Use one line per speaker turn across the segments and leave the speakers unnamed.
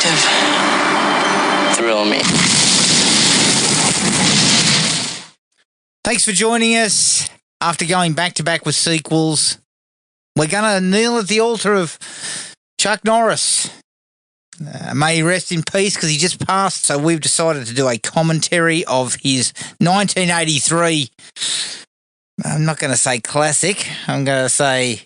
detective. Thrill me.
Thanks for joining us. After going back-to-back with sequels, we're going to kneel at the altar of Chuck Norris. May he rest in peace because he just passed, so we've decided to do a commentary of his 1983, I'm not going to say classic, I'm going to say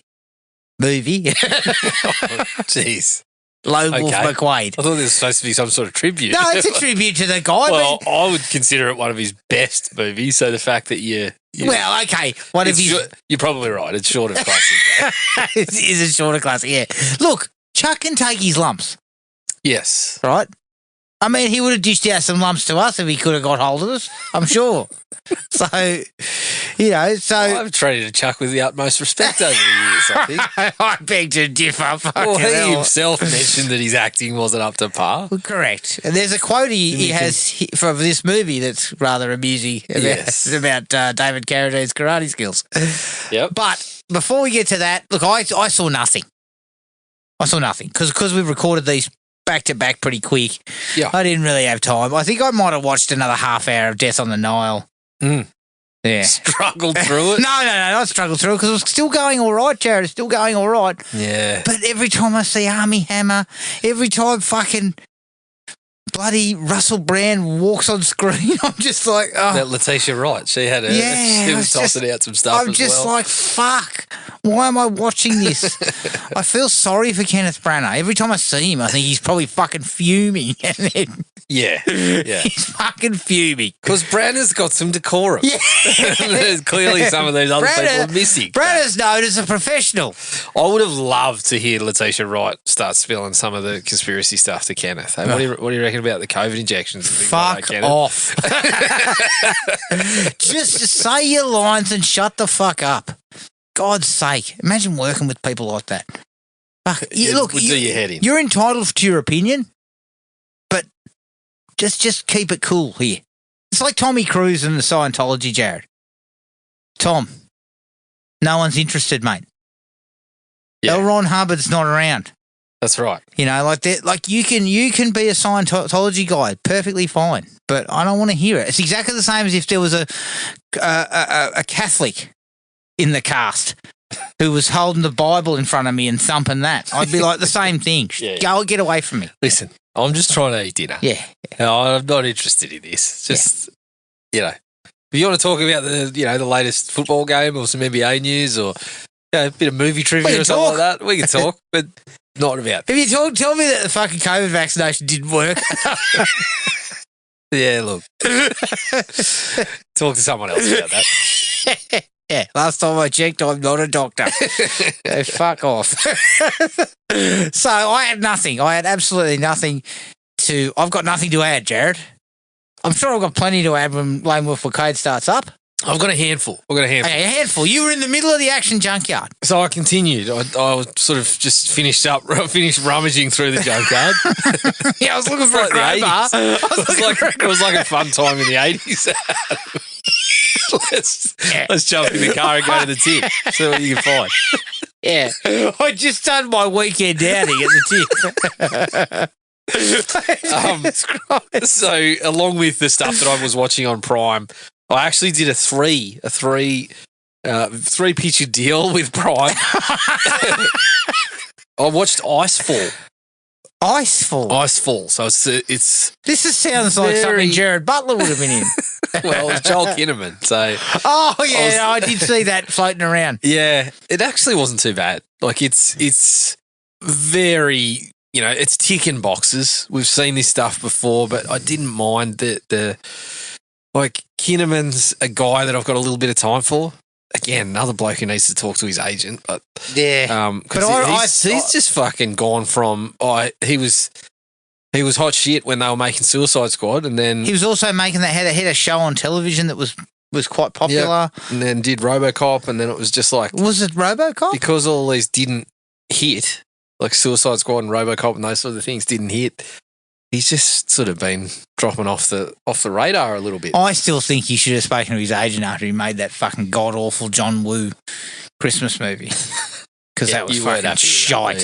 movie.
Jeez.
Wolf McQuade.
I thought this was supposed to be some sort of tribute.
No, it's a tribute to the guy.
Well, I would consider it one of his best movies, so the fact that
well, okay.
You're probably right. It's short of classic.
It is a shorter classic, yeah. Look, Chuck can take his lumps.
Yes.
Right? I mean, he would have dished out some lumps to us if he could have got hold of us, I'm sure. So,
I've treated Chuck with the utmost respect over the years, I think.
I beg to differ.
Well, he himself mentioned that his acting wasn't up to par.
Well, correct. And there's a quote he has for this movie that's rather amusing about David Carradine's karate skills.
Yep.
But before we get to that, look, I saw nothing. Because we've recorded these back-to-back pretty quick.
Yeah.
I didn't really have time. I think I might have watched another half hour of Death on the Nile.
Mm.
Yeah.
Struggled through it?
No, not struggled through it because it was still going all right, Jared. It's still going all right.
Yeah.
But every time I see Armie Hammer, every time fucking bloody Russell Brand walks on screen, I'm just like, oh.
That Letitia Wright, she had she was tossing out some stuff
I'm
as
just
well.
like, fuck, why am I watching this? I feel sorry for Kenneth Branagh. Every time I see him, I think he's probably fucking fuming. And then
Yeah.
he's fucking fuming.
Because Branagh's got some decorum.
Yeah.
There's clearly some of those other people are missing.
Branagh's known as a professional.
I would have loved to hear Letitia Wright start spilling some of the conspiracy stuff to Kenneth. Hey, what do you reckon about the COVID injections?
Fuck off. Just say your lines and shut the fuck up. God's sake. Imagine working with people like that. Fuck. Look,
would do your head in.
You're entitled to your opinion, but just keep it cool here. It's like Tommy Cruise and the Scientology, Jared. Tom, no one's interested, mate.
Yeah.
L. Ron Hubbard's not around.
That's right.
You know, like you can be a Scientology guy, perfectly fine, but I don't want to hear it. It's exactly the same as if there was a Catholic in the cast who was holding the Bible in front of me and thumping that. I'd be like the same thing.
Yeah.
Go get away from me.
Listen, I'm just trying to eat dinner.
Yeah.
No, I'm not interested in this. Just, if you want to talk about the latest football game or some NBA news or a bit of movie trivia or something like that, we can talk, but not about.
If you tell me that the fucking COVID vaccination didn't work.
Yeah, look. Talk to someone else about that.
Yeah, last time I checked, I'm not a doctor. So fuck off. So I had nothing. I had absolutely nothing I've got nothing to add, Jared. I'm sure I've got plenty to add when Lone Wolf McQuade starts up.
I've got a handful. Okay,
a handful. You were in the middle of the action junkyard.
So I continued. I was sort of just finished rummaging through the junkyard.
Yeah, I was looking for a crowbar.
It was like a fun time in the 80s. Let's jump in the car and go to the tip. See what you can find.
Yeah. I just done my weekend outing at the tip.
So along with the stuff that I was watching on Prime, I actually did a three picture deal with Prime. I watched Icefall.
Icefall.
So it's.
This sounds like something Jared Butler would have been in.
Well, it's Joel Kinnaman. So.
Oh yeah, I did see that floating around.
Yeah, it actually wasn't too bad. Like it's very. It's ticking boxes. We've seen this stuff before, but I didn't mind the Kinnaman's a guy that I've got a little bit of time for. Again, another bloke who needs to talk to his agent, but he's just fucking gone from he was hot shit when they were making Suicide Squad, and then
he was also making had a show on television that was quite popular,
and then did RoboCop, and then it was just like,
was it RoboCop?
Because all these didn't hit, like Suicide Squad and RoboCop and those sort of things didn't hit. He's just sort of been dropping off the radar a little bit.
I still think he should have spoken to his agent after he made that fucking god-awful John Woo Christmas movie. Because that was fucking shite.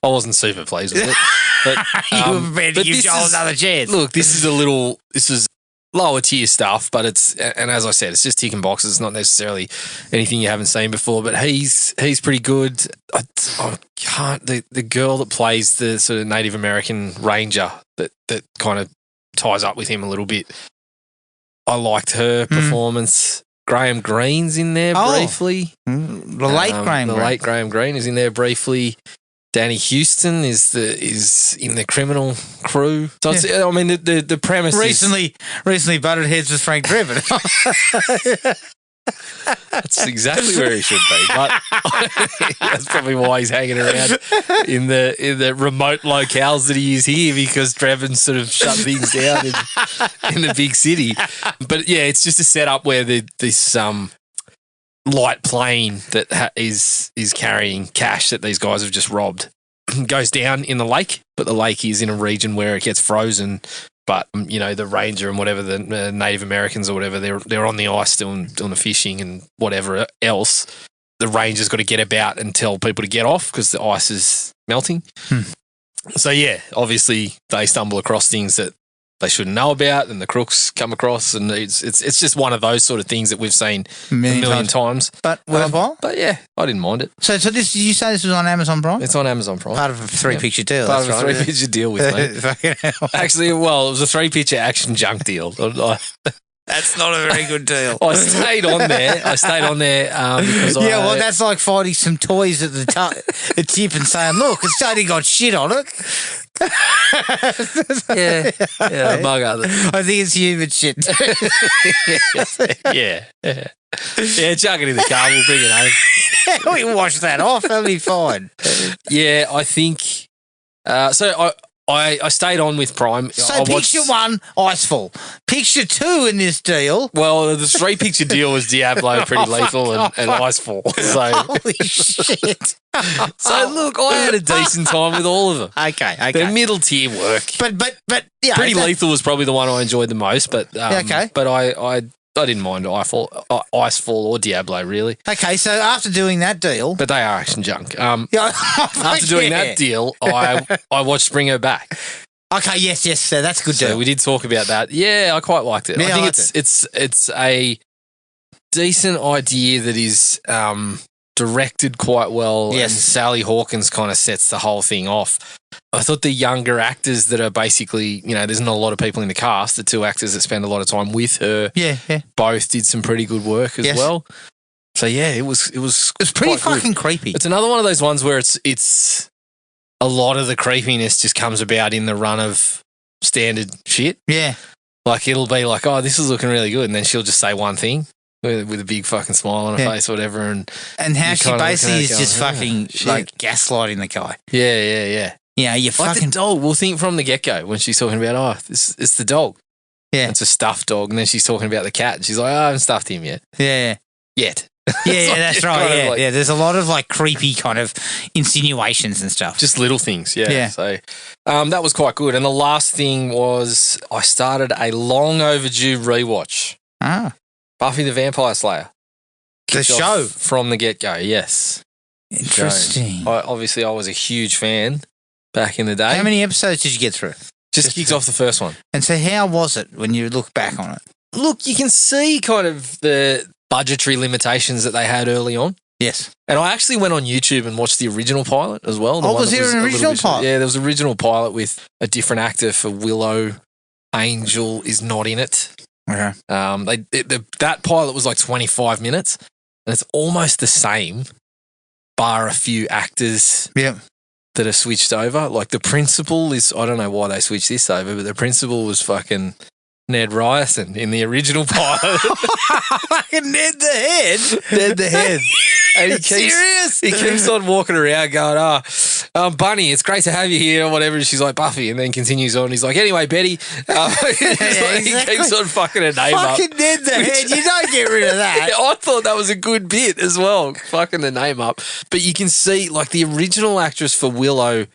I wasn't super pleased with it. But,
You were prepared to
but
give
this
Joel
is-
another chance.
Look, this is lower tier stuff, but and as I said, it's just ticking boxes. It's not necessarily anything you haven't seen before, but he's pretty good. I can't the girl that plays the sort of Native American ranger that kind of ties up with him a little bit. I liked her performance. Graham Green's in there briefly.
The late Graham
The
Greene.
late Graham Greene is in there briefly. Danny Houston is in the criminal crew. So it's, I mean, the premise
Recently butted heads with Frank Drebin.
that's exactly where he should be. But that's probably why he's hanging around in the remote locales that he is here, because Drebin sort of shut things down in the big city. But yeah, it's just a setup where this light plane that is carrying cash that these guys have just robbed goes down in the lake, but the lake is in a region where it gets frozen. But the ranger and whatever, the Native Americans or whatever, they're on the ice doing the fishing and whatever else. The ranger's got to get about and tell people to get off because the ice is melting. So yeah, obviously they stumble across things that they shouldn't know about, and the crooks come across, and it's just one of those sort of things that we've seen a million times.
But worthwhile?
But yeah, I didn't mind it.
So this, did you say this was on Amazon Prime?
It's on Amazon Prime.
Part of a three-picture deal.
Part of
that's
a
right.
three-picture deal with me.
Fucking hell.
Actually, well, it was a three-picture action junk deal.
That's not a very good deal.
I stayed on there. Because
that's like finding some toys at the tip and saying, look, it's only got shit on it.
yeah, among others.
I think it's human shit.
Yeah, chuck it in the car. We'll bring it home.
We can wash that off. That'll be fine.
Yeah, I think. So I stayed on with Prime.
So picture one, Icefall. Picture two in this deal.
Well, the three-picture deal was Diablo, Pretty Lethal, and Icefall. So,
Holy shit.
so look, I had a decent time with all of them.
Okay.
They're middle tier work.
But yeah.
Pretty Lethal was probably the one I enjoyed the most, but
okay.
But I didn't mind Icefall or Diablo really.
Okay, so after doing that deal,
But they are action junk.
after
Doing that deal, I watched Bring Her Back.
Okay, yes, so that's a good
So
deal.
we did talk about that. Yeah, I quite liked it.
Yeah,
I
I
think
liked
it's a decent idea that is directed quite well.
Yes.
And Sally Hawkins kind of sets the whole thing off. I thought the younger actors that are basically, there's not a lot of people in the cast, the two actors that spend a lot of time with her,
Yeah.
both did some pretty good work as
Yes.
well. So yeah, it was
It's pretty
quite good.
fucking creepy.
It's another one of those ones where it's a lot of the creepiness just comes about in the run of standard shit.
Yeah.
Like it'll be like, oh, this is looking really good, and then she'll just say one thing with a big fucking smile on her
Yeah.
face or whatever, and
And how
You're
she
kinda
basically is
looking at it
just
going,
fucking
shit.
like gaslighting the guy.
yeah.
Yeah, you
Like
fucking
the dog. We'll think from the get go when she's talking about, oh, it's the dog.
Yeah.
It's a stuffed dog, and then she's talking about the cat, and she's like, oh, I haven't stuffed him yet.
yeah.
Yet.
Yeah,
like
that's
it's
right.
kind of
Yeah,
like-
yeah. There's a lot of like creepy kind of insinuations and stuff.
Just little things, yeah.
Yeah.
So that was quite good. And the last thing was I started a long overdue rewatch. Buffy the Vampire Slayer.
The
Kicked off
show.
from the get go, yes.
Interesting.
Obviously, I was a huge fan back in the day.
How many episodes did you get through?
Just kicked off the first one.
And so, how was it when you look back on it?
Look, you can see kind of the budgetary limitations that they had early on.
Yes.
And I actually went on YouTube and watched the original pilot as well. The one
was
that
there an
a little
original
bit-
pilot?
Yeah, there was an original pilot with a different actor for Willow. Angel is not in it.
Okay.
That pilot was like 25 minutes, and it's almost the same, bar a few actors
Yeah.
that are switched over. Like the principal is, I don't know why they switched this over, but the principal was fucking Ned Ryerson in the original pilot.
Fucking Ned the Head.
Ned the Head. And
Serious?
He keeps on walking around going, Bunny, it's great to have you here or whatever. And she's like, Buffy, and then continues on. He's like, anyway, Betty.
exactly.
He keeps on fucking a name up.
Fucking Ned the Head. You don't get rid of that.
I thought that was a good bit as well, fucking the name up. But you can see, like, the original actress for Willow,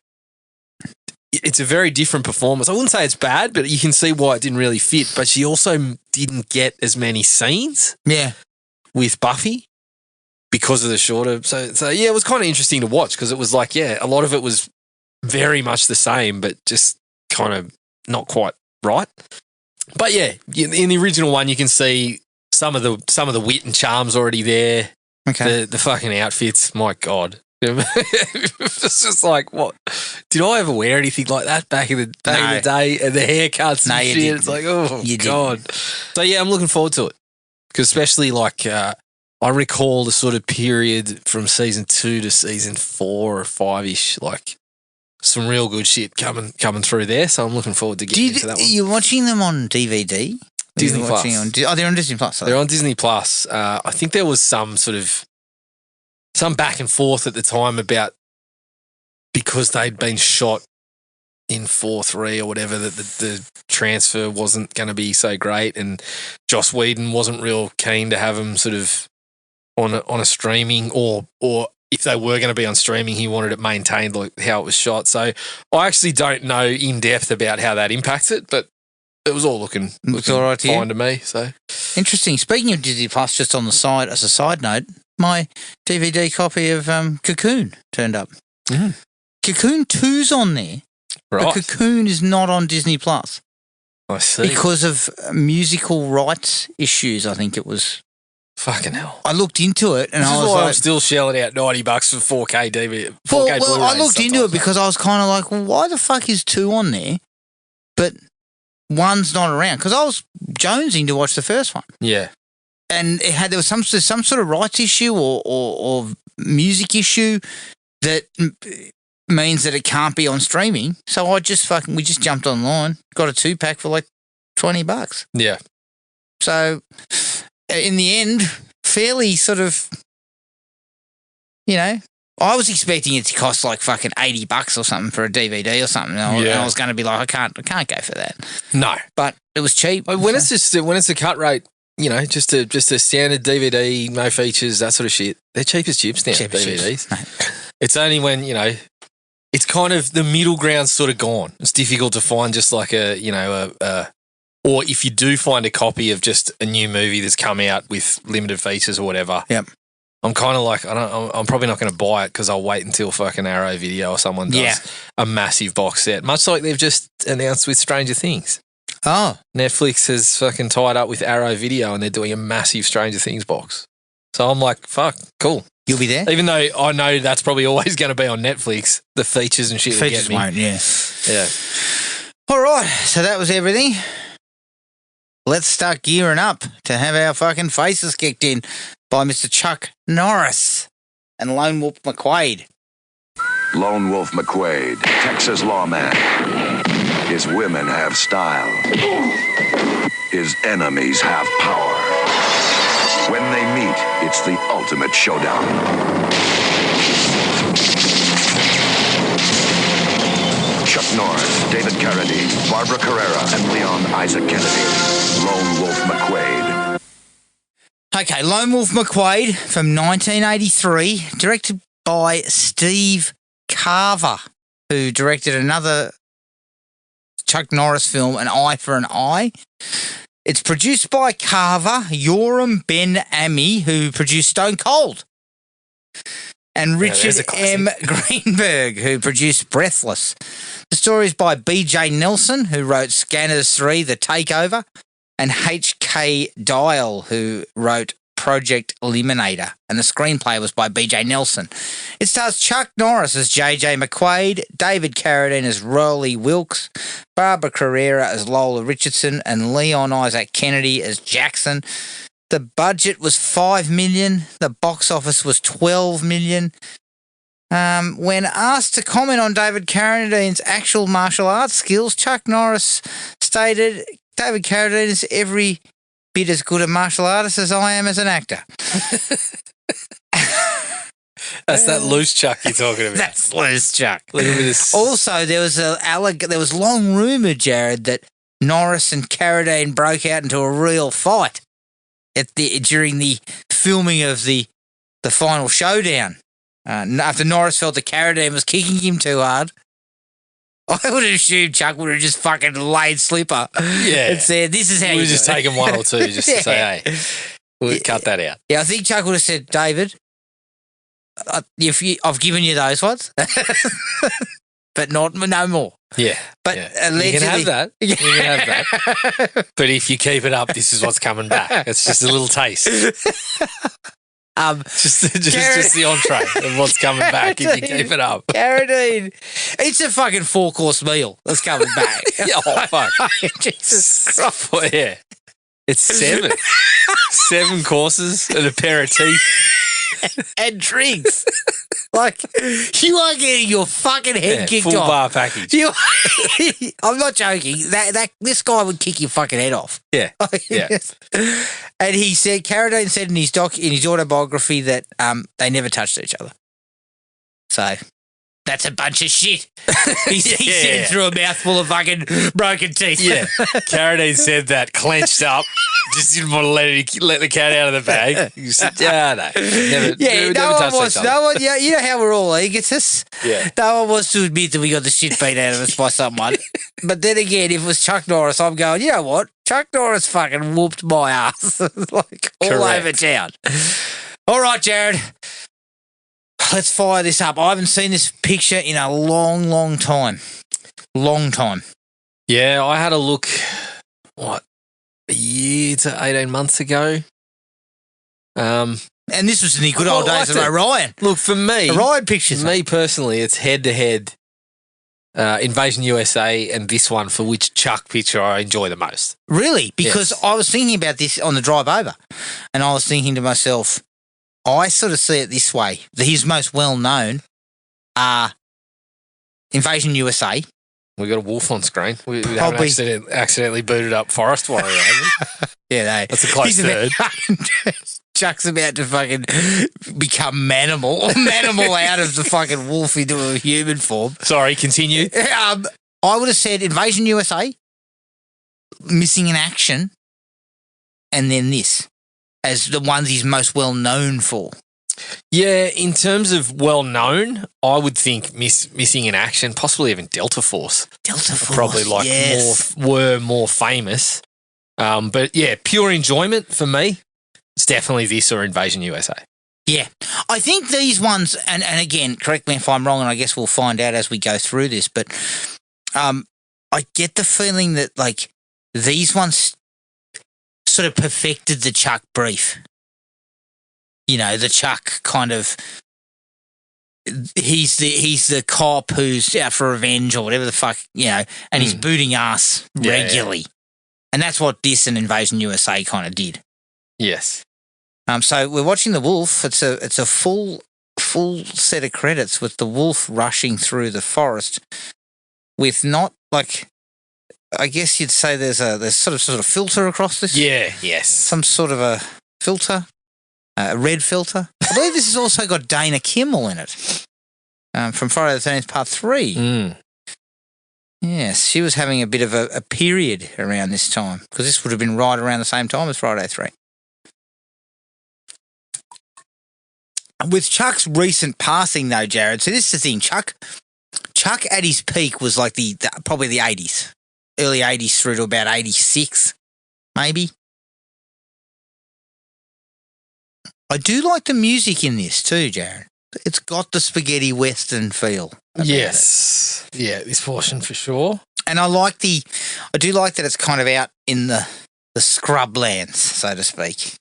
it's a very different performance. I wouldn't say it's bad, but you can see why it didn't really fit. But she also didn't get as many scenes
Yeah.
with Buffy because of the shorter. So yeah, it was kind of interesting to watch because it was like, yeah, a lot of it was very much the same, but just kind of not quite right. But yeah, in the original one, you can see some of the wit and charms already there.
Okay.
The fucking outfits, my God. It's just like, what? Did I ever wear anything like that back in the day? And the haircuts and shit.
Didn't.
It's like, oh,
You
God.
didn't.
So, yeah, I'm looking forward to it. Because especially like I recall the sort of period from season 2 to season 4 or 5-ish, like some real good shit coming through there. So I'm looking forward to getting into that one.
You're watching them on DVD?
Disney Plus.
They're on Disney Plus.
They're on Disney Plus. I think there was some back and forth at the time about because they'd been shot in 4:3 or whatever, that the transfer wasn't going to be so great, and Joss Whedon wasn't real keen to have them sort of on a streaming, or if they were going to be on streaming, he wanted it maintained like how it was shot. So I actually don't know in depth about how that impacts it, but it was all looking
all right
fine to me. So
interesting. Speaking of Disney Plus, just on the side, as a side note, my DVD copy of Cocoon turned up.
Mm.
Cocoon 2's on there.
Right.
But Cocoon is not on Disney Plus.
I see.
Because of musical rights issues, I think it was.
Fucking hell.
I looked into it and
This
I
is
was
why
like,
I'm still shelling out $90 for 4K DVD. 4K
well,
Blu-ray
I looked into it
sometimes.
because I was kind of like, well, why the fuck is 2 on there, but 1's not around? Because I was jonesing to watch the first one.
Yeah.
And there was some sort of rights issue or music issue that means that it can't be on streaming. So we just jumped online, got a 2-pack for like $20.
Yeah.
So in the end, fairly sort of, I was expecting it to cost like fucking $80 or something for a DVD or something. And I was going to be like, I can't go for that.
No.
But it was cheap.
When it's a cut rate, just a standard DVD, no features, that sort of shit, they're cheap as chips now, DVDs. It's only when, it's kind of the middle ground's sort of gone. It's difficult to find just like or if you do find a copy of just a new movie that's come out with limited features or whatever.
Yep.
I'm kind of like, I'm probably not going to buy it because I'll wait until fucking Arrow Video or someone does a massive box set, much like they've just announced with Stranger Things.
Oh.
Netflix has fucking tied up with Arrow Video and they're doing a massive Stranger Things box. So I'm like, fuck, cool.
You'll be there?
Even though I know that's probably always going to be on Netflix, the features and shit
Features
get me.
won't, yeah.
Yeah.
All right, so that was everything. Let's start gearing up to have our fucking faces kicked in by Mr. Chuck Norris and Lone Wolf McQuade.
Lone Wolf McQuade, Texas lawman. His women have style. His enemies have power. When they meet, it's the ultimate showdown. Chuck Norris, David Carradine, Barbara Carrera, and Leon Isaac Kennedy. Lone Wolf McQuade.
Okay, Lone Wolf McQuade from 1983, directed by Steve Carver, who directed another Chuck Norris film, An Eye for an Eye. It's produced by Carver, Yoram Ben Ami, who produced Stone Cold, and Richard M. Greenberg, who produced Breathless. The story is by B.J. Nelson, who wrote Scanners 3, The Takeover, and H.K. Dial, who wrote Project Eliminator, and the screenplay was by B.J. Nelson. It stars Chuck Norris as J.J. McQuade, David Carradine as Rollie Wilkes, Barbara Carrera as Lola Richardson, and Leon Isaac Kennedy as Jackson. The budget was $5 million. The box office was $12 million. When asked to comment on David Carradine's actual martial arts skills, Chuck Norris stated, David Carradine is every bit as good a martial artist as I am as an actor.
That's that loose Chuck you're talking about.
That's loose Chuck.
Look at this.
Also, there was long rumour, Jared, that Norris and Carradine broke out into a real fight during the filming of the final showdown. After Norris felt that Carradine was kicking him too hard, I would have assumed Chuck would have just fucking laid slipper.
Yeah.
And said, this is how you
We've just
do it.
taken one or two just to say, hey, we'll cut that out.
Yeah, I think Chuck would have said, David, I've given you those ones. but no more.
Yeah.
But
yeah.
allegedly,
You can have that. You can have that. But if you keep it up, this is what's coming back. It's just a little taste. Just the entree of what's coming back if you keep it up.
Carradine. It's a fucking 4-course meal that's coming back.
Oh, fuck.
Jesus Christ.
Oh, yeah. It's 7. 7 courses and a pair of teeth.
And drinks. Like, you are getting your fucking head kicked
full
off.
bar package.
I'm not joking. This guy would kick your fucking head off.
Yeah. Yeah.
And he said, Carradine said in his autobiography that they never touched each other. So that's a bunch of shit. He said through a mouthful of fucking broken teeth.
Yeah. Carradine said that clenched up. Just didn't want to let the cat out of the bag. He said, no. Never touched each other.
Yeah, you know how we're all egotists?
Yeah.
No one wants to admit that we got the shit beat out of us by someone. But then again, if it was Chuck Norris, I'm going, you know what? Chuck Norris fucking whooped my ass. Like all
Correct.
over town. All right, Jared. Let's fire this up. I haven't seen this picture in a long, long time. Long time.
Yeah, I had a look, a year to 18 months ago.
And this was in the good old days of Orion.
Look, for me,
Orion pictures.
me personally, it's head-to-head Invasion USA and this one for which Chuck picture I enjoy the most.
Really? Because
Yes.
I was thinking about this on the drive over, and I was thinking to myself, I sort of see it this way. His most well-known are Invasion USA.
We got a wolf on screen. We haven't
Probably.
accidentally booted up Forest Warrior, have we?
Yeah,
That's a close third.
Chuck's about to fucking become manimal out of the fucking wolf into a human form.
Sorry, continue.
I would have said Invasion USA, Missing in Action, and then this as the ones he's most well known for.
Yeah, in terms of well-known, I would think Missing in Action, possibly even Delta Force.
Delta Force,
Probably
yes.
were more famous. But yeah, pure enjoyment for me, it's definitely this or Invasion USA.
Yeah. I think these ones, and again, correct me if I'm wrong, and I guess we'll find out as we go through this, but I get the feeling that, like, these ones sort of perfected the Chuck brief. You know, the Chuck kind of, he's the cop who's out for revenge or whatever the fuck, you know, and he's booting ass regularly. Yeah. And that's what this and Invasion USA kind of did.
Yes.
So we're watching the wolf. It's a full set of credits with the wolf rushing through the forest with not, like, I guess you'd say there's sort of filter across this.
Yeah, yes.
Some sort of a filter, a red filter. I believe this has also got Dana Kimmel in it from Friday the 13th Part 3.
Mm.
Yes, she was having a bit of a period around this time because this would have been right around the same time as Friday 3. With Chuck's recent passing, though, Jared, so this is the thing. Chuck at his peak was like probably the 80s, early 80s through to about 86, maybe. I do like the music in this too, Jared. It's got the spaghetti western feel.
Yes. Yeah, this portion for sure.
And I do like that it's kind of out in the scrublands, so to speak.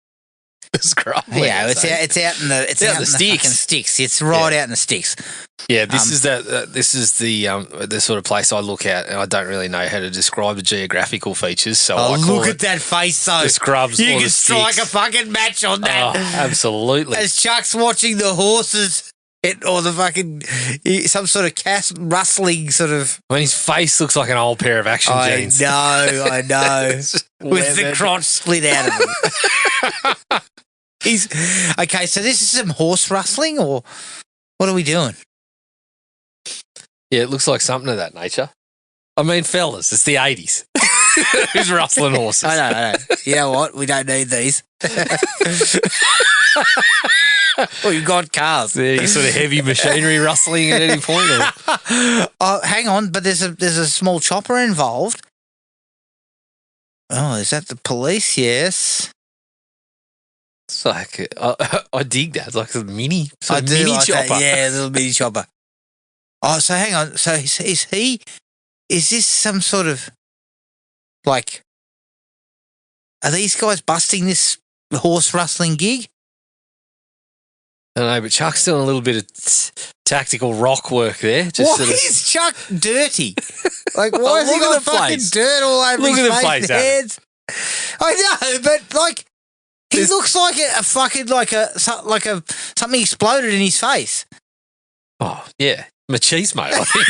Scrub.
Yeah, it's out in the
sticks.
Fucking sticks. It's right out in the sticks.
Yeah, this is the sort of place I look at, and I don't really know how to describe the geographical features. So I call
look
it
at that face, though.
the scrubs.
You
or
can
the
strike
sticks.
a fucking match on that.
Oh, absolutely.
As Chuck's watching the horses, or the fucking some sort of rustling sort of.
I mean, his face looks like an old pair of action jeans.
I know.
It's
With the
leathered.
crotch split out of him. Okay, so this is some horse rustling, or what are we doing?
Yeah, it looks like something of that nature. I mean, fellas, it's the 80s. Who's rustling horses?
I know. You know what? We don't need these. Well, you've got cars.
Any sort of heavy machinery rustling at any point? Or?
Oh, hang on, but there's a small chopper involved. Oh, is that the police? Yes.
It's like, I dig that. It's like a mini
I do
mini
like
chopper.
that. Yeah, a little mini chopper. Oh, so hang on. So is this some sort of, like, are these guys busting this horse rustling gig?
I don't know, but Chuck's doing a little bit of tactical rock work there. Just
Why is Chuck dirty? Like, why
Oh,
has he
look at
got
the
fucking
place.
dirt all over
Look
his
at the
face
place,
and
Adam.
hands? I know, but like, he
There's-
looks like a fucking something exploded in his face.
Oh, yeah. Machismo, I think.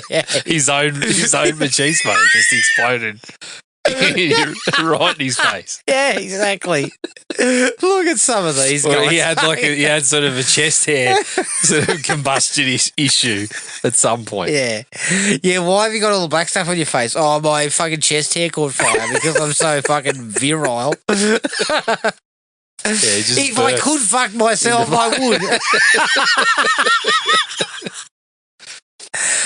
Yeah.
his own machismo just exploded right in his face.
Yeah, exactly. Look at some of these
Well,
guys.
he had sort of a chest hair sort of combustion issue at some point.
Yeah. Yeah, why have you got all the black stuff on your face? Oh, my fucking chest hair caught fire because I'm so fucking virile.
Yeah, he just
If I
burst.
could fuck myself, I would.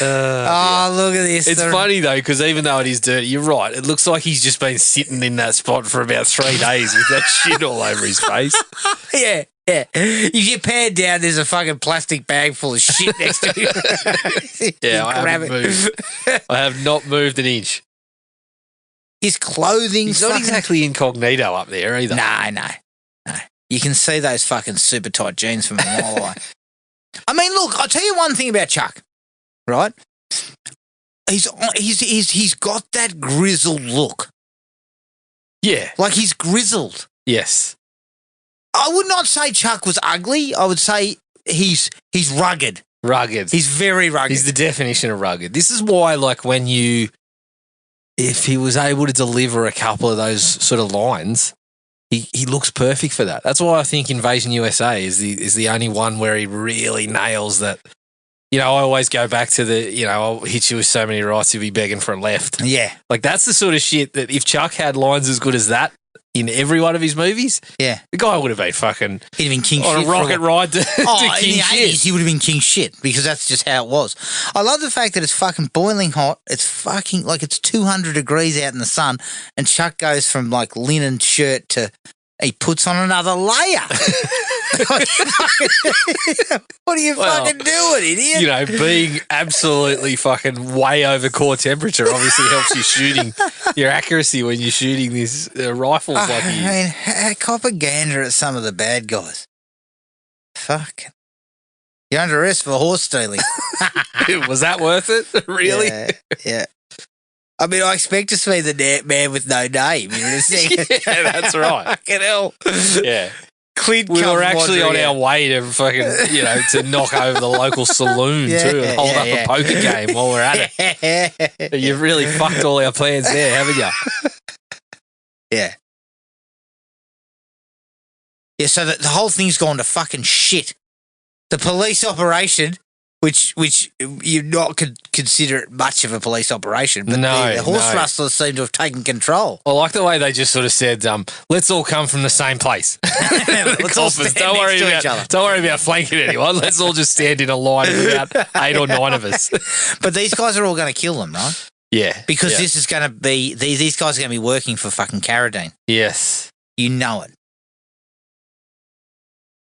Oh, look at this.
It's funny though, because even though it is dirty, you're right. It looks like he's just been sitting in that spot for about 3 days with that shit all over his face.
Yeah, yeah. If you pan down, there's a fucking plastic bag full of shit next to you.
Yeah, I
Grab
haven't
it.
moved. I have not moved an inch.
His clothing.
He's not exactly incognito up there either.
No. You can see those fucking super tight jeans from a mile away. I mean, look, I'll tell you one thing about Chuck, right? He's got that grizzled look.
Yeah.
Like, he's grizzled.
Yes.
I would not say Chuck was ugly. I would say he's rugged.
Rugged.
He's very rugged.
He's the definition of rugged. This is why, like, if he was able to deliver a couple of those sort of lines, he looks perfect for that. That's why I think Invasion USA is the only one where he really nails that. You know, I always go back to I'll hit you with so many rights, you'll be begging for a left.
Yeah.
Like, that's the sort of shit that if Chuck had lines as good as that in every one of his movies,
Yeah.
the guy would have been fucking
He'd have been king
on
shit.
a rocket ride to
in
king
the 80s,
shit.
he would have been king shit because that's just how it was. I love the fact that it's fucking boiling hot. It's fucking like it's 200 degrees out in the sun, and Chuck goes from like linen shirt to he puts on another layer. What are you
Well,
fucking doing, idiot?
You know, being absolutely fucking way over core temperature obviously helps you shooting your accuracy when you're shooting these rifles like he is.
I mean, cop a gander at some of the bad guys. Fucking. You're under arrest for horse stealing.
Was that worth it? Really?
Yeah. I mean, I expect to see the man with no name in a second.
Yeah, that's right.
Fucking hell.
Yeah.
Clint
We
comes
were actually on
wandering
our
out.
way to fucking, to knock over the local saloon too and hold up a poker game while we're at it. You've really fucked all our plans there, haven't you?
Yeah. Yeah, so the whole thing's gone to fucking shit. The police operation, which you not consider it much of a police operation, but
No,
the horse
no.
rustlers seem to have taken control.
I like the way they just sort of said, let's all come from the same place. The
Let's all
coppers,
stand next to each other.
don't worry about flanking anyone. Let's all just stand in a line of about 8 or 9 of us.
But these guys are all going to kill them, right?
Yeah.
Because
yeah.
this is going to be, these guys are going to be working for fucking Carradine.
Yes.
You know it.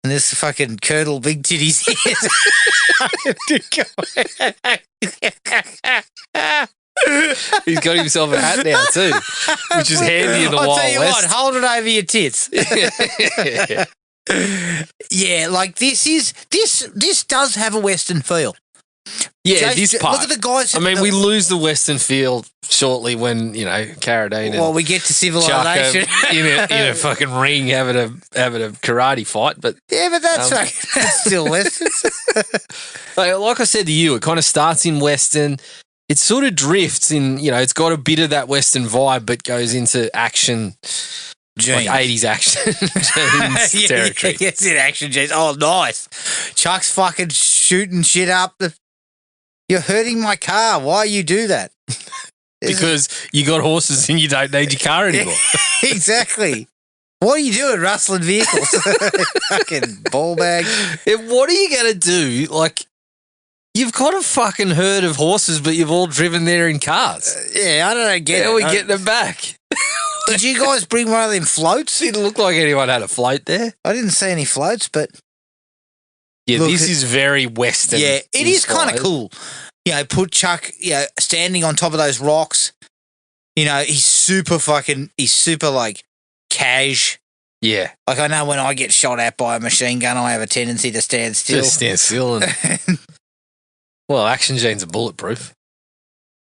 And this fucking curdle big titties
He's got himself a hat now too, which is handy in the
I'll
Wild
tell you
West.
what, hold it over your tits.
Yeah.
Yeah, like this does have a Western feel.
Yeah,
Jace,
this part.
Look at the guys.
I mean, we lose the Western field shortly when, Carradine
Well,
and
we get to
Chuck
civilization.
are in a fucking ring having a karate fight. But
Yeah, but that's
Um,
that's still Westerns.
like I said to you, it kind of starts in Western. It sort of drifts in, it's got a bit of that Western vibe, but goes into action, like 80s action James territory.
Yeah, it's in action, James. Oh, nice. Chuck's fucking shooting shit up. You're hurting my car. Why you do that?
Because you got horses and you don't need your car anymore.
Exactly. What are you doing, rustling vehicles? Fucking ball bag.
What are you going to do? Like, you've got a fucking herd of horses, but you've all driven there in cars.
Yeah, I don't get
How
it.
are we getting them back?
Did you guys bring one of them floats?
Didn't look like anyone had a float there.
I didn't see any floats, but
Yeah,
Look
this
at-
is very Western.
Yeah, it is kind of
inspired.
cool. You know, put Chuck, standing on top of those rocks. You know, he's super like cash.
Yeah.
Like I know when I get shot at by a machine gun, I have a tendency to stand still.
Just stand still. And, well, action genes are bulletproof.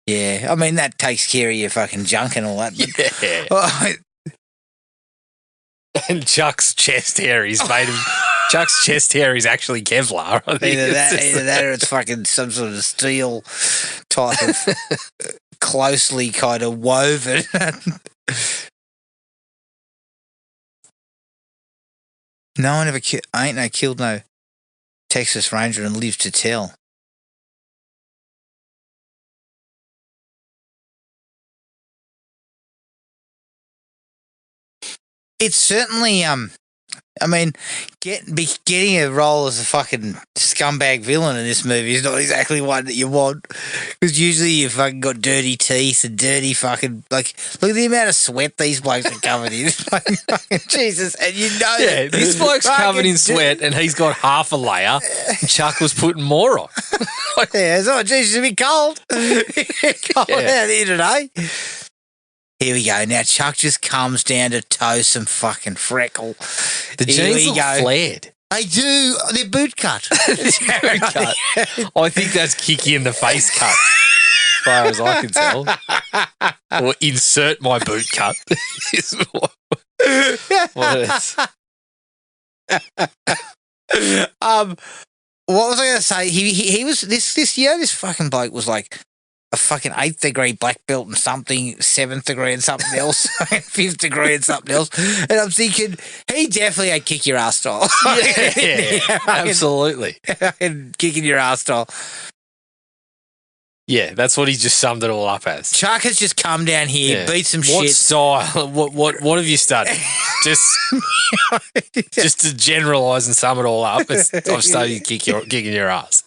Yeah, I mean that takes care of your fucking junk and all that. But,
Yeah. And Chuck's chest hair is made of... Chuck's chest hair is actually Kevlar. I think.
Either
It's just-
that or it's fucking some sort of steel type of closely kind of woven. No one ever killed no Texas Ranger and lived to tell. It's certainly I mean, getting a role as a fucking scumbag villain in this movie is not exactly one that you want. Because usually you've fucking got dirty teeth and dirty fucking, like, look at the amount of sweat these blokes are covered in. Fucking Jesus. And you know
Yeah,
that
this bloke's covered in
fucking
sweat and he's got half a layer. Chuck was putting more on.
Yeah, it's oh, Jesus, it'll be cold. Cold
Yeah.
out here today. Here we go. Now Chuck just comes down to toe some fucking freckle.
The
Here
jeans
we
look
go.
flared.
They do. They're boot cut.
Boot cut. I think that's Kiki in the face cut, as far as I can tell. Or insert my boot cut. is what it is.
What was I going to say? He was this year. This fucking bloke was like a fucking 8th degree black belt and something, 7th degree and something else, 5th degree and something else. And I'm thinking he definitely had kick your ass style.
Yeah, absolutely.
Kicking your ass style.
Yeah, that's what he just summed it all up as.
Chuck has just come down here,
Yeah.
beat some
What
shit.
style? What have you studied? Just to generalise and sum it all up, I've studied kicking your ass.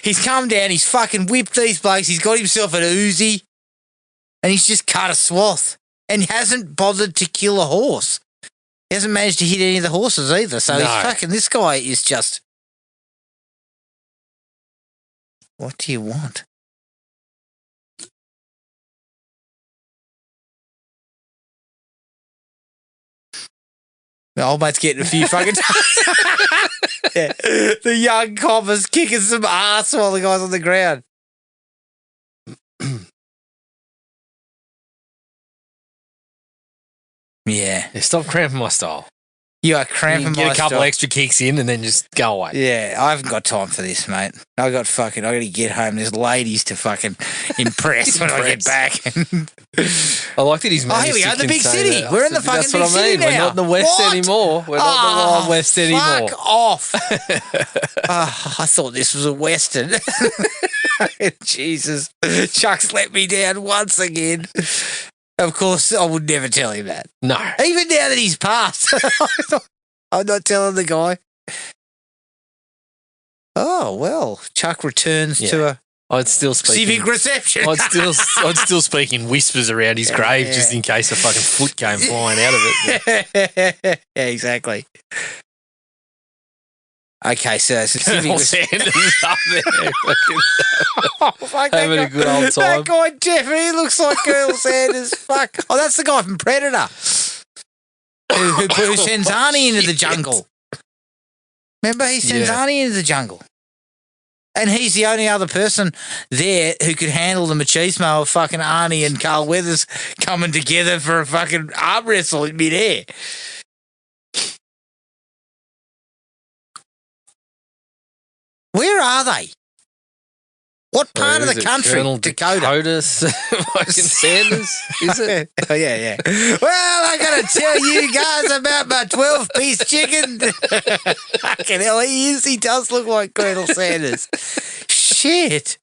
He's come down, he's fucking whipped these blokes, he's got himself an Uzi, and he's just cut a swath and hasn't bothered to kill a horse. He hasn't managed to hit any of the horses either. So
No.
he's fucking, this guy is just, what do you want? The old mate's getting a few fucking yeah. The young copper's kicking some ass while the guy's on the ground. Yeah.
Yeah, stop cramping my style.
You are
You
cramping
can get
my
a couple
style.
extra kicks in and then just go away.
Yeah, I haven't got time for this, mate. I got to get home. There's ladies to fucking impress when I get back.
I like that he's managed
here we
to
go, the big
contain
city.
it.
We're in the
That's
fucking
what
big
I mean.
city
We're
now.
not in the West
What?
anymore. We're not in the Wild West anymore.
Fuck off. I thought this was a Western. Jesus. Chuck's let me down once again. Of course, I would never tell him that.
No.
Even now that he's passed. I'm not telling the guy. Oh, well, Chuck returns to a
I'd still speak.
civic reception.
I'd still speak in whispers around his grave just in case a fucking foot came flying out of it.
Yeah, exactly. Okay, so it's a
Colonel
civic
Sanders up there, fucking
Oh, fuck,
having a good old time.
That guy definitely looks like Colonel Sanders. Fuck. Oh, that's the guy from Predator. Who sends Arnie into the jungle. Remember, he sends
Yeah.
Arnie into the jungle. And he's the only other person there who could handle the machismo of fucking Arnie and Carl Weathers coming together for a fucking arm wrestle in midair. Where are they? What part
Where
of
is
the
it?
country?
Colonel
Dakota.
fucking Sanders, is it?
Oh, yeah. Well, I got to tell you guys about my 12-piece chicken. Fucking hell, he is. He does look like Colonel Sanders. Shit.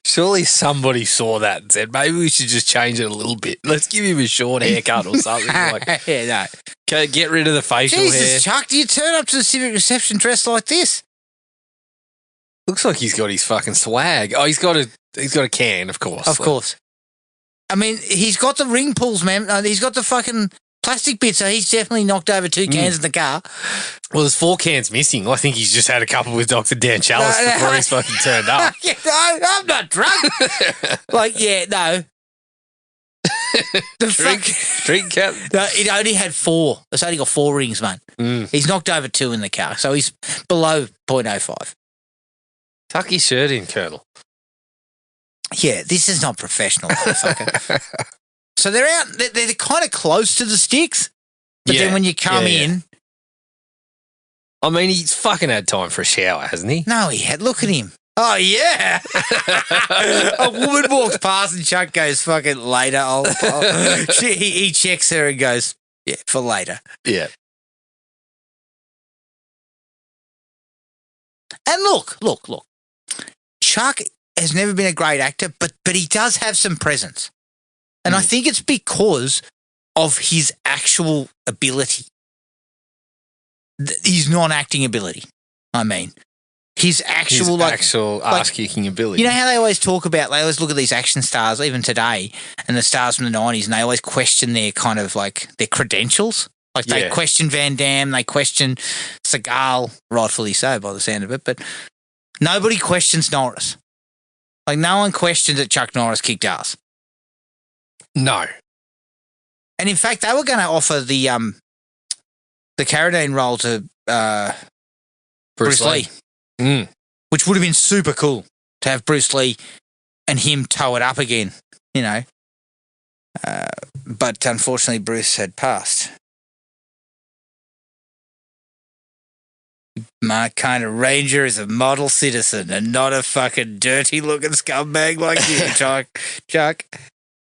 Surely somebody saw that and said, maybe we should just change it a little bit. Let's give him a short haircut or something. Like,
Yeah, no.
okay, get rid of the facial hair.
Jesus, Chuck, do you turn up to the civic reception dressed like this?
Looks like he's got his fucking swag. Oh, he's got a can, of course.
Of course. I mean, he's got the ring pulls, man. He's got the fucking plastic bits. So he's definitely knocked over 2 cans in the car.
Well, there's 4 cans missing. I think he's just had a couple with Dr. Dan Chalice before he's fucking turned up.
No, I'm not drunk. No.
Drink cap.
No, it only had 4. It's only got 4 rings, mate. He's knocked over 2 in the car, so he's below 0.05.
Tuck your shirt in, Colonel.
Yeah, this is not professional, motherfucker. So they're out. They're kind of close to the sticks, but then when you come in,
I mean, he's fucking had time for a shower, hasn't he?
no, he had. Look at him. Oh yeah, a woman walks past and Chuck goes, "Fucking later." He checks her and goes, "Yeah, for later."
Yeah.
And look. Chuck has never been a great actor, but he does have some presence. And I think it's because of his actual ability. His non-acting ability, I mean. His actual
ass-kicking ability.
You know how they always talk about, they always look at these action stars, even today, and the stars from the 90s, and they always question their kind of like their credentials. Like they question Van Damme, they question Seagal, rightfully so by the sound of it, but nobody questions Norris. Like no one questions that Chuck Norris kicked ass.
No.
And in fact, they were going to offer the Carradine role to Bruce Lee. Which would have been super cool to have Bruce Lee and him tow it up again, you know. But unfortunately, Bruce had passed. Mark Kiner Ranger is a model citizen and not a fucking dirty-looking scumbag like you, Chuck.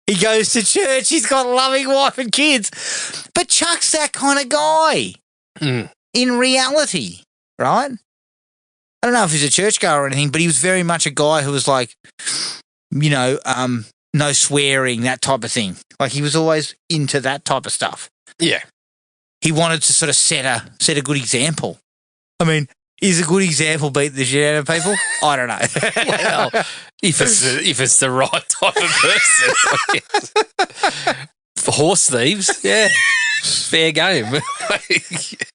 He goes to church. He's got a loving wife and kids. But Chuck's that kind of guy in reality, right? I don't know if he's a churchgoer or anything, but he was very much a guy who was like, you know, no swearing, that type of thing. Like he was always into that type of stuff.
Yeah.
He wanted to sort of set a good example. I mean, is a good example beat the shit out of people? I don't know.
Well, if it's the right type of person, I guess. For horse thieves, yeah, fair game.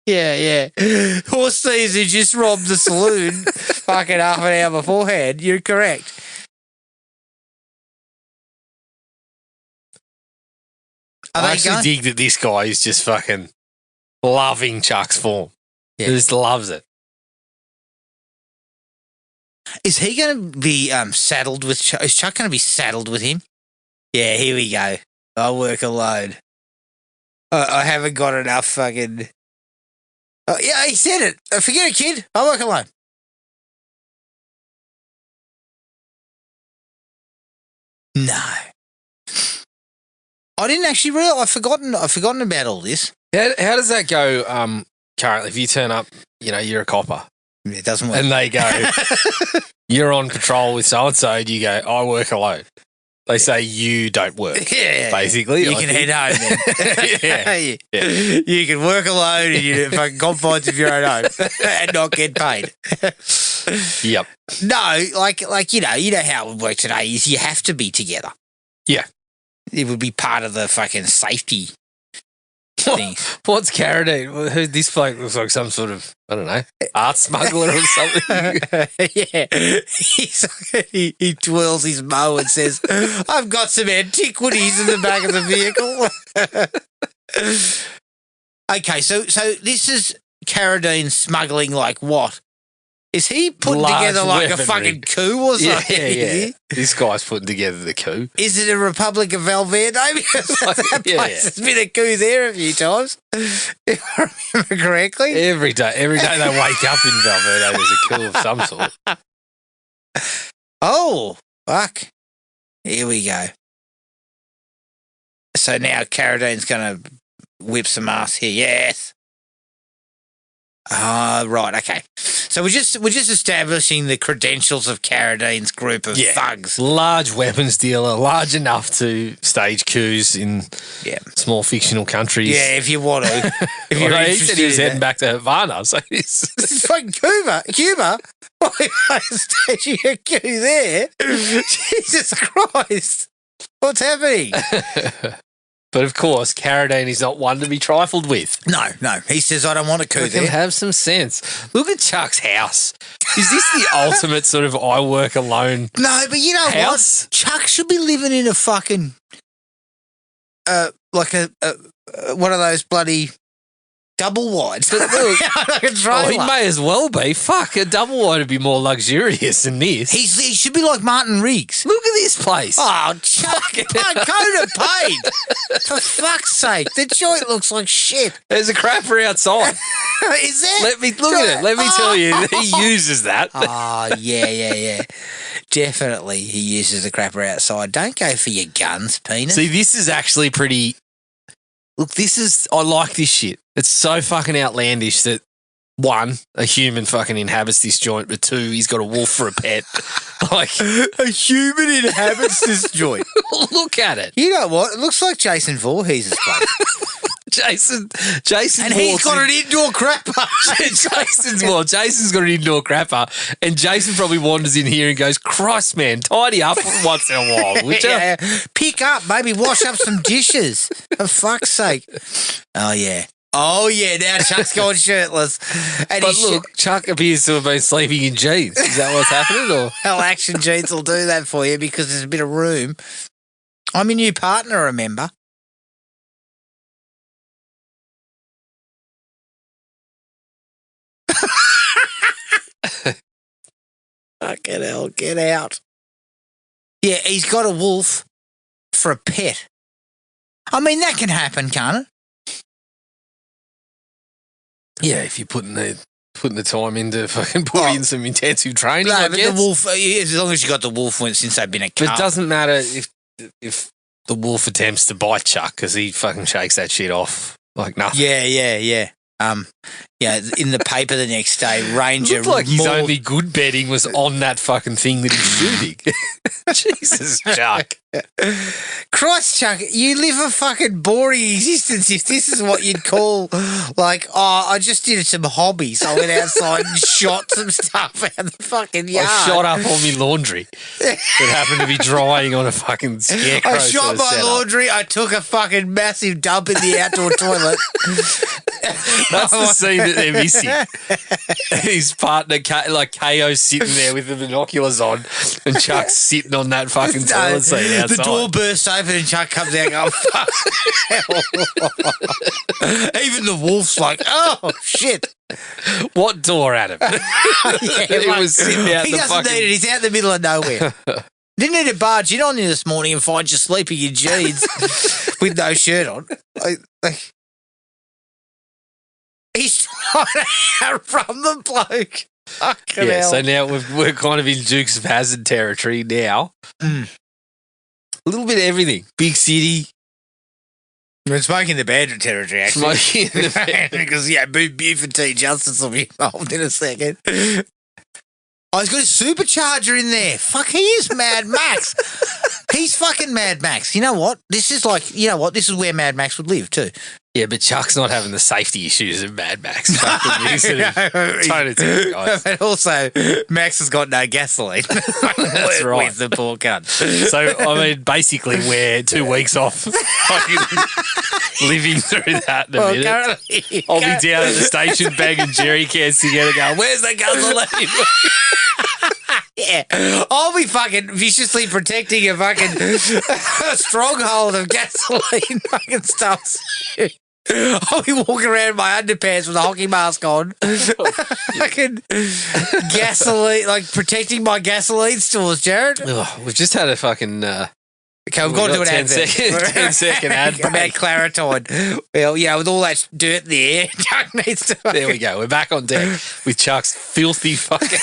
Yeah. Horse thieves who just robbed the saloon fucking half an hour beforehand. You're correct.
I actually dig that this guy is just fucking loving Chuck's form. Yeah. He just loves it.
Is he going to be saddled with Chuck? Is Chuck going to be saddled with him? Yeah, here we go. I'll work alone. I haven't got enough fucking... Oh, yeah, he said it. Forget it, kid. I'll work alone. No. I didn't actually realise. I've forgotten about all this.
How does that go currently? If you turn up, you know, you're a copper.
It doesn't work.
And they go, you're on patrol with so-and-so, and you go, I work alone. They say you don't work, basically.
You can head home then. You can work alone in your fucking confines of your own home and not get paid.
Yep.
No, like you know how it would work today is you have to be together.
Yeah.
It would be part of the fucking safety thing.
What's Carradine? Who this bloke looks like some sort of, I don't know, art smuggler or something.
Yeah. He twirls his mow and says, I've got some antiquities in the back of the vehicle. Okay, so this is Carradine smuggling like what? Is he putting together like a fucking coup or something?
Yeah. This guy's putting together the coup.
Is it a Republic of Valverde? Because that place has been a coup there a few times, if I remember correctly.
Every day they wake up in Valverde, there's a coup of some sort.
Oh, fuck. Here we go. So now Carradine's going to whip some ass here. Yes. Right, okay. So we're just establishing the credentials of Carradine's group of thugs.
Large weapons dealer, large enough to stage coups in small fictional countries.
Yeah, if you want to. If you're
he said he was heading back to Havana, so
this is fucking Cuba? Why are you staging a coup there? Jesus Christ. What's happening?
But of course, Carradine is not one to be trifled with.
No. He says, I don't want a coup
Let him
there.
have some sense. Look at Chuck's house. Is this the ultimate sort of I work alone
No, but you know
house?
what? Chuck should be living in a fucking, like a one of those bloody double wides.
But look,
like a trailer.
he may as well be. Fuck, a double wide would be more luxurious than this.
He should be like Martin Riggs.
Look at this place.
Oh, Chuck, Dakota paid. For fuck's sake, the joint looks like shit.
There's a crapper outside.
Is there?
Let me look at it. Let me tell you, he uses that.
Oh, yeah. Definitely he uses the crapper outside. Don't go for your guns, penis.
See, this is actually pretty. Look, I like this shit. It's so fucking outlandish that one, a human fucking inhabits this joint, but two, he's got a wolf for a pet. Like
a human inhabits this joint.
Look at it.
You know what? It looks like Jason Voorhees' place.
Jason,
and he's got an indoor crapper.
Jason's got an indoor crapper, and Jason probably wanders in here and goes, "Christ, man, tidy up once in a while, would you?"
Yeah. Pick up, maybe wash up some dishes. For fuck's sake. Oh yeah. Now Chuck's going shirtless. And
But look, Chuck appears to have been sleeping in jeans. Is that what's happening? Or
Hell, action jeans will do that for you because there's a bit of room. I'm your new partner, remember? Fucking hell, get out. Yeah, he's got a wolf for a pet. I mean, that can happen, can't it?
yeah, if you're putting the time into fucking putting in some intensive training, I
but
guess.
the wolf, as long as you got the wolf since they've been a cub.
But it doesn't matter if the wolf attempts to bite Chuck because he fucking shakes that shit off like nothing.
Yeah. In the paper the next day, Ranger.
Looked like his only good betting was on that fucking thing that he's shooting. Jesus, Chuck.
Christ, Chuck, you live a fucking boring existence if this is what you'd call, like, I just did some hobbies. I went outside and shot some stuff out the fucking yard.
I shot up all my laundry that happened to be drying on a fucking scarecrow.
I shot my laundry. I took a fucking massive dump in the outdoor toilet.
That's the scene that they're missing. His partner, like KO's sitting there with the binoculars on, and Chuck's sitting on that fucking toilet seat outside.
The door bursts open and Chuck comes out going, fuck. Even the wolf's like, oh, shit.
What door, Adam? It was sitting out
he
the
doesn't
fucking...
need it. He's out in the middle of nowhere. Didn't need to barge in on you this morning and find you sleeping in jeans with no shirt on. He's trying to outrun the bloke. Fucking hell.
So now we're kind of in Dukes of Hazzard territory now. A little bit of everything. Big city.
We're smoking the bandit territory, actually.
Smoking the bandit.
Because, Buford T. Justice will be involved in a second. Oh, he's got a supercharger in there. Fuck, he is Mad Max. He's fucking Mad Max. You know what? This is This is where Mad Max would live, too.
Yeah, but Chuck's not having the safety issues of Mad Max. Chuck would be sort of tone it down, guys.
But also, Max has got no gasoline.
That's right.
With the poor cunt.
So, I mean, basically, we're 2 weeks off fucking living through that in a minute. I'll be down at the station banging jerry cans together going, where's the gasoline?
Yeah, I'll be fucking viciously protecting a fucking stronghold of gasoline fucking stuff. I'll be walking around in my underpants with a hockey mask on. Fucking gasoline, like protecting my gasoline stores, Jared.
Oh, we've just had a fucking...
Okay, we've got to do an 10-second
ad break.
About Clariton. Well, yeah, with all that dirt in the air, Chuck needs to...
There we go. We're back on deck with Chuck's filthy fucking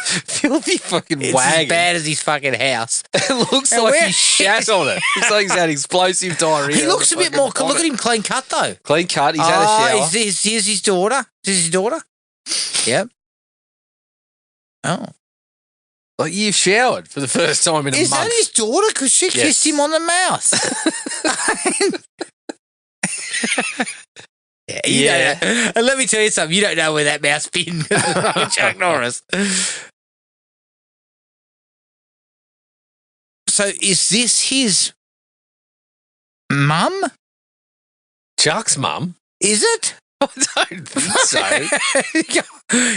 It's
wagon.
as bad as his fucking house.
It looks like he shat on it. Looks like he's had explosive diarrhea.
He looks a bit more... Look at him clean cut, though.
Clean cut. He's had a shower.
Here's his daughter. Is this his daughter? Yep. Oh.
Like you've showered for the first time in a month.
Is that his daughter? Because she kissed him on the mouth. Yeah. And let me tell you something. You don't know where that mouth's been. Chuck Norris. So is this his Mum?
Chuck's mum?
Is it?
I don't think so.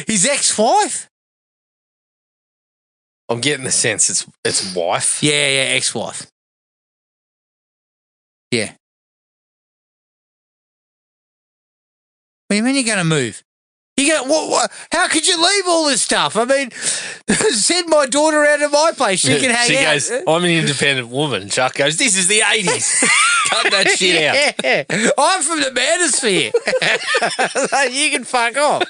His ex-wife?
I'm getting the sense it's wife.
Yeah, ex-wife. Yeah. What do you mean you're going to move? You go, what? How could you leave all this stuff? I mean, send my daughter out of my place. She can hang out.
She goes, I'm an independent woman. Chuck goes, this is the 80s. Cut that shit out.
Yeah. I'm from the manosphere. You can fuck off.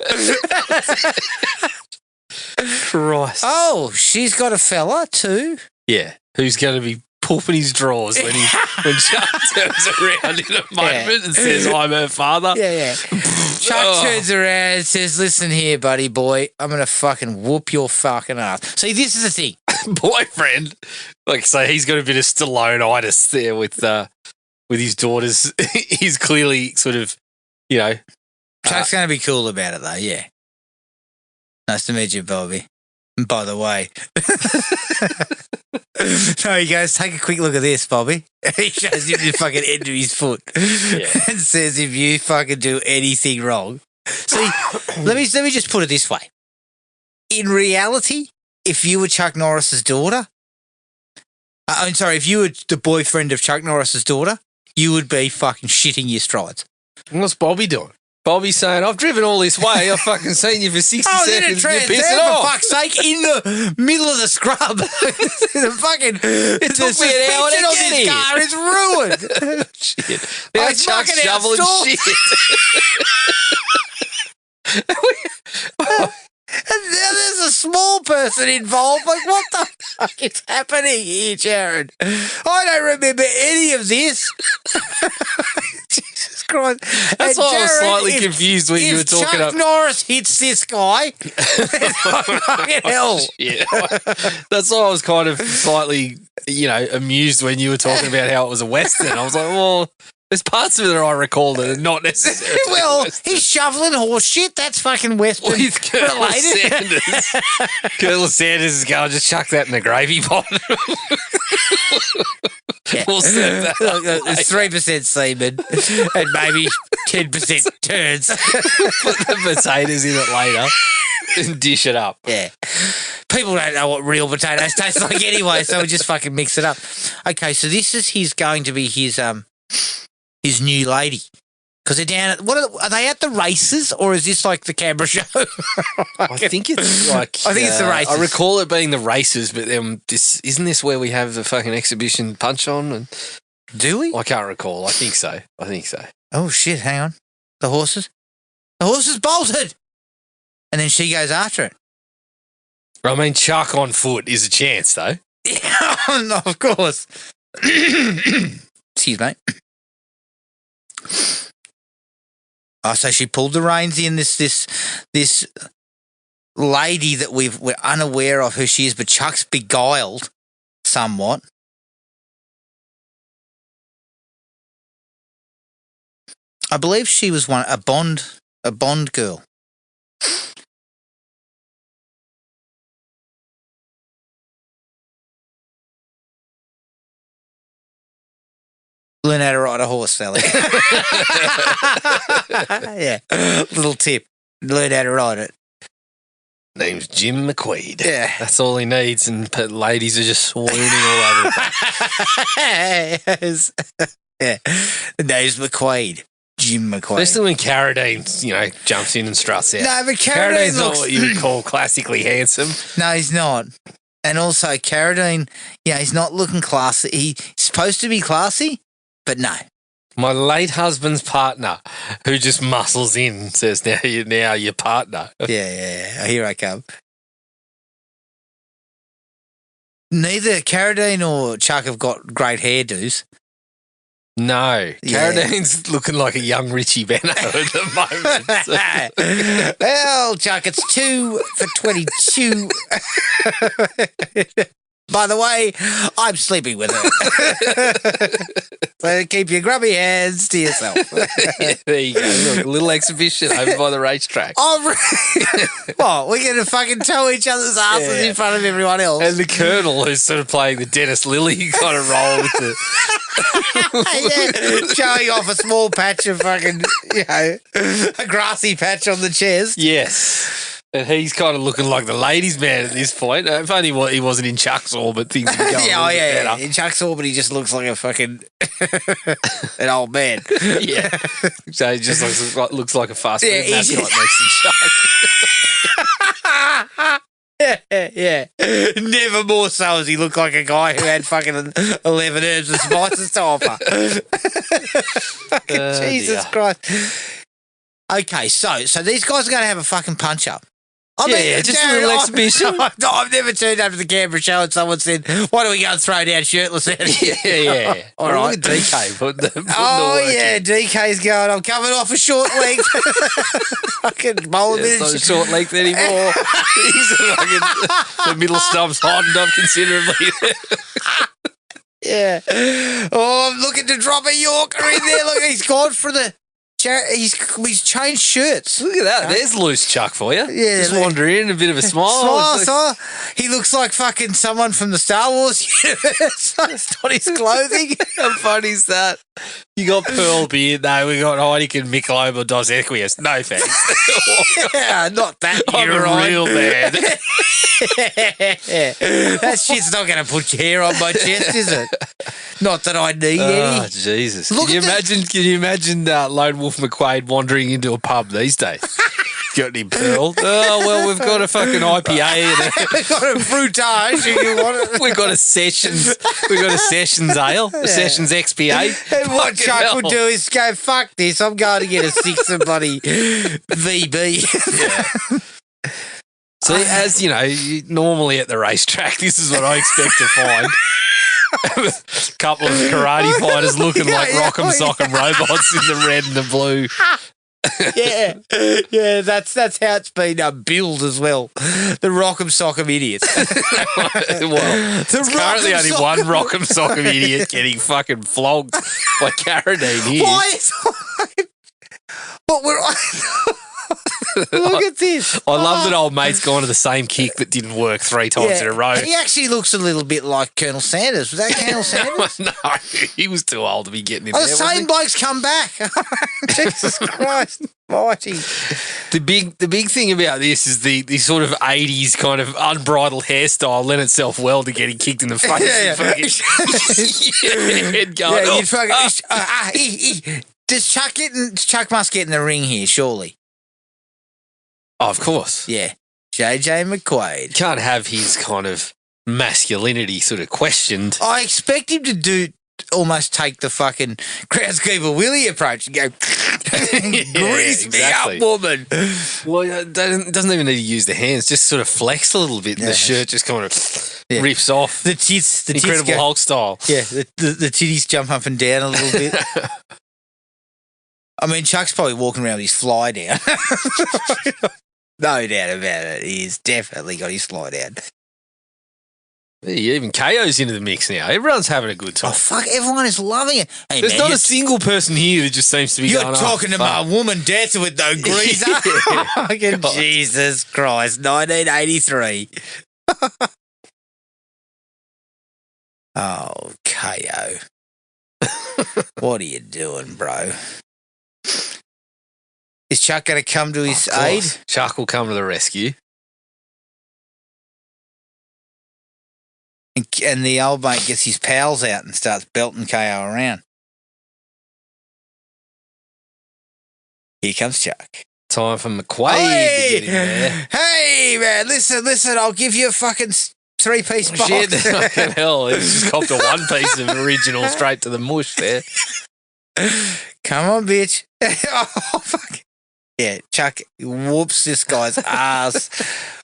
Christ.
Oh, she's got a fella too.
Yeah. Who's going to be pooping his drawers when Chuck turns around in a moment and says, I'm her father?
Yeah. Chuck turns around and says, listen here, buddy boy, I'm going to fucking whoop your fucking ass. See, this is the thing.
Boyfriend. Like, so he's got a bit of Stallone-itis there with his daughters. He's clearly sort of, you know.
Chuck's going to be cool about it though, yeah. Nice to meet you, Bobby. And by the way. So he goes, take a quick look at this, Bobby. He shows him the fucking end of his foot and says, if you fucking do anything wrong. See, let me just put it this way. In reality, if you were Chuck Norris's daughter, I'm sorry, if you were the boyfriend of Chuck Norris's daughter, you would be fucking shitting your strides.
What's Bobby doing? Bobby's saying, I've driven all this way. I've fucking seen you for 60 seconds. You're pissing off.
For fuck's sake, in the middle of the scrub. The fucking
It took me an hour to
on
get
this
here.
car is ruined.
Shit. Now Chuck's
fucking
shoveling shit.
And now there's a small person involved. Like, what the fuck is happening here, Jared? I don't remember any of this. Jesus Christ.
That's
And
why I was
Jared,
slightly confused when you were talking
Chuck Norris hits this guy, fucking hell.
Yeah. That's why I was kind of slightly, amused when you were talking about how it was a Western. I was like, well, there's parts of it that I recall that are not necessarily
Well,
Western.
he's shoveling horse shit. That's fucking Western
With Colonel
related.
Sanders. Colonel Sanders is going, just chuck that in the gravy pot. We'll serve that up
It's
later.
3% semen and maybe 10% turds.
Put the potatoes in it later and dish it up.
Yeah. People don't know what real potatoes taste like anyway, so we just fucking mix it up. Okay, so this is going to be his new lady. Because they're down at, are they at the races or is this like the Canberra show?
I think it's like
I think it's the races.
I recall it being the races, but then isn't this where we have the fucking exhibition punch on? And
Do we?
I can't recall. I think so.
Oh shit, hang on. The horses? The horses bolted! And then she goes after it.
I mean, Chuck on foot is a chance, though.
No, of course. Excuse me. Oh, so she pulled the reins in. This lady that we're unaware of who she is, but Chuck's beguiled somewhat. I believe she was a Bond girl. Learn how to ride a horse, Sally. Yeah. Little tip. Learn how to ride it.
Name's Jim McQuade.
Yeah.
That's all he needs, and ladies are just swooning all over the place.
Yeah. The name's McQuade. Jim McQuade.
Especially when Carradine, jumps in and struts out.
No, but
Carradine's
Carradine
not
looks...
what you would call classically handsome.
No, he's not. And also, Carradine, he's not looking classy. He's supposed to be classy, but no.
My late husband's partner, who just muscles in, says, now you're your partner.
Yeah. Here I come. Neither Carradine or Chuck have got great hairdos.
No,
Yeah.
Carradine's looking like a young Richie Benno at the moment.
Well, Chuck, it's 2 for 22. By the way, I'm sleeping with her. So keep your grubby hands to yourself.
There you go. Look, a little exhibition over by the racetrack.
What? We're going to fucking tow each other's asses in front of everyone else.
And the Colonel, who's sort of playing the Dennis Lilly kind of role with the...
Showing off a small patch of fucking, a grassy patch on the chest.
Yes. And he's kind of looking like the ladies' man at this point. If only he wasn't in Chuck's orbit, things would go
yeah. In Chuck's orbit, he just looks like a fucking an old man.
Yeah. So he just looks like a fast food mascot next to Chuck.
Yeah. Never more so as he looked like a guy who had fucking 11 herbs and spices to offer. Fucking Jesus Christ. Okay, so these guys are going to have a fucking punch-up.
Just a little exhibition.
I've never turned up to the Canberra show and someone said, why do we go and throw down shirtless out here?
Yeah.
All right.
Look at DK putting the
DK's going, I'm coming off a short leg. Fucking bowling
it's not a short length anymore. He's fucking, the middle stump's hardened up considerably.
Yeah. Oh, I'm looking to drop a Yorker in there. Look, he's gone for the... He's changed shirts.
Look at that. There's loose Chuck for you.
Yeah.
Just wander in, a bit of a smile.
He looks like fucking someone from the Star Wars universe. That's not his clothing.
How funny is that? You got Pearl Beard. No, we got Heineken, Michelob, or Dos Equus. No thanks.
Yeah, not that.
I'm a real man.
That shit's not going to put hair on my chest, is it? Not that I need any.
Oh, Jesus. Can you imagine Lone Wolf McQuade wandering into a pub these days? Got any Pearl? Oh, well, we've got a fucking IPA.
We've got a fruitage if you want it.
We've got a Sessions ale, a Sessions XPA.
And what Chuck would do is go, fuck this, I'm going to get a 6 of bloody VB.
Yeah. See, as you know, normally at the racetrack, this is what I expect to find. A couple of karate fighters looking like Rock'em Sock'em robots in the red and the blue.
Yeah, that's how it's been billed as well. The Rock'em Sock'em idiots.
Well, there's currently only one Rock'em Sock'em idiot getting fucking flogged by Carradine here.
Why is but we're look at this.
I love that old mate's gone to the same kick that didn't work 3 times in a row.
He actually looks a little bit like Colonel Sanders. Was that Colonel Sanders?
No, he was too old to be getting in
there.
The
same bloke's come back. Jesus Christ mighty.
The big thing about this is the sort of 80s kind of unbridled hairstyle lent itself well to getting kicked in the face. Head going,
Does Chuck must get in the ring here, surely?
Oh, of course.
Yeah. JJ McQuade.
Can't have his kind of masculinity sort of questioned.
I expect him to almost take the fucking groundskeeper Willie approach and go, grease me up, woman.
Well, it doesn't even need to use the hands, just sort of flex a little bit and the shirt just kind of rips off.
The tits
Incredible Hulk style.
Yeah, the titties jump up and down a little bit. I mean, Chuck's probably walking around with his fly down. No doubt about it. He's definitely got his fly down.
Even KO's into the mix now. Everyone's having a good time.
Oh, fuck. Everyone is loving it. Hey,
There's not a single person here that just seems to be
You're
going,
talking to my woman dancing with no greaser. Fucking Jesus Christ. 1983. Oh, KO. What are you doing, bro? Is Chuck going to come to his aid?
Chuck will come to the rescue.
And the old mate gets his pals out and starts belting KO around. Here comes Chuck.
Time for McQuade to get in there.
Hey, man, listen, I'll give you a fucking 3-piece box.
Shit, fucking hell. He's just copped a 1-piece of original straight to the mush there.
Come on, bitch. Oh, fuck. Yeah, Chuck whoops this guy's ass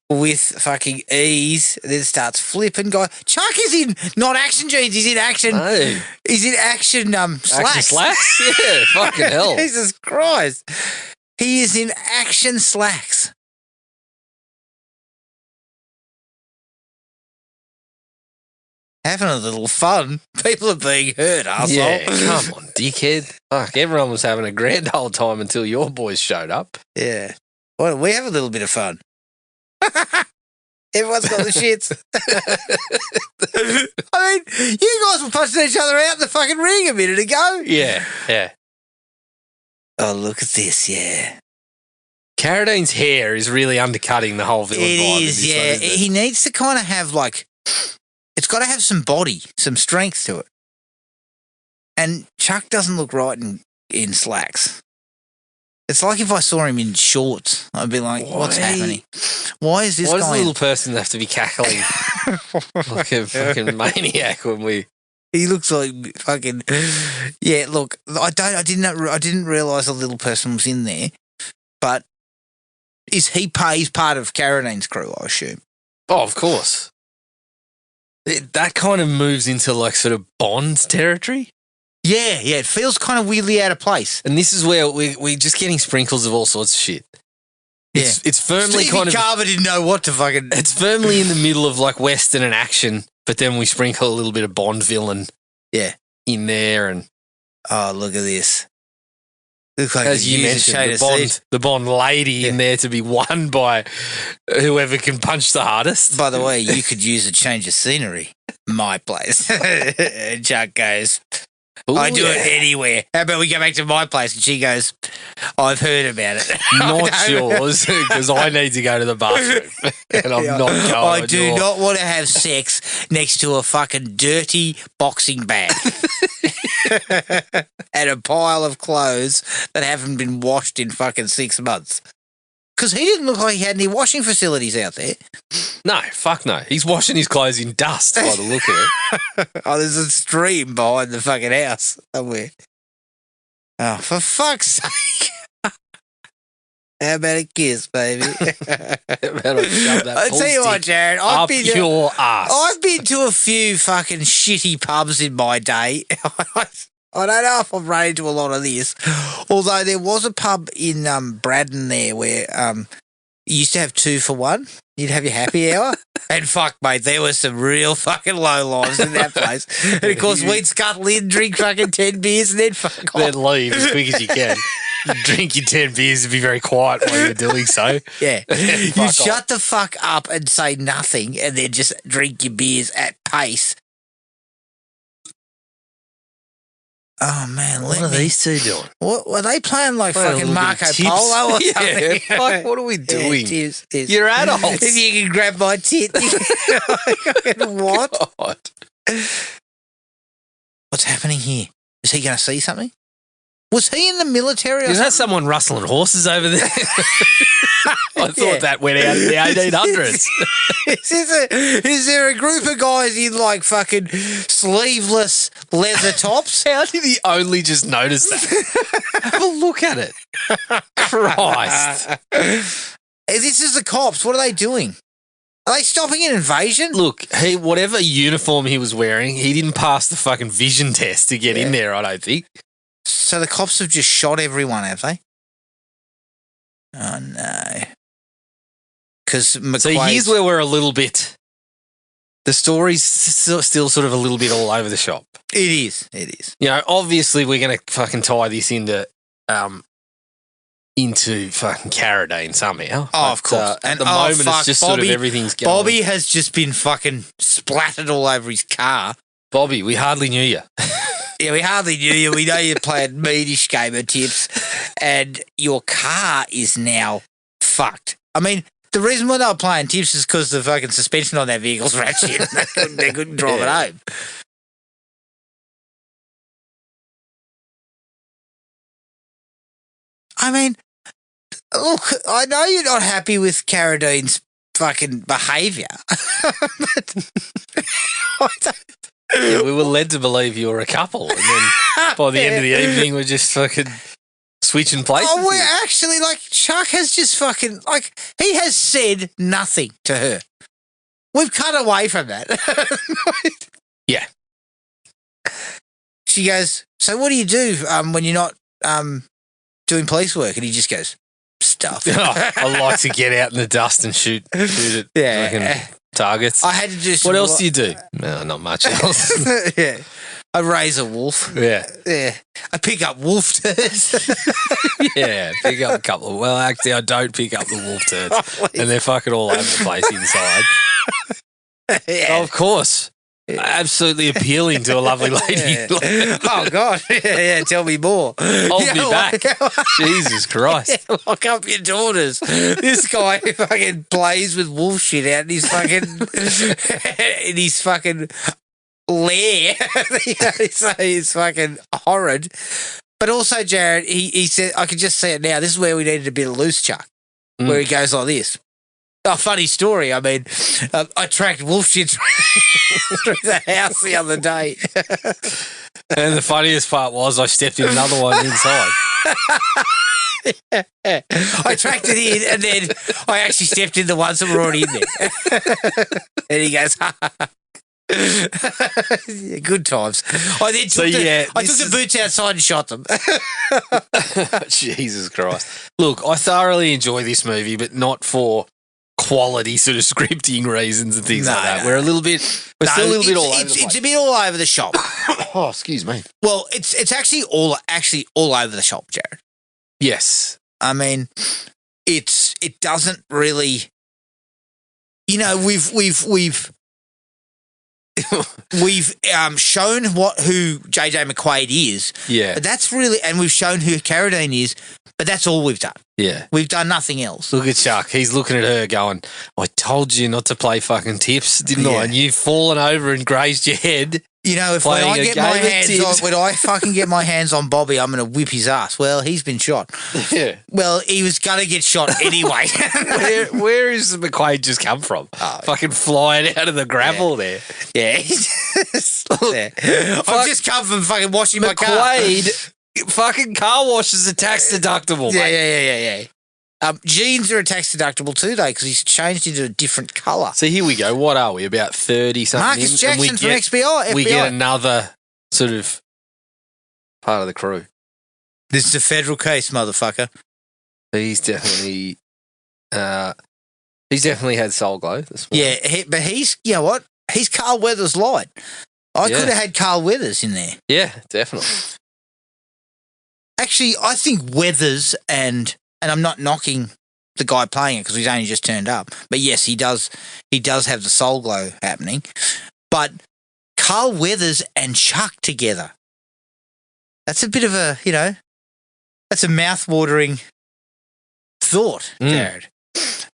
with fucking ease, then starts flipping. Chuck is in not action jeans, he's in action.
No.
He's in action slacks.
Action slacks? Yeah, fucking hell.
Jesus Christ. He is in action slacks. having a little fun. People are being hurt, arsehole.
Yeah, come on, dickhead. Fuck, everyone was having a grand old time until your boys showed up.
Yeah. Well, we have a little bit of fun. Everyone's got the shits. I mean, you guys were punching each other out in the fucking ring a minute ago.
Yeah, yeah.
Oh, look at this, yeah.
Carradine's hair is really undercutting the whole villain vibe.
It is, yeah.
One,
he needs to kind of have, like, it's got to have some body, some strength to it. And Chuck doesn't look right in slacks. It's like if I saw him in shorts, I'd be like, what's happening? Why is this
Why does
guy...
the little person have to be cackling like a fucking maniac when we...
He looks like fucking... Yeah, look, I didn't realise a little person was in there, but he's part of Carradine's crew, I assume.
Oh, of course. That kind of moves into like sort of Bond territory.
Yeah, it feels kind of weirdly out of place.
And this is where we're just getting sprinkles of all sorts of shit. It's firmly
Stevie Carver didn't know what to fucking...
It's firmly in the middle of like Western and action, but then we sprinkle a little bit of Bond villain in there. And
oh, look at this. Looks like
as you mentioned, the Bond lady in there to be won by whoever can punch the hardest.
By the way, you could use a change of scenery. My place. Chuck goes...
Ooh,
I do it anywhere. How about we go back to my place? And she goes, I've heard about it.
Not yours, because I need to go to the bathroom. And I'm not going.
I do not want to have sex next to a fucking dirty boxing bag. And a pile of clothes that haven't been washed in fucking 6 months. Because he didn't look like he had any washing facilities out there.
No, fuck no. He's washing his clothes in dust by the look of it.
Oh, there's a stream behind the fucking house somewhere. Oh, for fuck's sake. How about a kiss, baby? I tell you what, Jared, I've been to a few fucking shitty pubs in my day. I don't know if I've run into a lot of this. Although there was a pub in Braddon there where you used to have 2 for 1. You'd have your happy hour. And fuck, mate, there were some real fucking low lives in that place. And of course, we'd scuttle in, drink fucking 10 beers and then fuck off.
Then leave as quick as you can. Drink your 10 beers and be very quiet while you're doing so.
Yeah. You shut the fuck up and say nothing and then just drink your beers at pace. Oh, man.
What are these two doing?
What were they playing like fucking Marco Polo or something?
Yeah, fuck, what are we doing?
Yeah,
You're adults.
If you can grab my tit. What?
God.
What's happening here? Is he going to see something? Was he in the military or
Is
something?
that someone rustling horses over there? I thought that went out in the 1800s.
Is there a group of guys in like fucking sleeveless leather tops?
How did he only just notice that? Have a look at it. Christ.
This is the cops. What are they doing? Are they stopping an invasion?
Look, whatever uniform he was wearing, he didn't pass the fucking vision test to get in there, I don't think.
So the cops have just shot everyone, have they? Oh, no. Because McQuade...
So here's where we're a little bit... The story's still sort of a little bit all over the shop.
It is.
You know, obviously we're going to fucking tie this into fucking Carradine somehow.
Oh, of course.
At the moment, it's just sort of everything's going...
Bobby has just been fucking splattered all over his car.
Bobby, we hardly knew you.
Yeah, we hardly knew you. We know you played meatish game of tips, and your car is now fucked. I mean, the reason why they were playing tips is because the fucking suspension on their vehicle's ratchet. They couldn't drive it home. I mean, look, I know you're not happy with Carradine's fucking behaviour, but
yeah, we were led to believe you were a couple, and then by the end of the evening, we're just fucking switching places.
Oh, we're actually, like, Chuck has just fucking, like, he has said nothing to her. We've cut away from that.
Yeah.
She goes, so what do you do when you're not doing police work? And he just goes, stuff.
I like to get out in the dust and shoot it.
Yeah.
Fucking targets.
I had to do some.
What else do you do? No, not much else.
Yeah. I raise a wolf.
Yeah.
Yeah. I pick up wolf turds.
Yeah, pick up a couple of... Well, actually, I don't pick up the wolf turds. And they're fucking all over the place inside.
Yeah.
Of course. Absolutely appealing to a lovely lady.
Yeah. Oh, God. Yeah, tell me more.
Hold me back. Jesus Christ.
Yeah, lock up your daughters. This guy fucking plays with wolf shit out in his fucking lair. So he's fucking horrid. But also, Jared, he said, I could just see it now. This is where we needed a bit of loose chuck, where he goes like this. Oh, funny story. I mean, I tracked wolf shit through the house the other day.
And the funniest part was I stepped in another one inside.
I tracked it in and then I actually stepped in the ones that were already in there. And he goes, yeah, good times. I then took the boots outside and shot them.
Jesus Christ. Look, I thoroughly enjoy this movie, but not for quality sort of scripting reasons and things like that. We're still a little bit all over the place.
It's a bit all over the shop.
Oh, excuse me.
Well, it's actually all over the shop, Jared.
Yes.
I mean, it doesn't really, you know, we've shown who JJ McQuade is.
Yeah.
But that's really, and we've shown who Carradine is, but that's all we've done.
Yeah.
We've done nothing else.
Look at Chuck. He's looking at her going, I told you not to play fucking tips, didn't I? And you've fallen over and grazed your head.
You know, when I fucking get my hands on Bobby, I'm going to whip his ass. Well, he's been shot.
Yeah.
Well, he was going to get shot anyway.
Where is McQuade just come from? Fucking flying out of the gravel there.
Yeah. I've just come from fucking washing my car.
McQuade, fucking car wash is a tax deductible, mate.
Yeah. Jeans are a tax deductible too, though, because he's changed into a different colour.
So here we go. What are we? About 30-something
Marcus
in?
Jackson from FBI.
We get another sort of part of the crew.
This is a federal case, motherfucker.
He's definitely had Soul Glow this morning.
Yeah, but he's, you know what? He's Carl Weathers light. I could have had Carl Weathers in there.
Yeah, definitely.
Actually, I think Weathers and I'm not knocking the guy playing it because he's only just turned up. But yes, he does have the Soul Glow happening. But Carl Weathers and Chuck together. That's a bit of a, you know, that's a mouth-watering thought, Jared.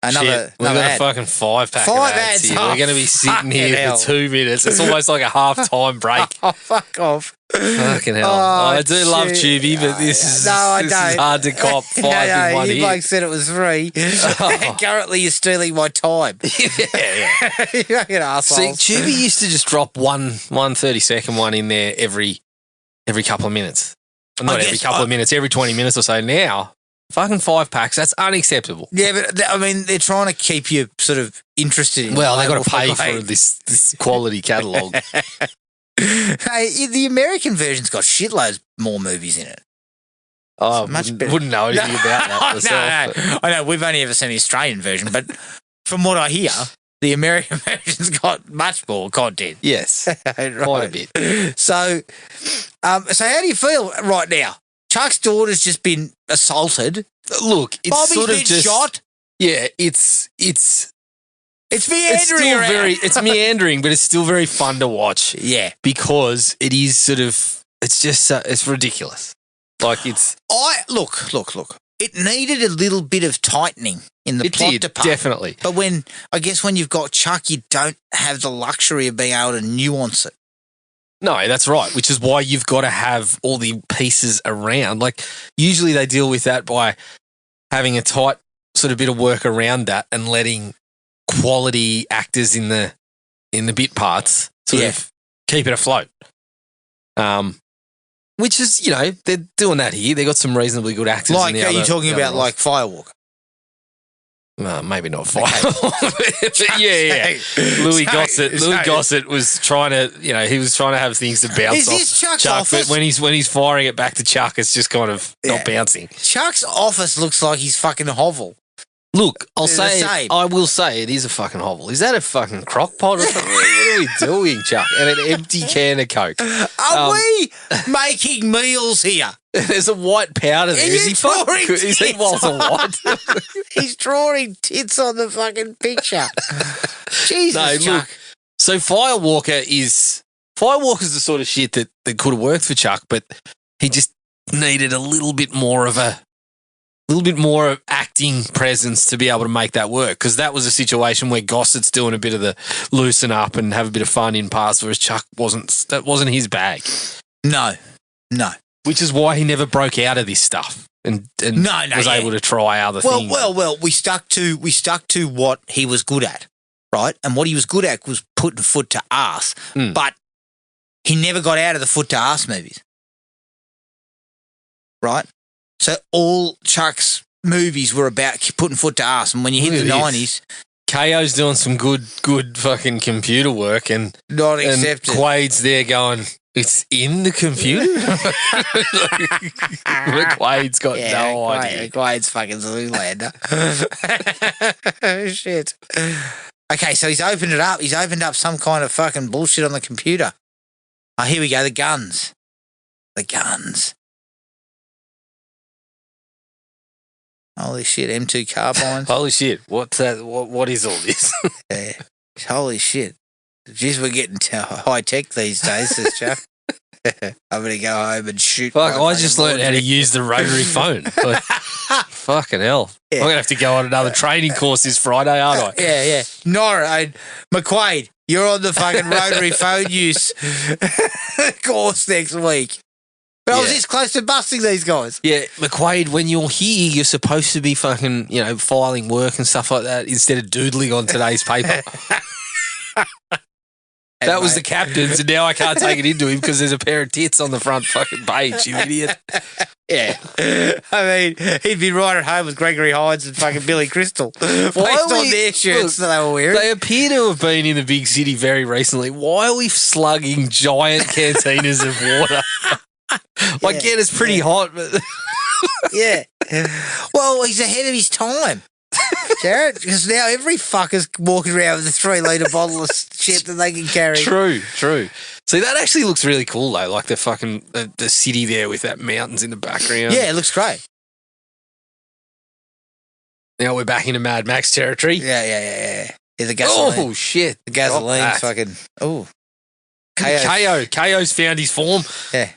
We've got a fucking 5-pack of ads here. We're going to be sitting here for 2 minutes. It's almost like a half-time break.
Oh, fuck off.
Fucking hell. I do love Tubi, but this is hard to cop 5 in one
hit.
hit.
Bloke said it was free. Currently, you're stealing my time.
Yeah.
You fucking assholes.
See, Tubi used to just drop one 30-second one in there every couple of minutes. Not every couple of minutes, every 20 minutes or so. Now, fucking 5-packs, that's unacceptable.
Yeah, but I mean, they're trying to keep you sort of interested in it.
Well, they've got to pay for this quality catalogue.
Hey, the American version's got shitloads more movies in it.
Oh, wouldn't know anything about that myself.
No. I know, we've only ever seen the Australian version, but from what I hear, the American version's got much more content.
Yes,
right.
Quite a bit.
So how do you feel right now? Chuck's daughter's just been assaulted.
Look, it's
Bobby's
sort of
been
just
shot.
Yeah, it's
meandering.
It's meandering, but it's still very fun to watch.
Yeah,
because it is sort of. It's just it's ridiculous. Like it's.
Look. It needed a little bit of tightening in the plot department.
Definitely.
But when you've got Chuck, you don't have the luxury of being able to nuance it.
No, that's right, which is why you've got to have all the pieces around. Like, usually they deal with that by having a tight sort of bit of work around that and letting quality actors in the bit parts sort of keep it afloat. Which is, you know, they're doing that here. They've got some reasonably good actors.
Like, are you talking about like Firewalker?
Maybe not fire. Yeah. Louis Gossett was trying to, you know, he was trying to have things to bounce
Is this
off
Chuck's
Chuck,
office?
but when he's firing it back to Chuck, it's just kind of not bouncing.
Chuck's office looks like his fucking hovel.
Look,
They're the same.
I will say it is a fucking hovel. Is that a fucking crock pot or something? What are we doing, Chuck? And an empty can of Coke.
Are we making meals here?
There's a white powder there. Is he fucking? Is he Walter White?
He's drawing tits on the fucking picture. Jesus, Chuck.
Look. So Firewalker's the sort of shit that could have worked for Chuck, but he just needed a little bit more of acting presence to be able to make that work, because that was a situation where Gossett's doing a bit of the loosen up and have a bit of fun in parts, whereas Chuck that wasn't his bag.
No.
Which is why he never broke out of this stuff and was able to try other things.
Well, we stuck to what he was good at, right? And what he was good at was putting foot to arse, but he never got out of the foot to arse movies, right? So all Chuck's movies were about putting foot to arse, and when you hit the 90s...
KO's doing some good fucking computer work, and
not accepted.
And Quade's there going, it's in the computer? McQuade's got no idea.
McQuade's fucking Zoolander. Shit. Okay, so he's opened it up. He's opened up some kind of fucking bullshit on the computer. Oh, here we go, the guns. The guns. Holy shit, M2 carbines.
Holy shit, what's that? What is all this?
Yeah. Holy shit. Jeez, we're getting high tech these days, says Chuck. I'm going to go home and shoot.
Fuck, I just learned how to use the rotary phone. Like, fucking hell. Yeah. I'm going to have to go on another training course this Friday, aren't I?
Yeah. Norris, McQuade, you're on the fucking rotary phone use course next week. But I was this close to busting these guys.
Yeah, McQuade, when you're here, you're supposed to be fucking, filing work and stuff like that instead of doodling on today's paper. That was the captain's, and now I can't take it into him because there's a pair of tits on the front fucking page, you idiot.
Yeah. I mean, he'd be right at home with Gregory Hines and fucking Billy Crystal based on their shirts that they were wearing.
They appear to have been in the big city very recently. Why are we slugging giant cantinas of water? I get it's pretty hot, but...
Yeah. Well, he's ahead of his time, Jared, because now every fucker's walking around with a 3-litre bottle of shit that they can carry.
True. See, that actually looks really cool, though, like the fucking the city there with that mountains in the background.
Yeah, it looks great.
Now we're back into Mad Max territory.
Yeah, the gasoline.
Oh, shit.
The gasoline's fucking... Oh.
KO's found his form.
Yeah.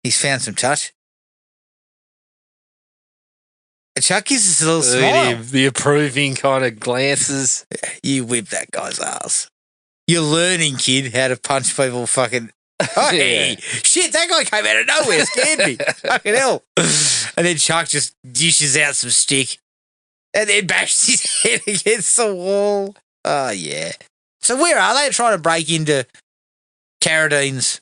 He's found some touch. Chuck gives us a little smile.
The approving kind of glances.
You whip that guy's ass. You're learning, kid, how to punch people fucking... Oh, hey, shit, that guy came out of nowhere, scared me. Fucking hell. And then Chuck just dishes out some stick and then bashes his head against the wall. Oh, yeah. So where are they? Trying to break into Carradine's...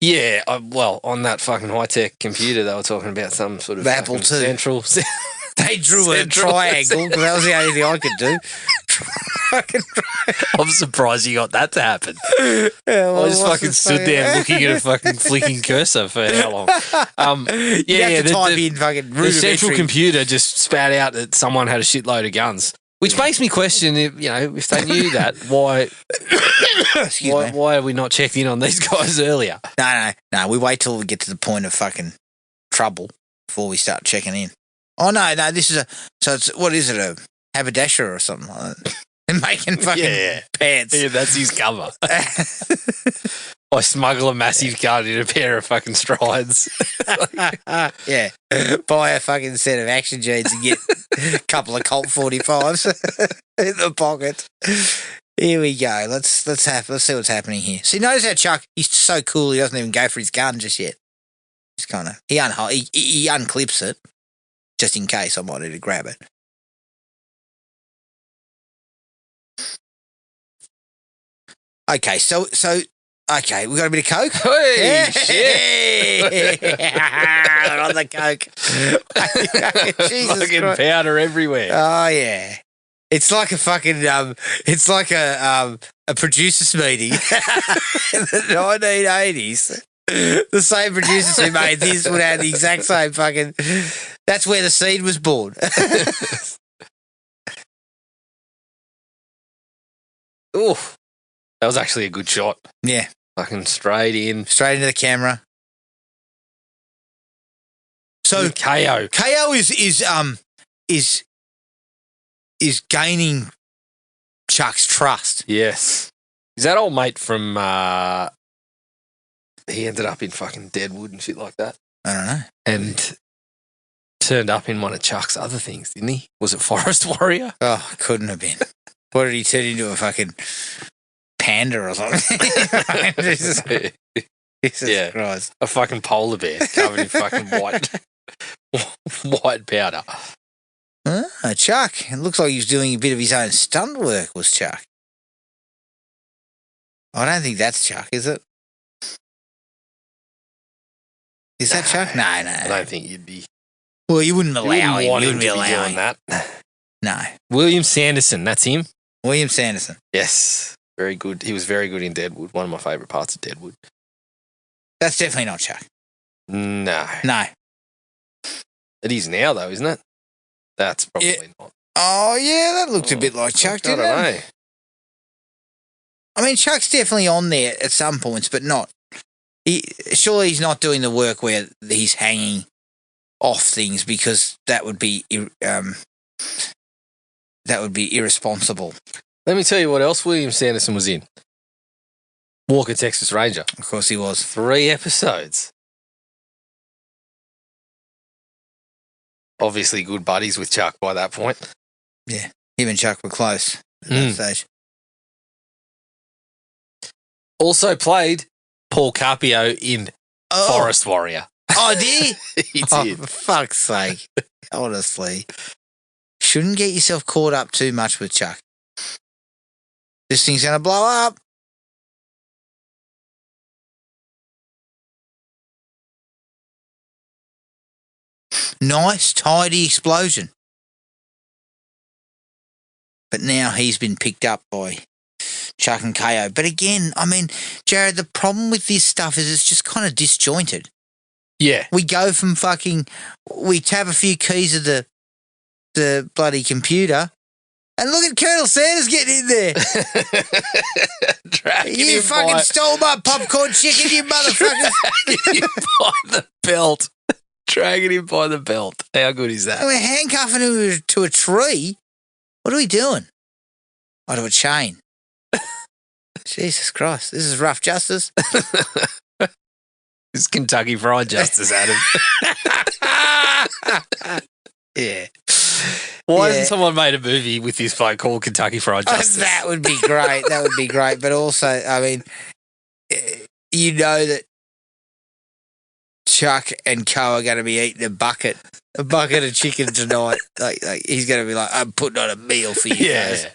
Yeah, well, on that fucking high-tech computer, they were talking about some sort of
Apple II.
Central.
They drew a triangle because that was the only thing I could do.
I'm surprised you got that to happen.
Yeah, well,
I just fucking stood there looking at a fucking flicking cursor for how long?
You have to type in fucking
the central computer just spat out that someone had a shitload of guns. Which makes me question if they knew that, why are we not checked in on these guys earlier?
No. We wait till we get to the point of fucking trouble before we start checking in. Oh no, this is what is it, a haberdasher or something like that? And making fucking pants.
Yeah, that's his cover. I smuggle a massive gun in a pair of fucking strides.
Yeah. Buy a fucking set of action jeans and get a couple of Colt 45s in the pocket. Here we go. Let's see what's happening here. See, notice how Chuck, he's so cool he doesn't even go for his gun just yet. He's kind of he unclips it just in case I might need to grab it. Okay, so okay, we got a bit of Coke.
Hey, shit!
We're on the Coke. Jesus
fucking
Christ.
powder everywhere.
Oh yeah, it's like a fucking it's like a producers meeting in the 1980s. The same producers who made this would have the exact same fucking. That's where the seed was born.
Oof. That was actually a good shot.
Yeah.
Fucking straight in.
Straight into the camera. So
KO.
KO is gaining Chuck's trust.
Yes. Is that old mate from he ended up in fucking Deadwood and shit like that?
I don't know.
And turned up in one of Chuck's other things, didn't he? Was it Forest Warrior?
Oh, couldn't have been. What did he turn into, a fucking panda or something? Jesus
Yeah.
Christ.
A fucking polar bear covered in fucking white powder.
Chuck. It looks like he was doing a bit of his own stunt work, was Chuck. I don't think that's Chuck, is it? Is that Chuck? No.
I don't think you'd be.
Well, you wouldn't allow him. You wouldn't be
doing
allowing
that.
No.
William Sanderson, that's him.
William Sanderson.
Yes. Very good. He was very good in Deadwood. One of my favourite parts of Deadwood.
That's definitely not Chuck.
No.
No.
It is now, though, isn't it? That's probably not.
Oh, yeah, that looked a bit like Chuck, didn't it?
I don't know.
I mean, Chuck's definitely on there at some points, but not. Surely he's not doing the work where he's hanging off things, because that would be irresponsible.
Let me tell you what else William Sanderson was in. Walker, Texas Ranger.
Of course he was.
3 episodes. Obviously good buddies with Chuck by that point.
Yeah, him and Chuck were close at that stage.
Also played Paul Carpio in Forest Warrior.
Oh, did he?
He did.
Oh, for fuck's sake. Honestly. Shouldn't get yourself caught up too much with Chuck. This thing's going to blow up. Nice, tidy explosion. But now he's been picked up by Chuck and KO. But again, I mean, Jared, the problem with this stuff is it's just kind of disjointed.
Yeah.
We go from we tab a few keys of the bloody computer, and look at Colonel Sanders getting in there. You fucking stole my popcorn chicken, you motherfuckers.
Dragging him by the belt. Dragging him by the belt. How good is that?
And we're handcuffing him to a tree. What are we doing? Oh, to a chain. Jesus Christ. This is rough justice.
This is Kentucky Fried Justice, Adam.
Yeah.
Why hasn't someone made a movie with this bloke called Kentucky Fried Justice?
That would be great. That would be great. But also, I mean, you know that Chuck and Co are going to be eating a bucket of chicken tonight. Like he's going to be like, I'm putting on a meal for you guys.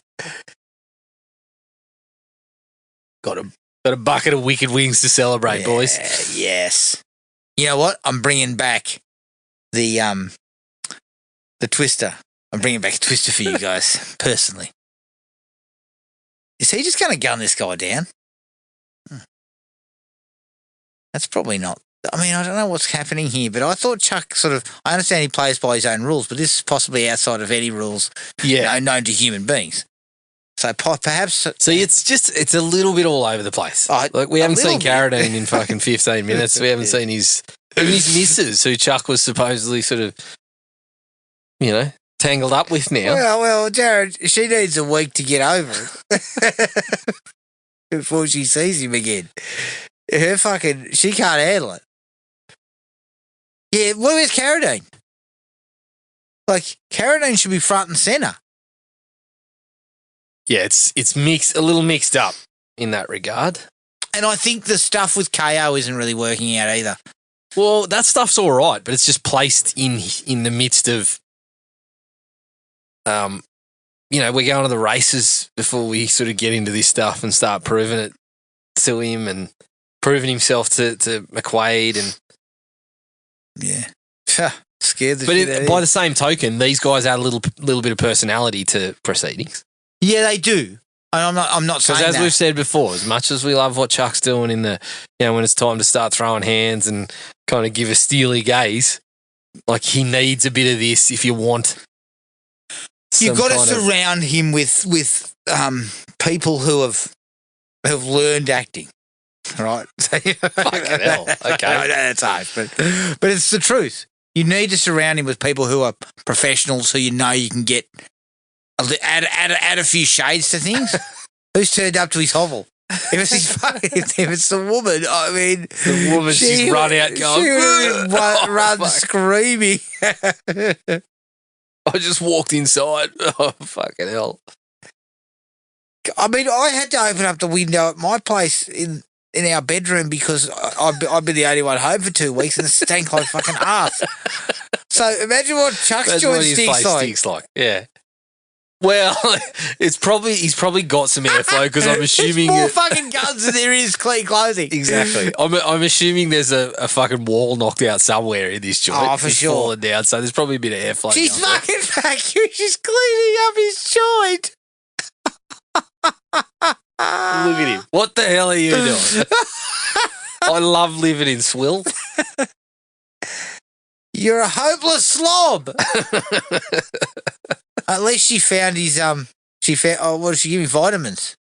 Got a bucket of wicked wings to celebrate, boys.
Yes. You know what? I'm bringing back the Twister. I'm bringing back a Twister for you guys, personally. Is he just going to gun this guy down? That's probably not. I mean, I don't know what's happening here, but I thought Chuck I understand he plays by his own rules, but this is possibly outside of any rules known to human beings. So perhaps...
See, it's a little bit all over the place. Like, we haven't seen Carradine in fucking 15 minutes. We haven't seen his missus, who Chuck was supposedly sort of, tangled up with now.
Well, Jared, she needs a week to get over it before she sees him again. She can't handle it. Yeah, where's Carradine? Like, Carradine should be front and centre.
Yeah, it's mixed, a little mixed up in that regard.
And I think the stuff with KO isn't really working out either.
Well, that stuff's all right, but it's just placed in the midst of, we're going to the races before we sort of get into this stuff and start proving it to him and proving himself to McQuade and...
Yeah. Scared the
but
shit out of
by
him.
the same token, these guys add a little bit of personality to proceedings.
Yeah, they do. I'm not saying
Because as
that.
we've said before, as much as we love what Chuck's doing in the, when it's time to start throwing hands and kind of give a steely gaze, like he needs a bit of this if you want.
You've got to surround him with people who have learned acting, right?
Fucking hell. Okay.
I know that's harsh, but it's the truth. You need to surround him with people who are professionals who you know you can get add a few shades to things. Who's turned up to his hovel? If it's if it's the woman, I mean,
the woman, she's run out going,
she run screaming.
I just walked inside. Oh, fucking hell.
I mean, I had to open up the window at my place in our bedroom because I've been the only one home for 2 weeks and it stank like fucking ass. So imagine what Chuck's joint stinks like.
Yeah. Well, he's probably got some airflow because I'm assuming
more fucking guns than there is clean clothing.
Exactly. I'm assuming there's a fucking wall knocked out somewhere in this joint.
Oh, for sure.
Fallen down, so there's probably a bit of airflow.
She's fucking vacuuming. She's cleaning up his joint.
Look at him. What the hell are you doing? I love living in Swill.
You're a hopeless slob. At least she found his what did she give me? Vitamins.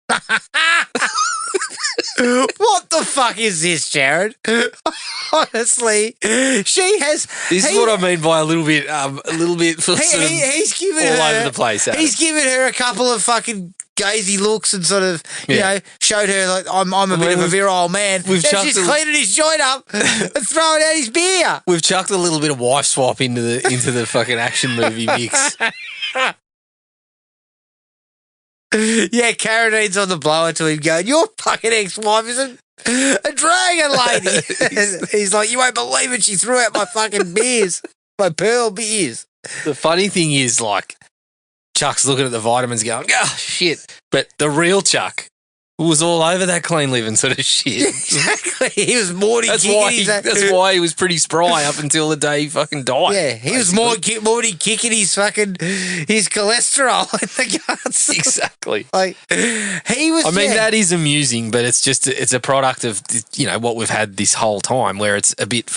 What the fuck is this, Jared? Honestly, she has.
This is what I mean by a little bit
He's given
all
her,
over the place. Adam.
He's given her a couple of fucking gazy looks and sort of, you know, showed her like I'm a bit of a virile man. We've just cleaning his joint up and throwing out his beer.
We've chucked a little bit of wife swap into the fucking action movie mix.
Yeah, Carradine's on the blower to him going, your fucking ex-wife is a dragon lady. He's like, you won't believe it, she threw out my fucking beers, my pearl beers.
The funny thing is, like, Chuck's looking at the vitamins going, oh, shit. But the real Chuck was all over that clean living sort of shit.
Exactly. He was Morty
that's why he was pretty spry up until the day he fucking died.
Yeah, he was Morty kicking his cholesterol in the guts.
Exactly.
Like, he was...
I mean, that is amusing, but it's a product of, what we've had this whole time where it's a bit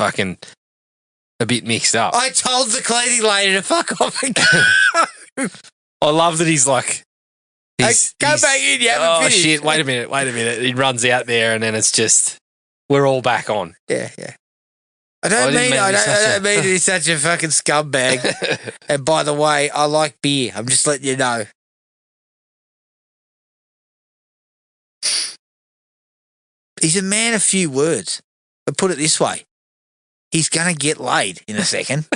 mixed up.
I told the cleaning lady to fuck off and go.
I love that he's like...
Go back in, you haven't finished.
Shit, wait a minute. He runs out there and then it's just, we're all back on.
Yeah. I don't mean he's such a fucking scumbag. And by the way, I like beer. I'm just letting you know. He's a man of few words. But put it this way. He's going to get laid in a second.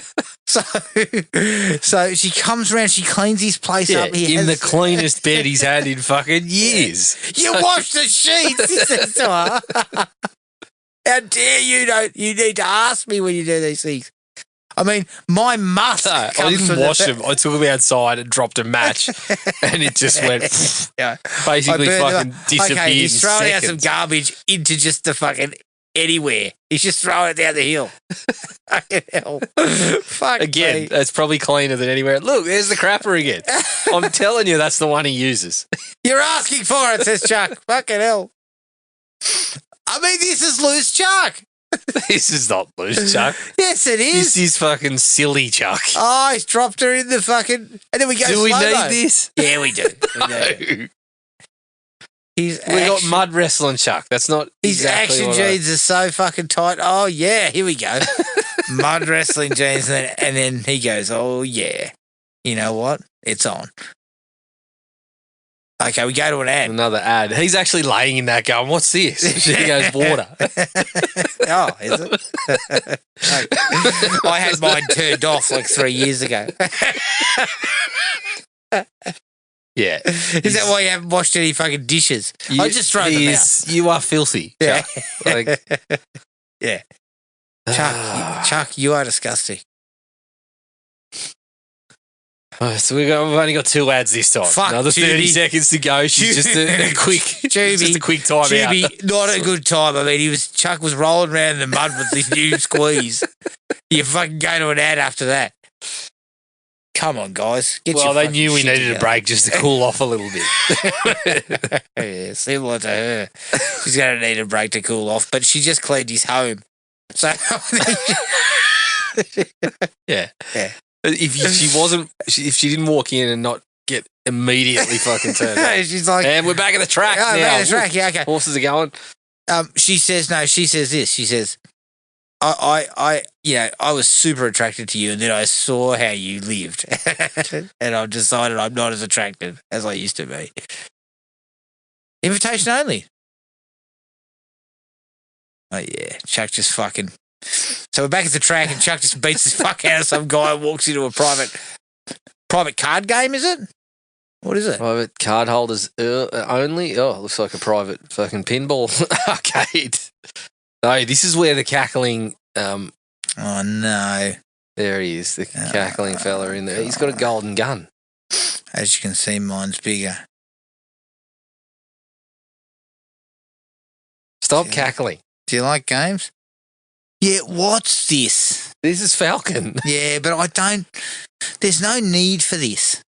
So she comes around, she cleans his place up.
The cleanest bed he's had in fucking years.
You wash the sheets, he says to her. How dare you you need to ask me when you do these things. I mean, my musk comes
I didn't wash them. I took them outside and dropped a match and it just went basically fucking disappeared.
Okay, he's throwing out some garbage into just the fucking anywhere. He's just throwing it down the hill. Fucking hell. Fuck
again,
me.
that's probably cleaner than anywhere. Look, there's the crapper again. I'm telling you, that's the one he uses.
You're asking for it, says Chuck. Fucking hell. I mean, this is loose Chuck.
This is not loose Chuck.
Yes, it is.
This is fucking silly Chuck.
Oh, he's dropped her in the fucking... And then we go
Do we need this?
Yeah, we do.
No. We got mud wrestling Chuck. That's not
his
exactly
action jeans are so fucking tight. Oh yeah, here we go. Mud wrestling jeans, and then he goes, "Oh yeah, you know what? It's on." Okay, we go to an ad.
Another ad. He's actually laying in that going, "What's this?" She goes, "Water."
Oh, is it? I had mine turned off like 3 years ago.
Yeah.
Is that why you haven't washed any fucking dishes? I just throw them out.
You are filthy.
Yeah.
Like,
yeah. Chuck, you are disgusting.
So we've only got 2 ads this time.
Fuck,
another 30
Judy.
seconds to go. She's just a quick, just a quick time out.
Not a good time. I mean, Chuck was rolling around in the mud with this new squeeze. You fucking go to an ad after that. Come on, guys. Get
Well,
your
they
fucking
knew we
shit
needed a
together.
break just to cool off a little bit.
Yeah, similar to her. She's going to need a break to cool off, but she just cleaned his home. So,
Yeah.
Yeah.
If she didn't walk in and not get immediately fucking turned on.
she's like,
And we're back at the track
oh,
now.
back at the track. Yeah, okay.
Horses are going.
She says this. She says, I was super attracted to you, and then I saw how you lived, and I've decided I'm not as attracted as I used to be. Invitation only. Oh yeah, Chuck just fucking. So we're back at the track, and Chuck just beats the fuck out of some guy and walks into a private card game. Is it? What is it?
Private card holders only? Oh, it looks like a private fucking pinball arcade. No, this is where the cackling...
Oh, no.
There he is, the cackling fella in there. He's got a golden gun.
As you can see, mine's bigger.
Stop
Yeah.
cackling.
Do you like games? Yeah, what's this?
This is Falcon.
Yeah, but I don't... There's no need for this.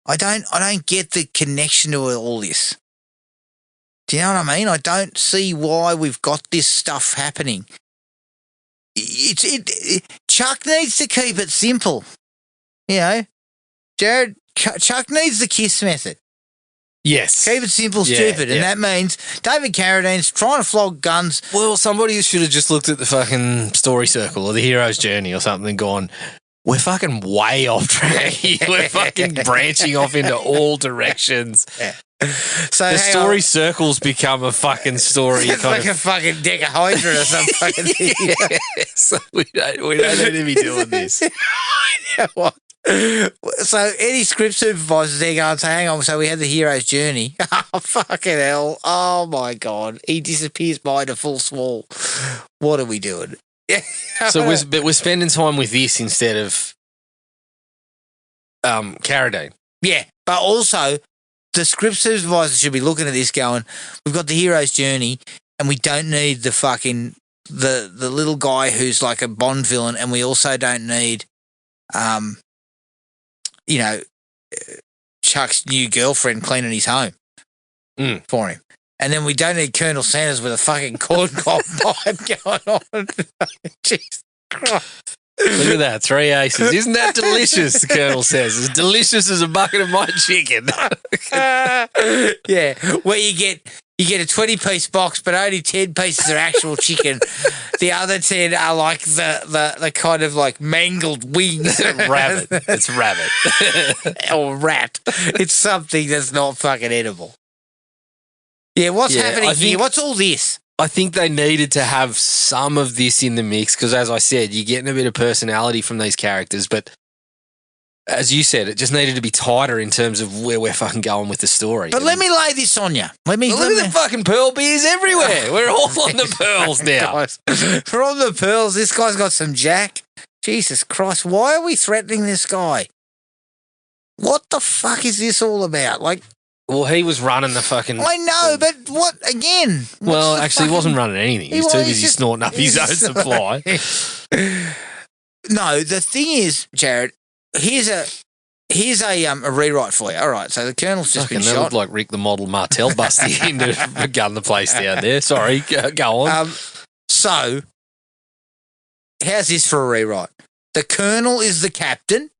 I don't get the connection to all this. Do you know what I mean? I don't see why we've got this stuff happening. Chuck needs to keep it simple. You know, Jared, Chuck needs the KISS method.
Yes.
Keep it simple,
Yeah,
stupid. And
yeah.
that means David Carradine's trying to flog guns.
Well, somebody should have just looked at the fucking story circle or the hero's journey or something and gone, we're fucking way off track here. We're fucking branching off into all directions.
Yeah. So
The
hang
story
on.
circles become a fucking story.
It's like a fucking decahydra or some fucking thing.
So we don't need to be doing this.
What? So any script supervisors there going, so hang on, so we had the hero's journey. Oh, fucking hell. Oh, my God. He disappears behind a full swall. What are we doing?
So we're spending time with this instead of Carradine.
Yeah, but also the script supervisor should be looking at this going, we've got the hero's journey and we don't need the fucking, the little guy who's like a Bond villain, and we also don't need, Chuck's new girlfriend cleaning his home for him. And then we don't need Colonel Sanders with a fucking corn cob pipe going on. Jesus Christ.
Look at that, 3 aces. Isn't that delicious, the Colonel says. As delicious as a bucket of my chicken.
Yeah, where you get a 20-piece box, but only 10 pieces are actual chicken. The other 10 are like the kind of like mangled wings.
Rabbit. It's rabbit.
Or rat. It's something that's not fucking edible. Yeah, what's happening
I
here?
think-
What's all this?
I think they needed to have some of this in the mix because, as I said, you're getting a bit of personality from these characters. But as you said, it just needed to be tighter in terms of where we're fucking going with the story.
But let me lay this on you.
Look at the fucking pearl beers everywhere. We're all on the pearls now.
Guys, we're on the pearls. This guy's got some jack. Jesus Christ, why are we threatening this guy? What the fuck is this all about? Like,
Well, he was running the fucking...
I know, but what, again?
Well, actually, he wasn't running anything. He was too busy
just-
snorting up his own supply.
No, the thing is, Jared, here's a rewrite for you. All right, so the Colonel's just
Fucking
been
that
shot.
looked like Rick the Model Martel busting in to gun the place down there. Sorry, go on.
So, how's this for a rewrite? The Colonel is the captain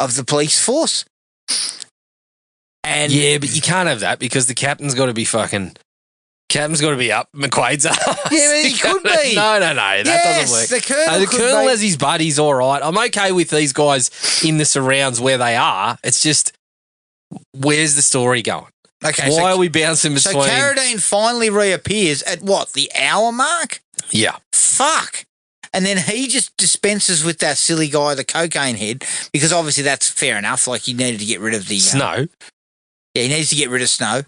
of the police force. And
Yeah, but you can't have that because the captain's got to be up McQuade's ass.
Yeah, but he could be.
No, that doesn't work.
The Colonel,
The
could
Colonel
be.
as his buddy's all right. I'm okay with these guys in the surrounds where they are. It's just, where's the story going?
Okay,
Why are we bouncing
so
between?
Carradine finally reappears at what, the hour mark?
Yeah.
Fuck. And then he just dispenses with that silly guy, the cocaine head, because obviously that's fair enough. Like, he needed to get rid of the
Snow.
Yeah, he needs to get rid of Snow.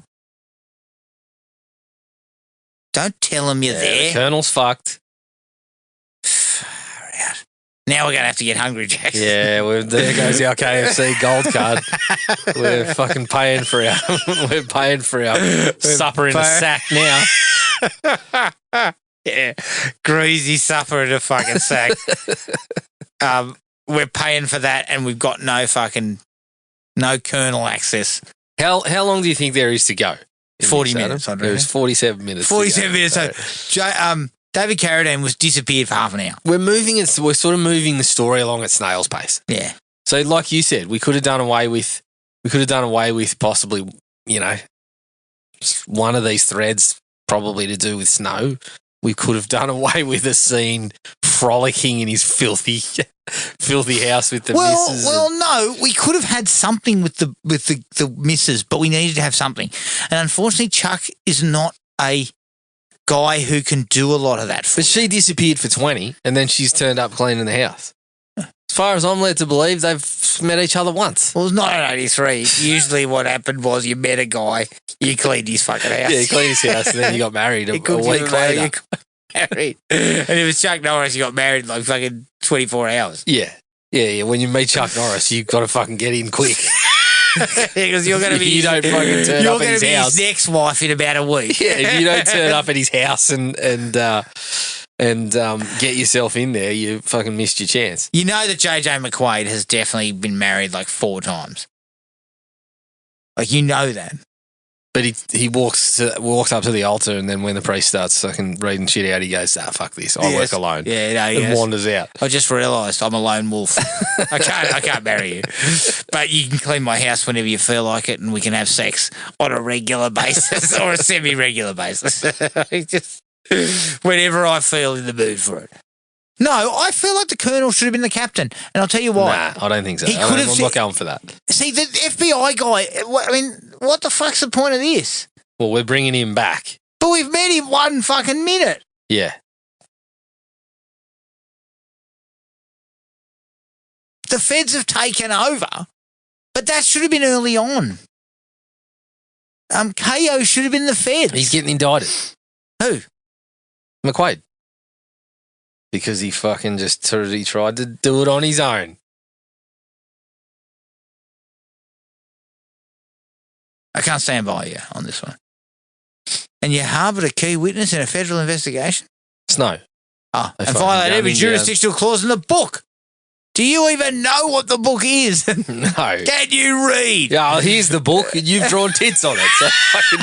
Don't tell him you're
The
there.
Colonel's fucked.
Far out. Now we're going to have to get hungry, Jackson.
Yeah, there goes our KFC gold card. We're fucking paying for our supper in a sack now.
Yeah, greasy supper in a fucking sack. we're paying for that and we've got no kernel access.
How long do you think there is to go?
40 minutes, I
There was 47 minutes.
47 minutes. So, David Carradine was disappeared for half an hour.
We're sort of moving the story along at snail's pace.
Yeah.
So, like you said, we could have done away with possibly, one of these threads probably to do with Snow. We could have done away with a scene frolicking in his filthy house with the missus.
Well, no, we could have had something with the missus, but we needed to have something. And unfortunately, Chuck is not a guy who can do a lot of that.
But she disappeared for 20 and then she's turned up cleaning the house. As far as I'm led to believe, they've met each other once.
Well, it was 1983. Usually what happened was you met a guy, you cleaned his fucking house.
Yeah, you cleaned his house and then you got married a week later.
You got married. And if it's Chuck Norris, you got married in like fucking 24 hours.
Yeah. When you meet Chuck Norris, you've got to fucking get in quick.
Because you're going to be...
You don't fucking turn up at his house. You're going to be
his next wife in about a week.
Yeah, if you don't turn up at his house and get yourself in there, you fucking missed your chance.
You know that JJ McQuade has definitely been married like 4 times. Like, you know that.
But he walks up to the altar and then when the priest starts fucking reading shit out, he goes, fuck this, I work alone.
Yeah, no,
and wanders out.
I just realised I'm a lone wolf. I can't marry you. But you can clean my house whenever you feel like it and we can have sex on a regular basis or a semi-regular basis. Just whenever I feel in the mood for it. No, I feel like the Colonel should have been the captain. And I'll tell you why.
Nah, I don't think so.
I'm
not going for that.
See, the FBI guy, what the fuck's the point of this?
Well, we're bringing him back.
But we've met him 1 fucking minute.
Yeah.
The feds have taken over, but that should have been early on. KO should have been the feds.
He's getting indicted.
Who?
McQuade. Because he fucking he tried to do it on his own.
I can't stand by you on this one. And you harboured a key witness in a federal investigation?
Snow.
Oh, and violate every jurisdictional clause in the book. Do you even know what the book is?
No.
Can you read?
Yeah, here's the book and you've drawn tits on it. So fucking...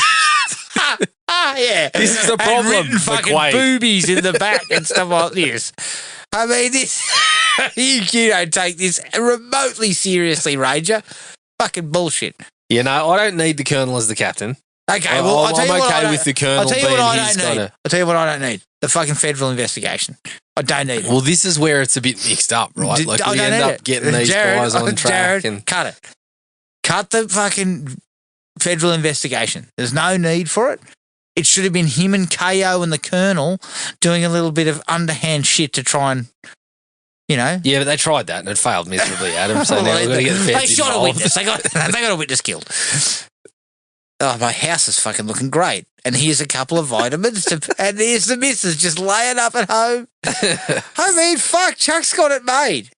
yeah.
This is the problem.
And written fucking
McQuade.
boobies in the back and stuff like this. I mean, this you don't take this remotely seriously, Ranger. Fucking bullshit.
You know, I don't need the Colonel as the captain.
Okay, well,
I'm okay with the Colonel being his kind of...
I'll tell you what I don't need. The fucking federal investigation. I don't need it.
Well, this is where it's a bit mixed up, right? Like we end up getting these guys on track.
Jared, cut it. Cut the fucking federal investigation. There's no need for it. It should have been him and KO and the Colonel doing a little bit of underhand shit to try and,
Yeah, but they tried that and it failed miserably, Adam. So now we've got to get the feds
They shot
involved.
a witness. They got a witness killed. Oh, my house is fucking looking great. And here's a couple of vitamins. And here's the missus just laying up at home. I mean, fuck, Chuck's got it made.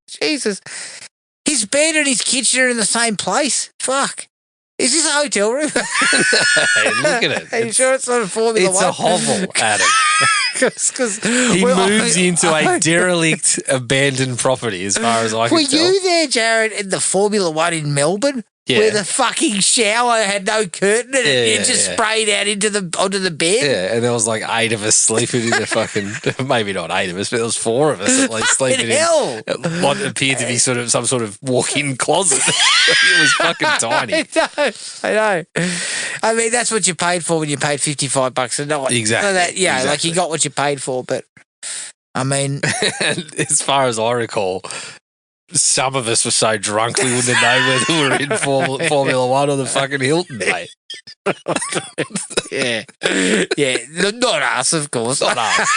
Jesus. His bed and his kitchen are in the same place. Fuck. Is this a hotel room?
Hey, look at it.
Are you sure it's not a Formula 1?
It's a hovel, Adam.
Cause
he moves into a derelict, abandoned property as far as I can tell.
Were you there, Jared, in the Formula 1 in Melbourne?
Yeah.
Where the fucking shower had no curtain and it just sprayed out onto the bed?
Yeah, and there was like 8 of us sleeping in the fucking, maybe not 8 of us, but there was 4 of us at least sleeping in what appeared to be some sort of walk-in closet. It was fucking tiny.
I know. I mean, that's what you paid for when you paid $55 a night.
Exactly.
So that,
exactly.
Like you got what you paid for, but I mean...
As far as I recall, some of us were so drunk we wouldn't have known whether we were in Formula 1 or the fucking Hilton, mate.
Yeah. Yeah. Not us, of course.
Not us.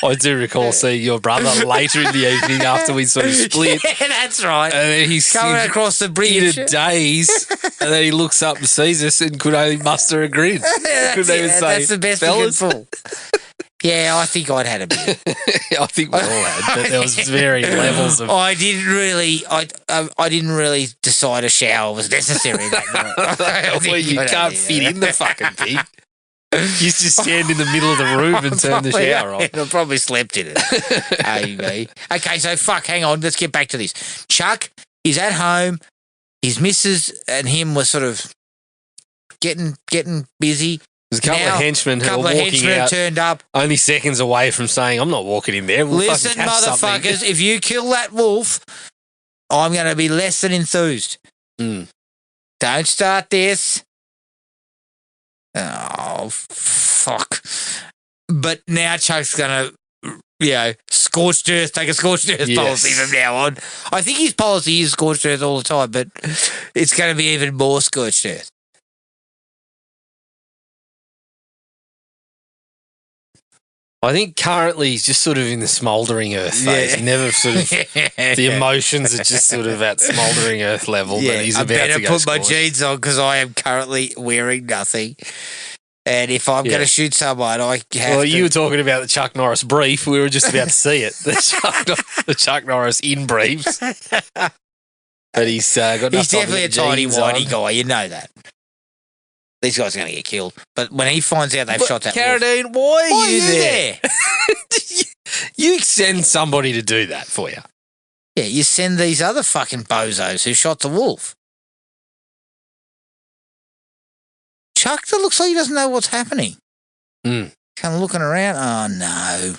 I do recall seeing your brother later in the evening after we sort of split.
Yeah, that's right.
And then he's
coming across the bridge.
In a daze. And then he looks up and sees us and could only muster a grin. Couldn't even say,
that's the best
fellas.
he could pull. Yeah, I think I'd had a beer.
I think we all had, but there was varying levels of...
I didn't really decide a shower was necessary that night.
Well, you can't fit in the fucking thing. You used to stand in the middle of the room and turn the shower on.
I probably slept in it. Maybe. Okay, so hang on. Let's get back to this. Chuck is at home. His missus and him were sort of getting busy.
There's a couple of henchmen who are walking out,
turned up.
only seconds away from saying, I'm not walking in there. We'll
Listen, motherfuckers, if you kill that wolf, I'm going to be less than enthused.
Mm.
Don't start this. Oh, fuck. But now Chuck's going to, scorched earth, take a scorched earth policy from now on. I think his policy is scorched earth all the time, but it's going to be even more scorched earth.
I think currently he's just sort of in the smouldering earth phase. Never sort of, the emotions are just sort of at smouldering earth level. But he's about to go
I better put
scorched.
my jeans on because I am currently wearing nothing. And if I'm going to shoot someone, I have to.
Well, you were talking about the Chuck Norris brief. We were just about to see it. The Chuck Norris in briefs. But he's got
He's definitely a tiny, whitey
on.
guy. You know that. These guys are going to get killed. But when he finds out they've shot that wolf,
Carradine, why are you
there?
You send somebody to do that for you.
Yeah, you send these other fucking bozos who shot the wolf. Chuck, that looks like he doesn't know what's happening.
Mm.
Kind of looking around. Oh, no.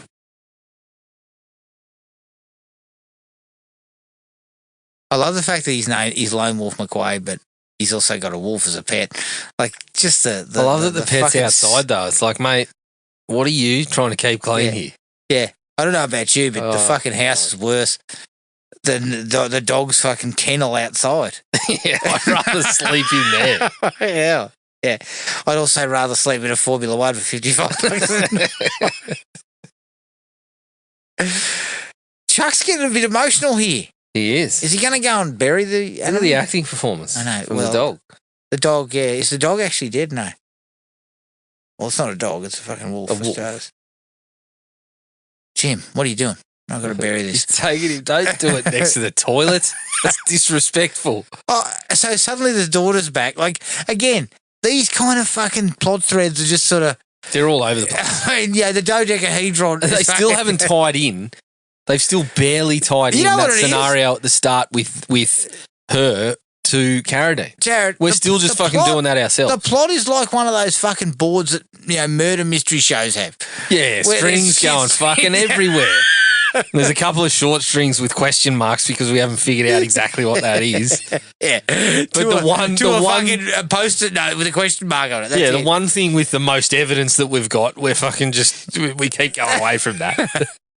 I love the fact that his name is Lone Wolf McQuade, but he's also got a wolf as a pet. Like, just the
I love that the pet's
fucking
outside, though. It's like, mate, what are you trying to keep clean here?
Yeah. I don't know about you, but the fucking house
God.
is worse than the dog's fucking kennel outside.
Yeah, I'd rather sleep in there.
Yeah. Yeah. I'd also rather sleep in a Formula One for 55 bucks. Chuck's getting a bit emotional here.
He is.
Is he going to go and bury the
Look at the acting performance
I know.
from the dog.
The dog, yeah. Is the dog actually dead? No. Well, it's not a dog. It's a fucking wolf.
A wolf.
Starters. Jim, what are you doing? I've got to bury this.
He's taking him. Don't do it next to the toilet. That's disrespectful.
Oh, so suddenly the daughter's back. Like, again, these kind of fucking plot threads are just sort of...
They're all over the place.
I mean, yeah, the dodecahedron...
They still haven't tied in. They've still barely tied in that scenario at the start with her to Carradine.
Jared,
we're still just fucking doing that ourselves.
The plot is like one of those fucking boards that murder mystery shows have.
Yeah, strings going fucking everywhere. There's a couple of short strings with question marks because we haven't figured out exactly what that is.
Yeah,
but the one
fucking post-it note with a question mark on it. That's
the one thing with the most evidence that we've got, we're fucking just we keep going away from that.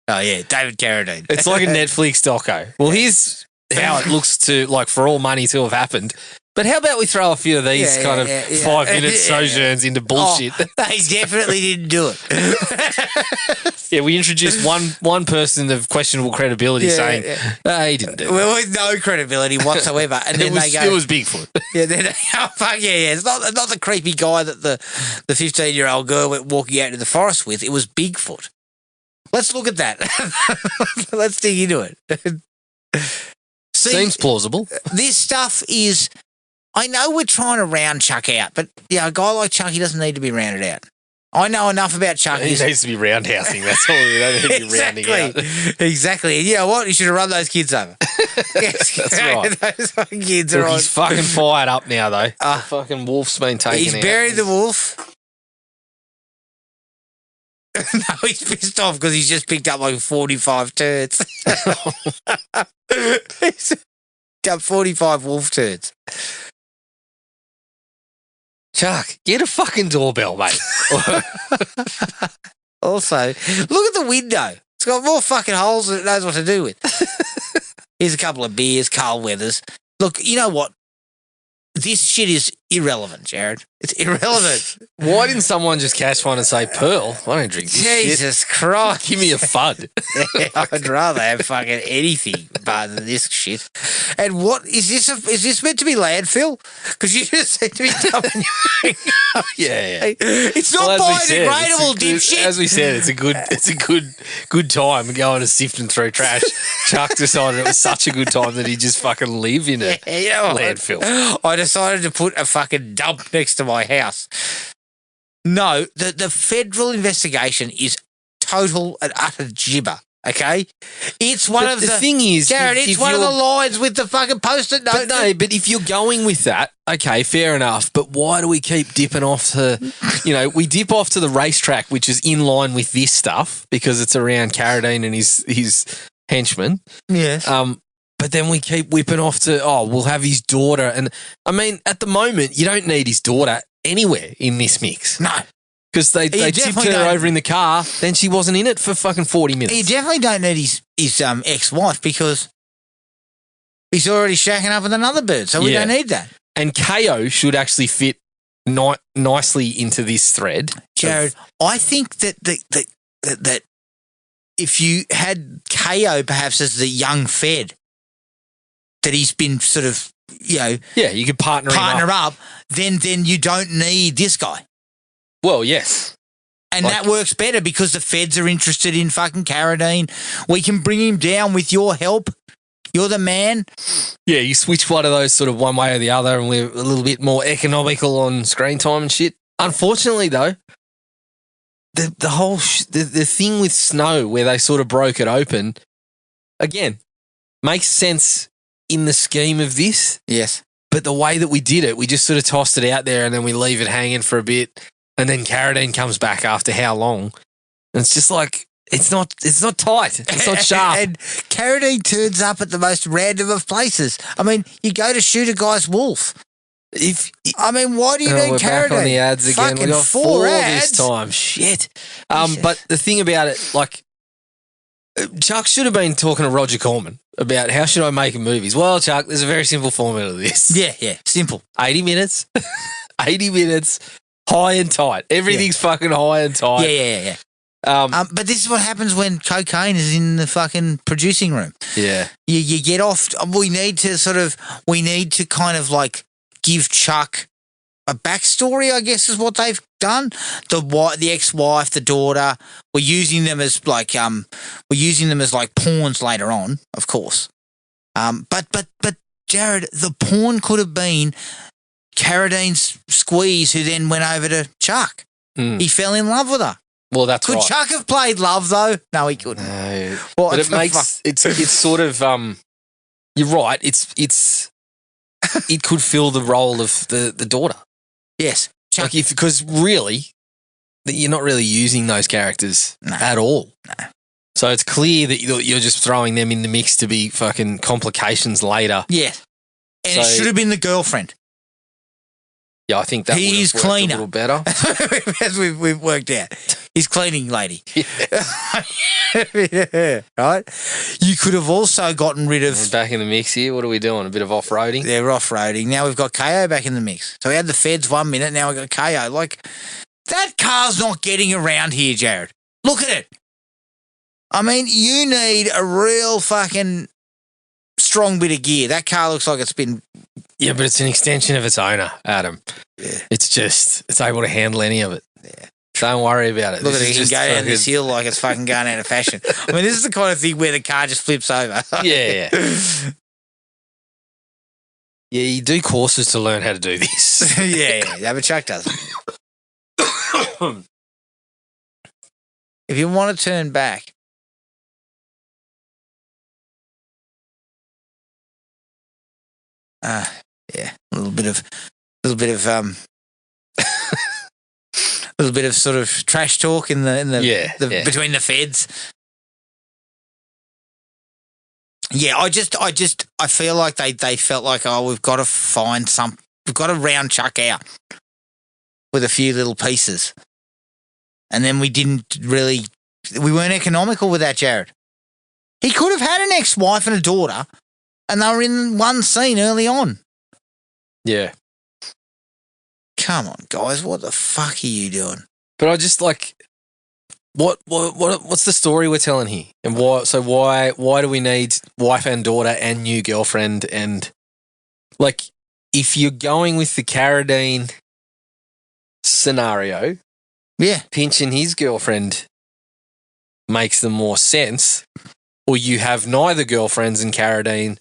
Oh yeah, David Carradine.
It's like a Netflix doco. Well, here's how it looks to like for all money to have happened. But how about we throw a few of these 5-minute sojourns into bullshit?
Oh, he definitely didn't do it.
Yeah, we introduced one person of questionable credibility saying, he didn't do it.
Well, with no credibility whatsoever. And then they go...
It was Bigfoot.
Yeah, fuck yeah. It's not the creepy guy that the 15-year-old girl went walking out into the forest with. It was Bigfoot. Let's look at that. Let's dig into it. See,
seems plausible.
This stuff is... I know we're trying to round Chuck out, but a guy like Chuck, he doesn't need to be rounded out. I know enough about Chuck.
He needs to be roundhousing. That's all. We don't need to be rounding out.
Exactly. And you know what? You should have run those kids over.
That's right.
Those fucking kids are on.
He's fucking fired up now, though. The fucking wolf's been taken
He's
out.
buried the wolf. No, he's pissed off because he's just picked up like 45 turds. He's picked up 45 wolf turds.
Chuck, get a fucking doorbell, mate.
Also, look at the window. It's got more fucking holes than it knows what to do with. Here's a couple of beers, Carl Weathers. Look, you know what? This shit is irrelevant, Jared. It's irrelevant.
Why didn't someone just catch one and say, Pearl, I don't drink this
Jesus
shit.
Christ.
Give me a fud.
I'd rather have fucking anything but than this shit. And what is this? Is this meant to be landfill? Because you just seem to be dumping.
Yeah.
It's not biodegradable, dipshit.
As we said, it's a good time going to sifting through trash. Chuck decided it was such a good time that he just fucking live in a landfill.
I decided to put a fucking dump next to my house. No, the federal investigation is total and utter gibber. Okay, it's one of
the thing is,
Jared. It's one of the lines with the fucking post-it note.
But if you're going with that, okay, fair enough. But why do we keep dipping off to, we dip off to the racetrack, which is in line with this stuff because it's around Carradine and his henchmen.
Yes.
But then we keep whipping off to, we'll have his daughter. And I mean, at the moment, you don't need his daughter anywhere in this mix.
No.
Because they tipped her over in the car, then she wasn't in it for fucking 40 minutes.
You definitely don't need his ex-wife because he's already shacking up with another bird, so we don't need that.
And KO should actually fit nicely into this thread.
Jared, I think that if you had KO perhaps as the young Fed, that he's been sort of,
Yeah, you could partner
up, then you don't need this guy.
Well, yes.
And that works better because the feds are interested in fucking Carradine. We can bring him down with your help. You're the man.
Yeah, you switch one of those sort of one way or the other and we're a little bit more economical on screen time and shit. Unfortunately, though, the whole the thing with Snow where they sort of broke it open, again, makes sense in the scheme of this.
Yes.
But the way that we did it, we just sort of tossed it out there and then we leave it hanging for a bit. And then Carradine comes back after how long? And it's just like, it's not tight. It's not sharp.
And Carradine turns up at the most random of places. I mean, you go to shoot a guy's wolf. Why do you need
we're
Carradine?
Back on the ads again.
Fucking
We got 4
ads
this time. Shit. But the thing about it, Chuck should have been talking to Roger Corman about how should I make movies. Well, Chuck, there's a very simple formula to this.
Yeah, simple.
80 minutes. 80 minutes. High and tight. Everything's fucking high and tight.
Yeah. But this is what happens when cocaine is in the fucking producing room.
Yeah.
You get off. We need to kind of like give Chuck a backstory, I guess, is what they've done. The ex-wife, the daughter. We're using them as like pawns later on, of course. But Jared, the pawn could have been Carradine's squeeze, who then went over to Chuck. He fell in love with her.
Well, that's
Could
right.
Chuck have played love though? No, he couldn't.
No. But it makes it's sort of you're right. It could fill the role of the daughter.
Yes, Chuck.
Because really, you're not really using those characters at all.
No.
So it's clear that you're just throwing them in the mix to be fucking complications later.
Yeah, and it should have been the girlfriend.
Yeah, I think that
he's
would have worked
cleaner.
a little better.
As we've worked out. He's cleaning lady.
Yeah.
Right? You could have also gotten rid of...
We're back in the mix here. What are we doing? A bit of off-roading?
They're off-roading. Now we've got KO back in the mix. So we had the feds 1 minute, now we've got KO. Like, that car's not getting around here, Jared. Look at it. I mean, you need a real fucking strong bit of gear. That car looks like it's been...
Yeah, but it's an extension of its owner, Adam.
Yeah.
It's able to handle any of it.
Yeah.
Don't worry about it.
Look at it,
This
he
is
can
just
go down this hill like it's fucking going out of fashion. I mean, this is the kind of thing where the car just flips over.
Yeah. Yeah, you do courses to learn how to do this.
yeah, but Chuck doesn't. If you want to turn back, yeah, a little bit of sort of trash talk in the between the feds. Yeah, I feel like they felt like, we've got to round Chuck out with a few little pieces. And then we weren't economical with that, Jared. He could have had an ex-wife and a daughter, and they were in one scene early on.
Yeah.
Come on, guys, what the fuck are you doing?
But I just like, what's the story we're telling here? And why do we need wife and daughter and new girlfriend? And like, if you're going with the Carradine scenario,
yeah,
pinching his girlfriend makes the more sense. Or you have neither girlfriends and Carradine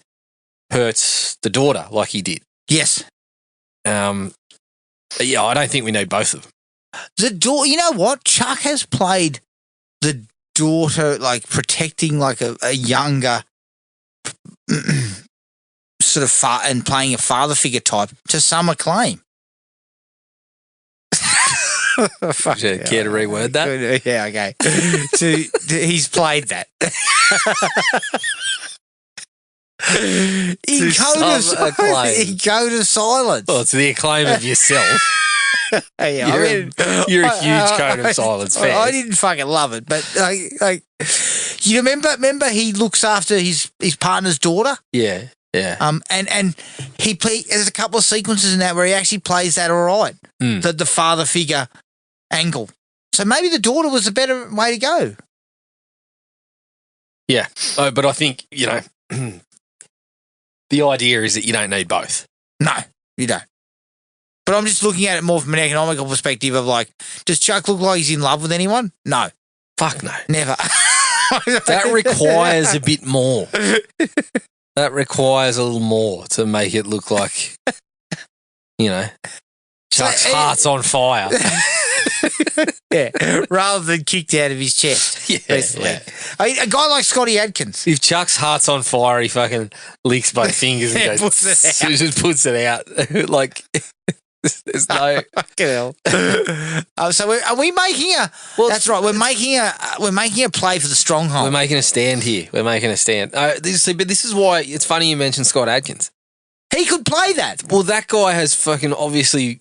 hurts the daughter like he did.
Yes.
Yeah, I don't think we need both of them.
The daughter, you know what? Chuck has played the daughter, like protecting like a younger sort of and playing a father figure type to some acclaim.
Fuck, care to reword that?
Yeah, okay. He's played that. In code of silence.
Well, to the acclaim of yourself. You're a huge code of silence fan.
I didn't fucking love it, but like you remember he looks after his partner's daughter.
Yeah.
And there's a couple of sequences in that where he actually plays that all right. The father figure angle. So maybe the daughter was a better way to go.
Yeah. Oh, but I think, the idea is that you don't need both.
No, you don't. But I'm just looking at it more from an economical perspective of like, does Chuck look like he's in love with anyone? No.
Fuck no.
Never.
That requires a bit more. That requires a little more to make it look like, Chuck's heart's on fire.
Yeah, rather than kicked out of his chest.
Yeah.
I mean, a guy like Scotty Adkins.
If Chuck's heart's on fire, he fucking licks both fingers and goes, just puts it out. Like, there's no
fucking hell. So are we making a? Well, that's right. We're making a play for the stronghold.
We're making a stand here. But this is why it's funny you mentioned Scott Adkins.
He could play that.
Well, that guy has fucking obviously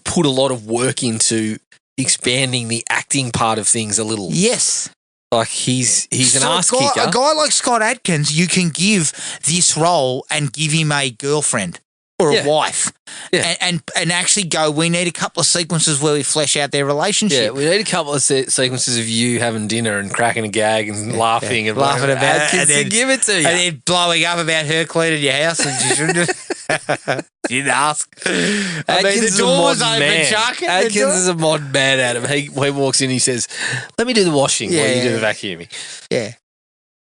put a lot of work into expanding the acting part of things a little.
Yes.
Like he's an ass kicker.
A guy like Scott Adkins, you can give this role and give him a girlfriend or a wife, and actually go. We need a couple of sequences where we flesh out their relationship.
Yeah, we need a couple of sequences of you having dinner and cracking a gag and laughing and
laughing about
Adkins
it, and then
give it to you,
and then blowing up about her cleaning your house, and she shouldn't have. Didn't ask.
Adkins
the door was open, Chuck.
Adkins is a modern man, Adam. He walks in, he says, "Let me do the washing while you do the vacuuming."
Yeah.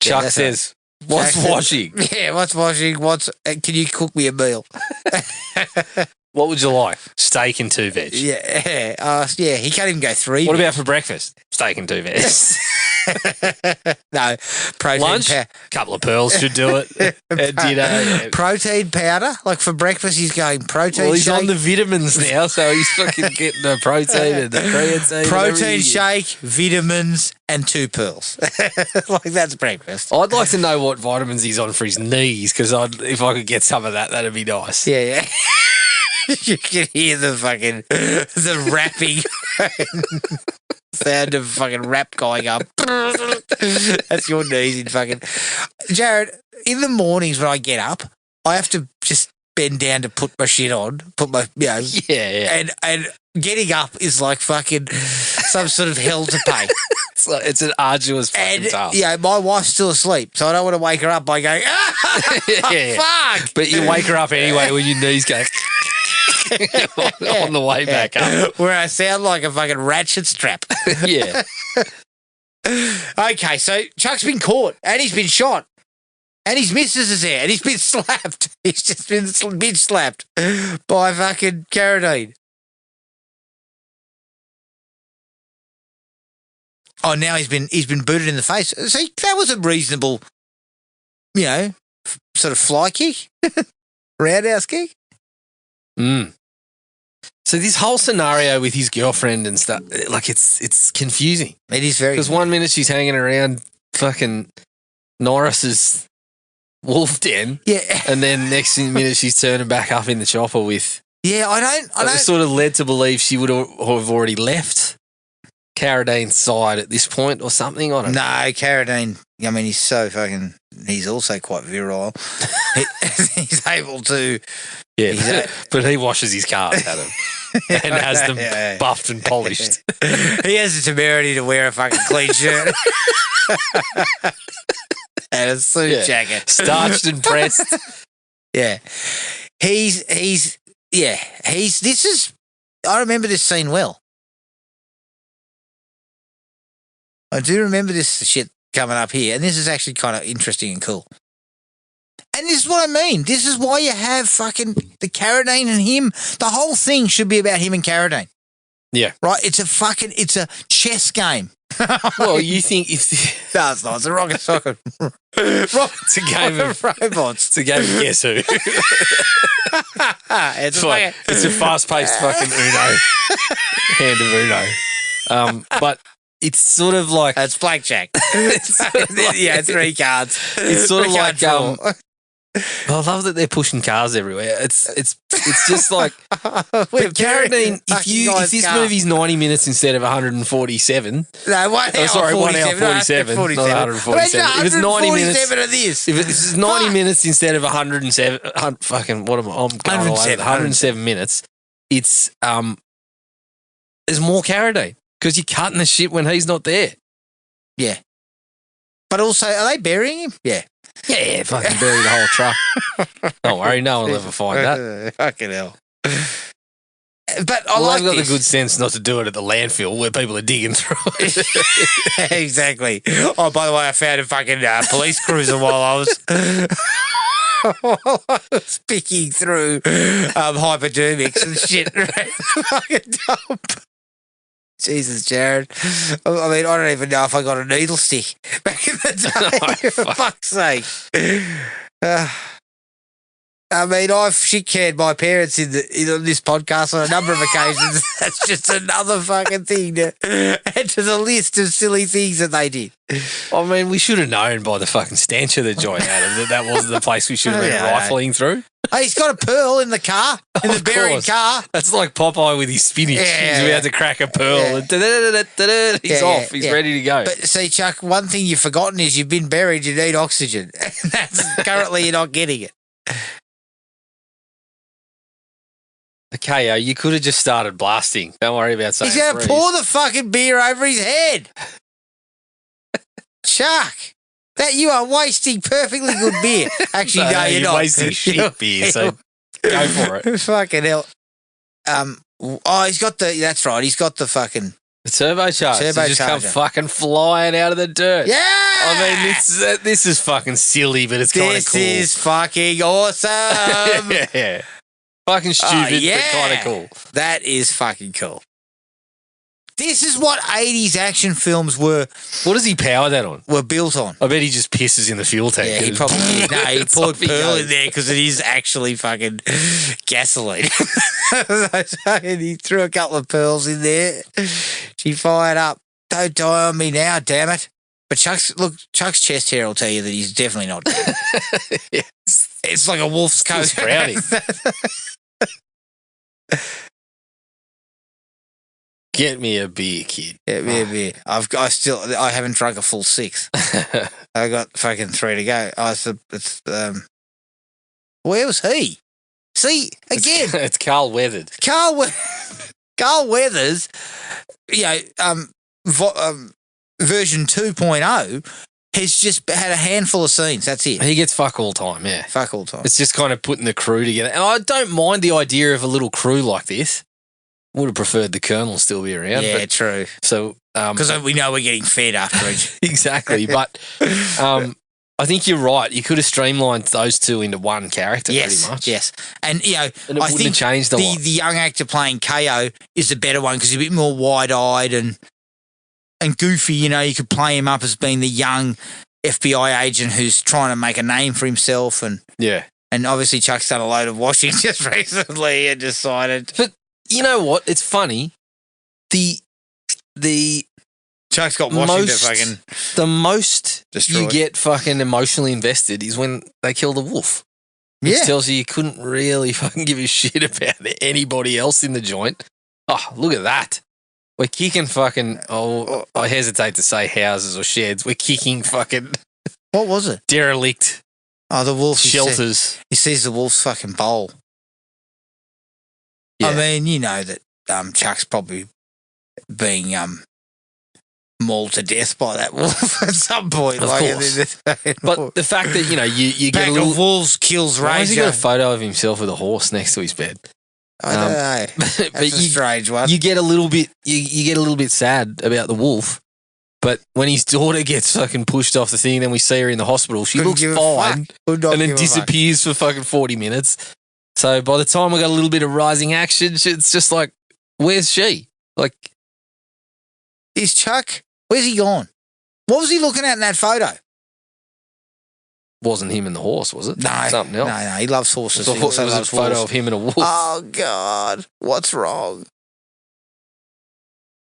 Chuck says, "What's washing?"
Yeah, what's washing? Can you cook me a meal?
What would you like? Steak and 2 veg.
Yeah. He can't even go 3.
What about for breakfast? Steak and 2 veg.
No, protein.
Lunch? Couple of pearls should do it. At dinner.
Protein powder. Like for breakfast, he's going protein.
Well, he's
shake.
on the vitamins now, so he's fucking getting the protein and the creatine.
Protein shake, vitamins, and 2 pearls. Like that's breakfast.
I'd like to know what vitamins he's on for his knees, because if I could get some of that, that'd be nice.
Yeah. You can hear the rapping sound of fucking rap going up. That's your knees in fucking. Jared, in the mornings when I get up, I have to just bend down to put my shit on, and getting up is like fucking some sort of hell to pay.
It's an arduous fucking task.
Yeah, my wife's still asleep, so I don't want to wake her up by going, fuck.
But you wake her up anyway when your knees go on the way back up.
Where I sound like a fucking ratchet strap.
Yeah.
Okay, so Chuck's been caught and he's been shot. And his missus is there and he's been slapped. He's just been bitch slapped by fucking Carradine. Oh, now he's been booted in the face. See, that was a reasonable, sort of fly kick, roundhouse kick.
So this whole scenario with his girlfriend and stuff, like it's confusing.
It is very.
Because 1 minute she's hanging around fucking Norris's wolf den, and then next minute she's turning back up in the chopper with. Yeah, I don't. Sort of led to believe she would have already left Carradine's side at this point or something. I don't know.
No, Carradine. I mean, he's so fucking. He's also quite virile. He's able to.
Yeah, but he washes his cars, Adam, and has them buffed and polished.
He has the temerity to wear a fucking clean shirt and a suit jacket,
starched and pressed.
Yeah, This is. I remember this scene well. I do remember this shit coming up here, and this is actually kind of interesting and cool. And this is what I mean. This is why you have fucking the Carradine and him. The whole thing should be about him and Carradine.
Yeah.
Right? It's a chess game.
Well, you think if
No, it's not. It's a rocket socket.
it's a game of
robots.
it's a game of guess who. It's a fast-paced fucking Uno, hand of Uno. But it's sort of like
It's blackjack. Yeah, 3 cards.
it's sort of
Three
like
card draw.
I love that they're pushing cars everywhere. It's just like
We're
but Carradine,
fucking
if this
car.
movie's 90 minutes instead of 147,
No, 1 hour
Oh, sorry, 1 hour
47.
47, not 147.
Imagine
If it's 90 minutes,
147 of this.
if it's 90
Fuck.
minutes instead of 107, fucking what am I? I'm going all over 107 minutes. It's there's more Carradine because you're cutting the shit when he's not there.
Yeah. But also, are they burying him? Yeah.
Yeah, fucking bury the whole truck. Don't worry, no one will ever find that.
Fucking hell. But I
Well,
like
I've got
this.
the good sense not to do it at the landfill where people are digging through it.
Exactly. Oh, by the way, I found a fucking police cruiser while I was picking through hypodermics and shit. Fucking dump. Jesus, Jared. I mean, I don't even know if I got a needle stick back in the day. For fuck's sake. I mean, I've shit-canned my parents in this podcast on a number of occasions. That's just another fucking thing to add to the list of silly things that they did.
I mean, we should have known by the fucking stench of the joint, Adam, that wasn't the place we should have been
Yeah,
rifling through.
Hey, he's got a pearl in the car, in the
Of
buried
course.
car.
That's like Popeye with his spinach.
Yeah,
He's about to crack a pearl.
Yeah.
And da-da-da-da-da-da, he's
Yeah,
off. He's
yeah.
ready to go.
But see, Chuck, one thing you've forgotten is you've been buried, you need oxygen. And that's currently you're not getting it.
Okay, you could have just started blasting. Don't worry about saying
He's going to
freeze.
pour the fucking beer over his head. Chuck, that you are wasting perfectly good beer. Actually, no, you're not.
wasting shit beer, so go for it.
Fucking hell. He's got that's right, he's got the fucking,
The turbocharged. They just come
Turbocharger.
fucking flying out of the dirt.
yeah!
I mean, this is fucking silly, but it's kind of
This
cool.
is fucking awesome.
yeah. Fucking stupid,
yeah.
but kind of cool.
That is fucking cool. This is what 80s action films were
What does he power that on?
built on.
I bet he just pisses in the fuel tank.
Yeah, he probably did. No, he
It's
poured
off he
pearl in
goes.
there because it is actually fucking gasoline. He threw a couple of pearls in there. She fired up. Don't die on me now, damn it. But Chuck's chest hair will tell you that he's definitely not dead.
Yes.
It's like a wolf's coat.
Still sprouting. Get me a beer, kid.
Yeah. I haven't drunk a full 6. I got fucking 3 to go. Where was he? See, again,
It's Carl Weathered.
Carl Weathers, version 2.0 has just had a handful of scenes. That's it.
He gets fuck all time, yeah.
Fuck all time.
It's just kind of putting the crew together. And I don't mind the idea of a little crew like this. Would have preferred the Colonel still be around.
Yeah,
but,
true.
so,
Because we know we're getting fed after each.
exactly. But I think you're right. You could have streamlined those two into one character pretty much.
Yes. And,
And it
I
wouldn't
think
have changed a lot.
the young actor playing KO is the better one because he's a bit more wide-eyed and goofy. You could play him up as being the young FBI agent who's trying to make a name for himself. And obviously Chuck's done a load of washing just recently and decided.
But you know what? It's funny. The
Chuck's got washing to fucking
the most
destroy.
you get fucking emotionally invested is when they kill the wolf. Which
Yeah.
tells you couldn't really fucking give a shit about anybody else in the joint. Oh, look at that. We're kicking fucking, I hesitate to say houses or sheds. We're kicking fucking
What was it?
derelict
Oh, the wolf.
shelters.
He sees the wolf's fucking bowl.
Yeah.
I mean, you know that Chuck's probably being mauled to death by that wolf at some point.
Of course. But the fact that, you get
pack
a little...
of wolves kills
Why has he
Ranger.
got a photo of himself with a horse next to his bed?
I don't know.
But
That's a strange one.
you get a little bit you get a little bit sad about the wolf, but when his daughter gets fucking pushed off the thing, then we see her in the hospital. She
Couldn't
looks
give a
fine,
fuck. Could not
and then
give a fuck.
disappears for fucking 40 minutes. So by the time we got a little bit of rising action, it's just like, where's she? Like,
Is Chuck, where's he gone? What was he looking at in that photo?
wasn't him and the horse, was it?
No.
Something else.
No, he loves horses.
I
He
thought
also
it was a
loves
photo
wolves.
of him and a wolf.
Oh, God. What's wrong?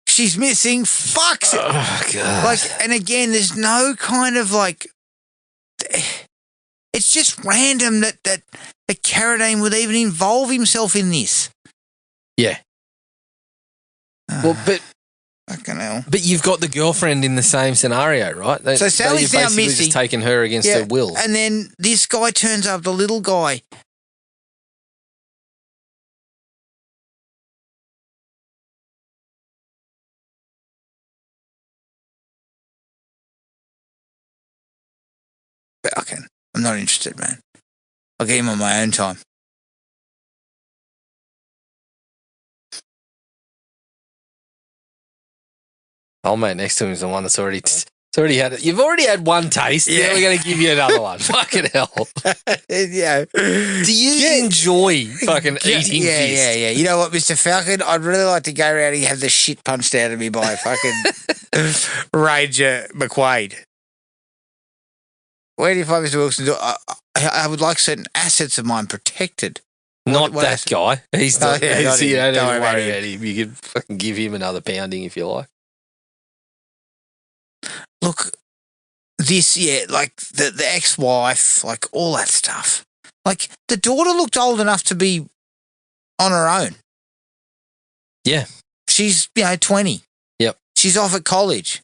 She's missing. Fuck.
Oh, God.
Like, and again, there's no kind of like, it's just random that Carradine would even involve himself in this.
Yeah. Well, but
Fucking hell.
But you've got the girlfriend in the same scenario, right?
So Sally's
you've
now
basically
missing.
just taken her against her will.
And then this guy turns up, the little guy. But okay, I'm not interested, man. I'll get him on my own time.
Old mate next to him is the one that's already had it. You've already had one taste. Yeah, we're going to give you another one. Fucking hell.
Yeah.
Do you enjoy fucking eating fish?
Yeah. You know what, Mr. Falcon? I'd really like to go around and have the shit punched out of me by fucking Ranger McQuade. Where do you find Mr. Wilson? I would like certain assets of mine protected.
Not
what
that
asset?
guy. He's not.
yeah, not
You
him.
don't
Don't
even
worry
worry
about
about him. You could fucking give him another pounding if you like.
Look, this, like the ex-wife, like all that stuff. Like the daughter looked old enough to be on her own.
Yeah.
She's, 20.
Yep.
She's off at college.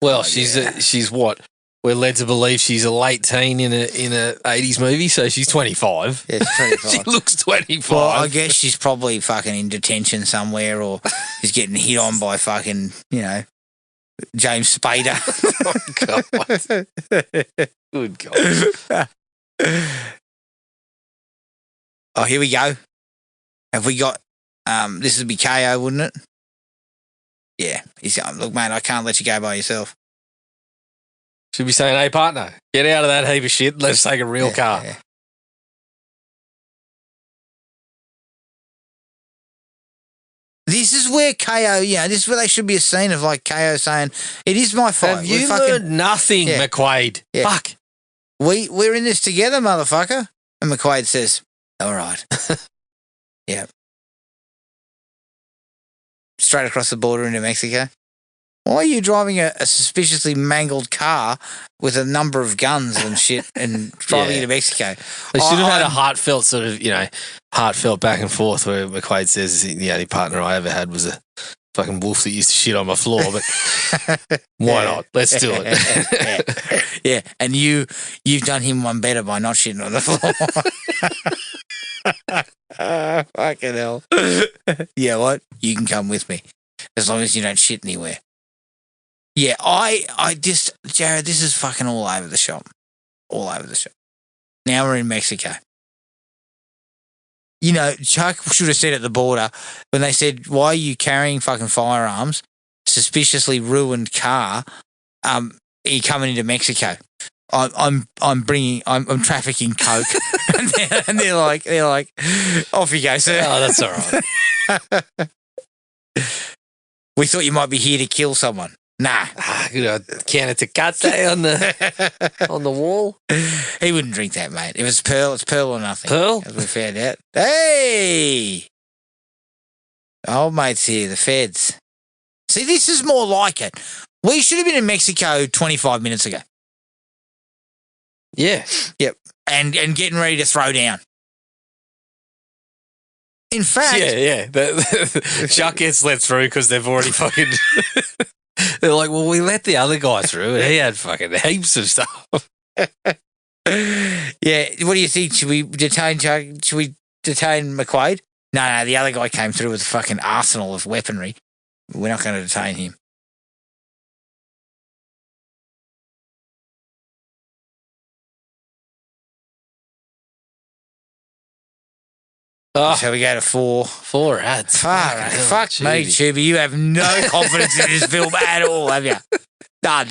Well, she's what? We're led to believe she's a late teen in a 80s movie, so she's 25.
Yeah, she's 25.
She looks 25.
Well, I guess she's probably fucking in detention somewhere, or she's getting hit on by fucking, James Spader.
Oh, God. Good God.
Oh, here we go. Have we got, this would be KO, wouldn't it? Yeah. He's going, look, mate, I can't let you go by yourself.
Should be saying, hey, partner, get out of that heap of shit. Let's take a real car.
Yeah. This is where KO, this is where they should be a scene of like KO saying, it is my fault.
Have you learned nothing,
Yeah.
McQuade?
Yeah.
Fuck.
We're in this together, motherfucker. And McQuade says, all right. Yeah. Straight across the border into Mexico. Why are you driving a suspiciously mangled car with a number of guns and shit and driving into Mexico?
They should have had a heartfelt sort of, heartfelt back and forth where McQuade says the only partner I ever had was a fucking wolf that used to shit on my floor, but why not? Let's do it.
Yeah. And you've done him one better by not shitting on the floor. Fucking hell. Yeah, what? You can come with me as long as you don't shit anywhere. Yeah, I just, Jared, this is fucking all over the shop. All over the shop. Now we're in Mexico. Chuck should have said at the border when they said, why are you carrying fucking firearms? Suspiciously ruined car. Are you coming into Mexico? I'm trafficking coke. and they're like, off you go, sir.
Oh, that's all right.
We thought you might be here to kill someone. Nah.
Can of Tecate on the wall.
He wouldn't drink that, mate. If it's Pearl, it's Pearl or nothing.
Pearl?
As we found out. Hey! Old mate's here, the feds. See, this is more like it. We should have been in Mexico 25 minutes ago.
Yeah.
Yep. And getting ready to throw down. In fact...
Yeah. Chuck gets let through because they've already fucking... They're like, well, we let the other guy through and he had fucking heaps of stuff.
Yeah. What do you think? Should we detain Chuck? Should we detain McQuade? No, the other guy came through with a fucking arsenal of weaponry. We're not going to detain him. So we go to 4.
4 ads.
Fuck me, Tubi. You have no confidence in this film at all, have you? None.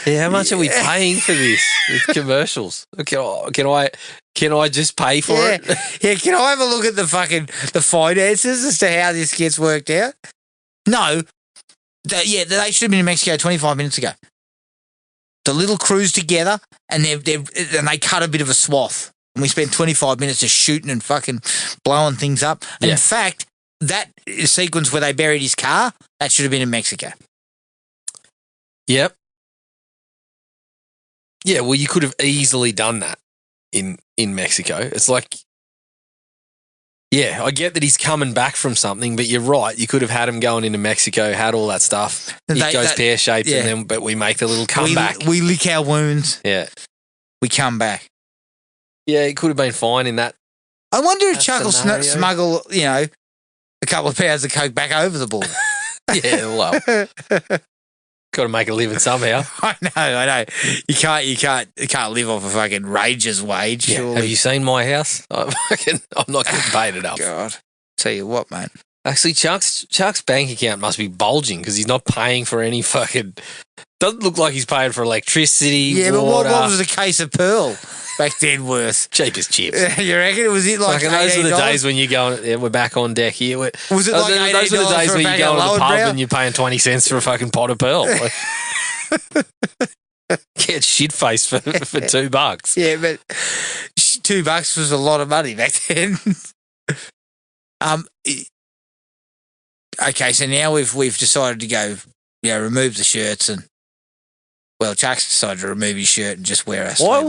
Yeah, how much are we paying for this with commercials? Can I Can I just pay for
Yeah,
it?
yeah. Can I have a look at the finances as to how this gets worked out? No. They should have been in Mexico 25 minutes ago. The little crew's together, and they cut a bit of a swath. And we spent 25 minutes just shooting and fucking blowing things up. And in fact, that sequence where they buried his car, that should have been in Mexico.
Yep. Yeah, well, you could have easily done that in Mexico. It's like, yeah, I get that he's coming back from something, but you're right. You could have had him going into Mexico, had all that stuff. It goes pear-shaped, but we make the little comeback.
We lick our wounds.
Yeah.
We come back.
Yeah, it could have been fine in that.
I wonder if Chuck will smuggle, a couple of pounds of coke back over the border.
Yeah, well, got to make a living somehow.
I know. You can't live off a fucking rager's wage.
Yeah.
Surely.
Have you seen my house? I'm not getting paid enough.
God, tell you what, mate.
Actually, Chuck's bank account must be bulging because he's not paying for any fucking. Doesn't look like he's paying for electricity. Yeah,
water. But what was a case of Pearl back then worth?
Cheapest chips.
You reckon? Was it like
those were the days when you go? Yeah, we're back on deck here. Was
it like
those were the days where you go to the pub and you're paying 20 cents for a fucking pot of Pearl? Get shit faced for $2.
Yeah, but $2 was a lot of money back then. Okay, so now we've decided to go, remove the shirts and. Well, Chuck's decided to remove his shirt and just wear us.
Why are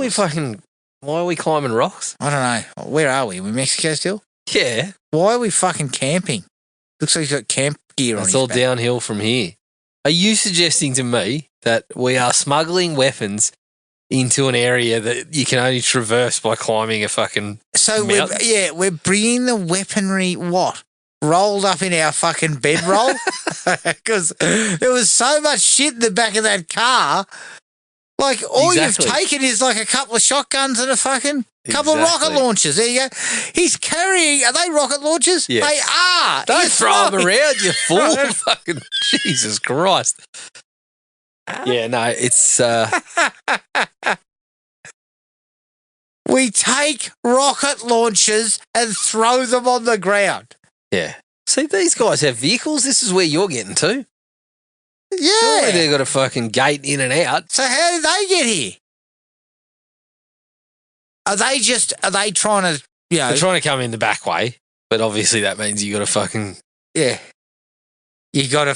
we climbing rocks?
I don't know. Where are we? Are we in Mexico still?
Yeah.
Why are we fucking camping? Looks like he's got camp gear on.
It's all downhill from here. Are you suggesting to me that we are smuggling weapons into an area that you can only traverse by climbing a fucking mountain?
We're bringing the weaponry, rolled up in our fucking bedroll? Because there was so much shit in the back of that car. Like, all you've taken is like a couple of shotguns and a fucking couple of rocket launchers. There you go. He's carrying, are they rocket launchers?
Yes.
They are.
Don't throw them around, you fool. Fucking Jesus Christ. Yeah, no, it's...
We take rocket launchers and throw them on the ground.
Yeah. See, these guys have vehicles. This is where you're getting to.
Yeah.
Surely they've got a fucking gate in and out.
So how did they get here? Are they trying to,
They're trying to come in the back way, but obviously that means you got to fucking...
Yeah. You got to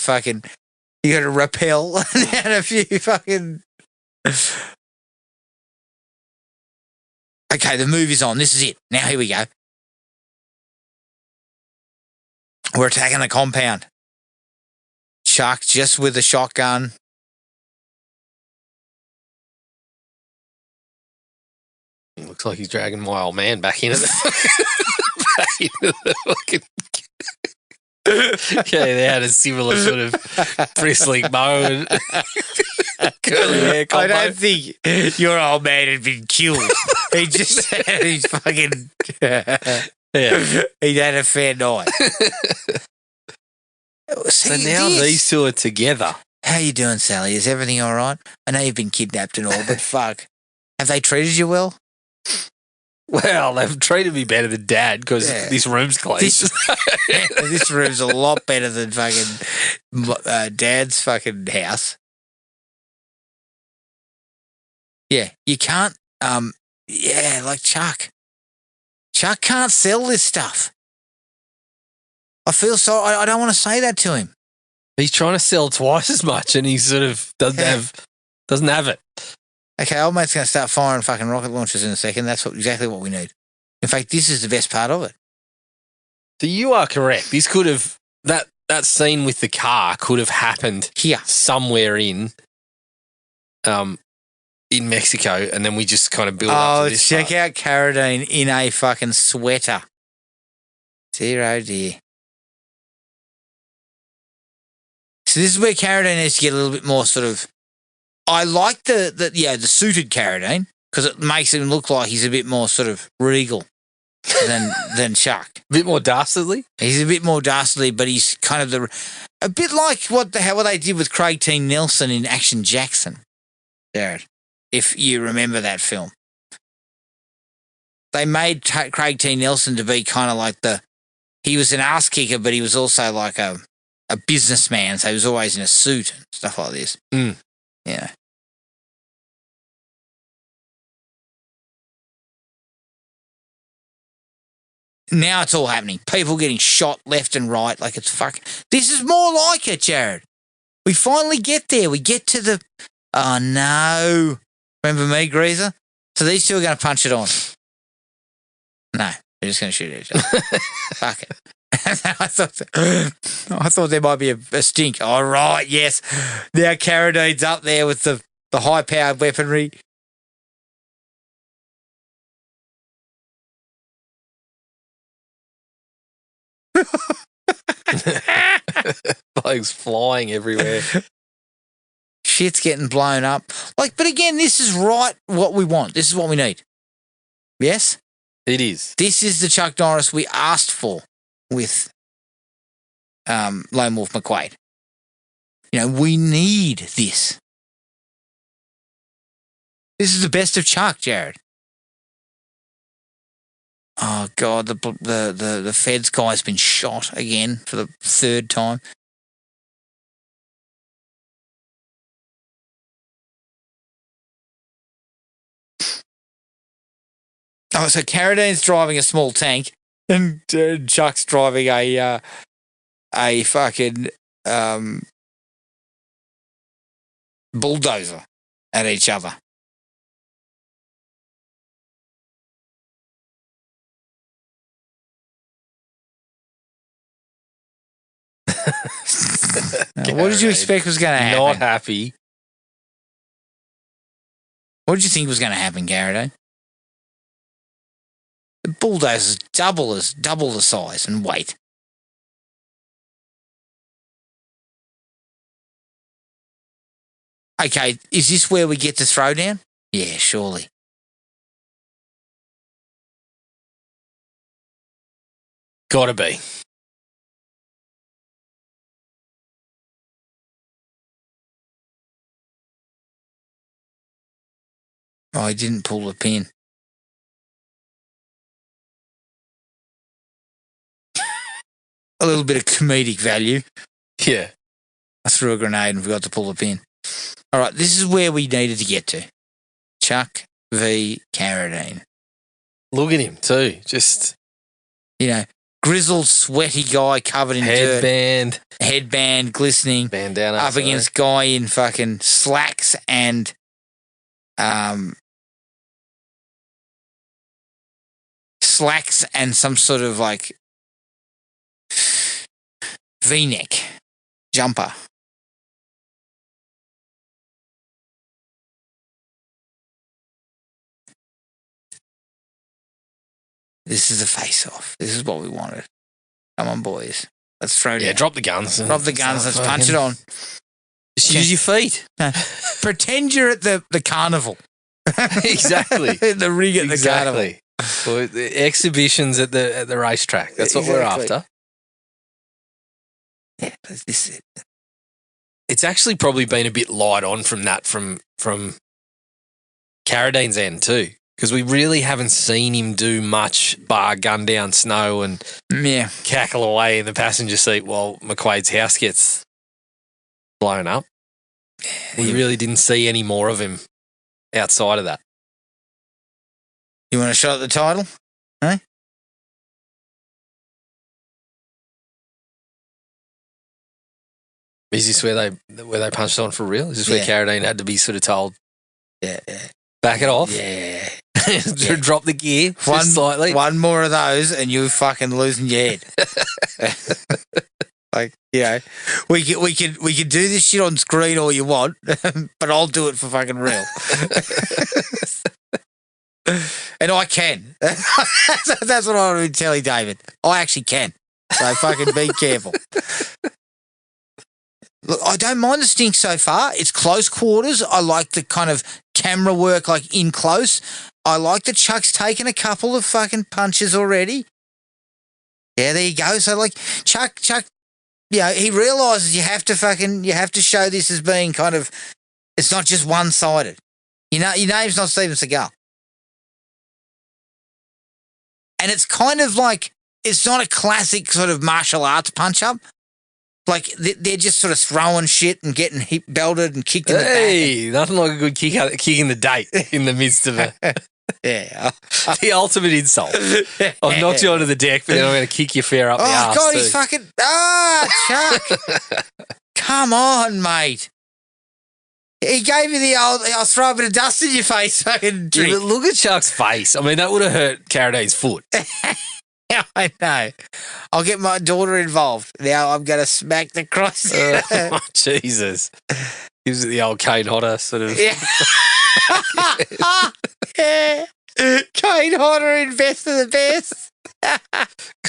rappel down a few fucking... Okay, the movie's on. This is it. Now here we go. We're attacking the compound. Chuck just with a shotgun.
He looks like he's dragging my old man back into the fucking... Yeah, they had a similar sort of bristling bow and curly hair combo.
I don't think your old man had been killed. He just had his fucking... He'd had a fair night.
So now these two are together.
How you doing, Sally? Is everything all right? I know you've been kidnapped and all, but fuck. Have they treated you well?
Well, they've treated me better than Dad because this room's clean.
This room's a lot better than fucking Dad's fucking house. Yeah, you can't, like Chuck. Chuck can't sell this stuff. I feel sorry. I don't want to say that to him.
He's trying to sell twice as much and he sort of doesn't have it.
Okay, old mate's going to start firing fucking rocket launchers in a second. That's exactly what we need. In fact, this is the best part of it.
So you are correct. This could have, that scene with the car could have happened
here somewhere
in Mexico, and then we just kind of build up to this
check out Carradine in a fucking sweater. Dear, oh dear. So this is where Carradine needs to get a little bit more sort of... I like the suited Carradine because it makes him look like he's a bit more sort of regal than Chuck.
A bit more dastardly?
He's a bit more dastardly, but he's kind of a bit like what they did with Craig T. Nelson in Action Jackson, Jared, if you remember that film. they made Craig T. Nelson to be kind of like he was an ass kicker, but he was also like a businessman. So he was always in a suit and stuff like this.
Mm.
Yeah. Now it's all happening. People getting shot left and right. Like it's fucking. This is more like it, Jared. We finally get there. We get to the. Oh no! Remember me, Greaser? So these two are going to punch it on. No, they're just going to shoot at each other. Fuck it. I thought there might be a stink. All right, yes. Now Carradine's up there with the high-powered weaponry.
Bugs flying everywhere.
Shit's getting blown up. But again, this is right what we want. This is what we need. Yes?
It is.
This is the Chuck Norris we asked for with Lone Wolf McQuade. We need this. This is the best of Chuck, Jared. Oh God, the Feds guy's been shot again for the third time. Oh, so Carradine's driving a small tank, and Chuck's driving a fucking bulldozer at each other. What did you expect was going to happen?
Not happy.
What did you think was going to happen, Carradine? The bulldozer's double the size and weight. Okay, is this where we get the throwdown? Yeah, surely.
Gotta be.
Oh, I didn't pull the pin. A little bit of comedic value.
Yeah.
I threw a grenade and forgot to pull the pin. All right, this is where we needed to get to. Chuck v. Carradine.
Look at him too. Just,
grizzled, sweaty guy covered in
headband.
dirt. Headband, glistening.
Bandana.
Up against guy in fucking slacks and some sort of like V-neck jumper. This is a face-off. This is what we wanted. Come on, boys. Let's throw it.
Yeah, drop the guns.
Drop the guns. Let's punch it on.
Just use your feet.
Pretend you're at the carnival.
Exactly.
The rig at the carnival.
Or the exhibitions at the racetrack. That's what we're after.
Yeah, this is it.
It's actually probably been a bit light on from that from Carradine's end too, because we really haven't seen him do much bar gun down snow and cackle away in the passenger seat while McQuade's house gets blown up. We really didn't see any more of him outside of that.
You want a shot at the title? Huh?
Is this where they punched on for real? Is this where Carradine had to be sort of told, back it off?
Yeah.
Drop the gear slightly?
One more of those and you're fucking losing your head. We could do this shit on screen all you want, but I'll do it for fucking real. And I can. That's what I want to tell you, David. I actually can. So fucking be careful. Look, I don't mind the stink so far. It's close quarters. I like the kind of camera work, like in close. I like that Chuck's taken a couple of fucking punches already. Yeah, there you go. So like Chuck, he realises you have to show this as being kind of, it's not just one-sided. Your name's not Steven Seagal. And it's kind of like, it's not a classic sort of martial arts punch-up. Like, they're just sort of throwing shit and getting hip belted and kicked in the back.
Hey, nothing like a good kick in the date in the midst of a...
Yeah.
The ultimate insult. I've knocked you onto the deck, but then I'm going to kick your fair up the arse.
Oh, God,
too.
he's fucking... Chuck. Come on, mate. He gave you the old, I'll throw a bit of dust in your face fucking trick.
Yeah, but look at Chuck's face. I mean, that would have hurt Carraday's foot.
Yeah, I know. I'll get my daughter involved. Now I'm going to smack the cross.
Oh, Jesus. Gives it the old Kane Hodder sort of...
Yeah. Yeah. Kane Hodder in best of the best.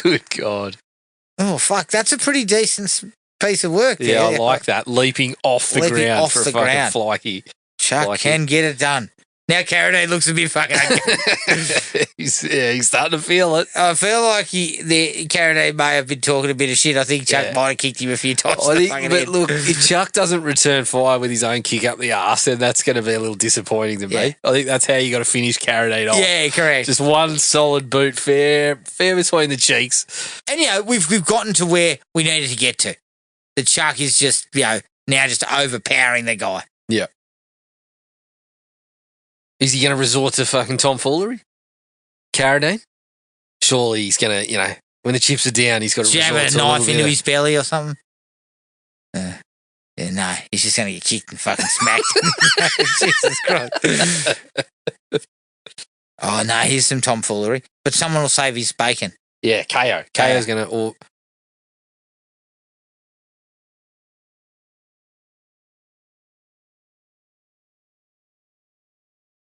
Good God.
Oh, fuck. That's a pretty decent piece of work there.
Yeah, I like that. Leaping off the
Leaping
ground
off
for
the
a fucking
ground.
flikey.
Chuck can get it done. Now Carraday looks a bit fucking okay.
he's starting to feel it.
I feel like Carraday may have been talking a bit of shit. I think Chuck might have kicked him a few times.
But look, if Chuck doesn't return fire with his own kick up the arse, then that's going to be a little disappointing to me. I think that's how you got to finish Carraday off.
Yeah, correct.
Just one solid boot, fair between the cheeks.
And, we've gotten to where we needed to get to. The Chuck is just, now just overpowering the guy.
Yeah. Is he going to resort to fucking tomfoolery? Carradine? Surely he's going to, when the chips are down, he's got to
jab
resort
a
to
knife into his belly or something. No, he's just going to get kicked and fucking smacked. Jesus Christ. Oh, no, here's some tomfoolery. But someone will save his bacon.
Yeah, KO. KO's going to...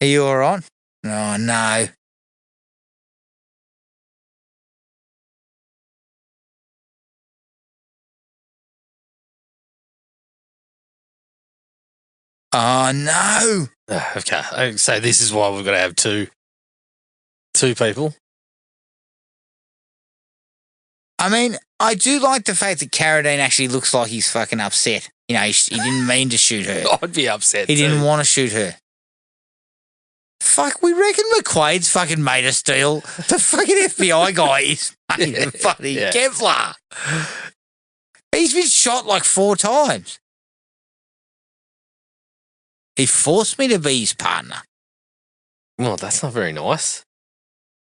Are you all right? Oh, no. Oh, no.
Okay, so this is why we've got to have two people.
I mean, I do like the fact that Carradine actually looks like he's fucking upset. He didn't mean to shoot her.
I'd be upset
He
too.
didn't want to shoot her. Fuck, we reckon McQuade's fucking made of steel. The fucking FBI guy is made of fucking Kevlar. He's been shot like 4 times. He forced me to be his partner.
Well, that's not very nice.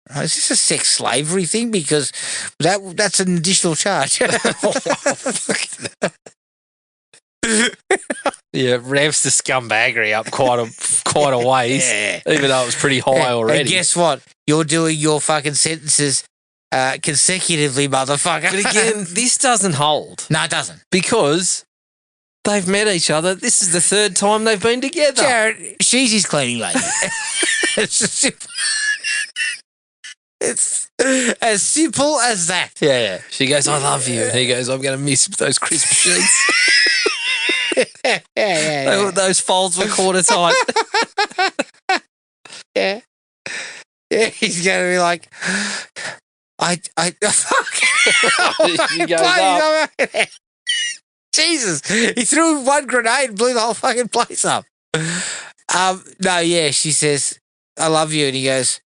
Is this a sex slavery thing? Because that's an additional charge.
Yeah, ramps the scumbaggery up quite a ways, even though it was pretty high already.
And guess what? You're doing your fucking sentences consecutively, motherfucker.
But again, this doesn't hold.
No, it doesn't.
Because they've met each other. This is the 3rd time they've been together.
Jared, she's his cleaning lady. It's as simple as that.
Yeah. She goes, I love you. And he goes, I'm going to miss those crisp sheets.
Yeah.
Those folds were quarter tight.
Yeah, he's going to be like, fuck.
She goes up.
Jesus, he threw one grenade and blew the whole fucking place up. She says, I love you. And he goes,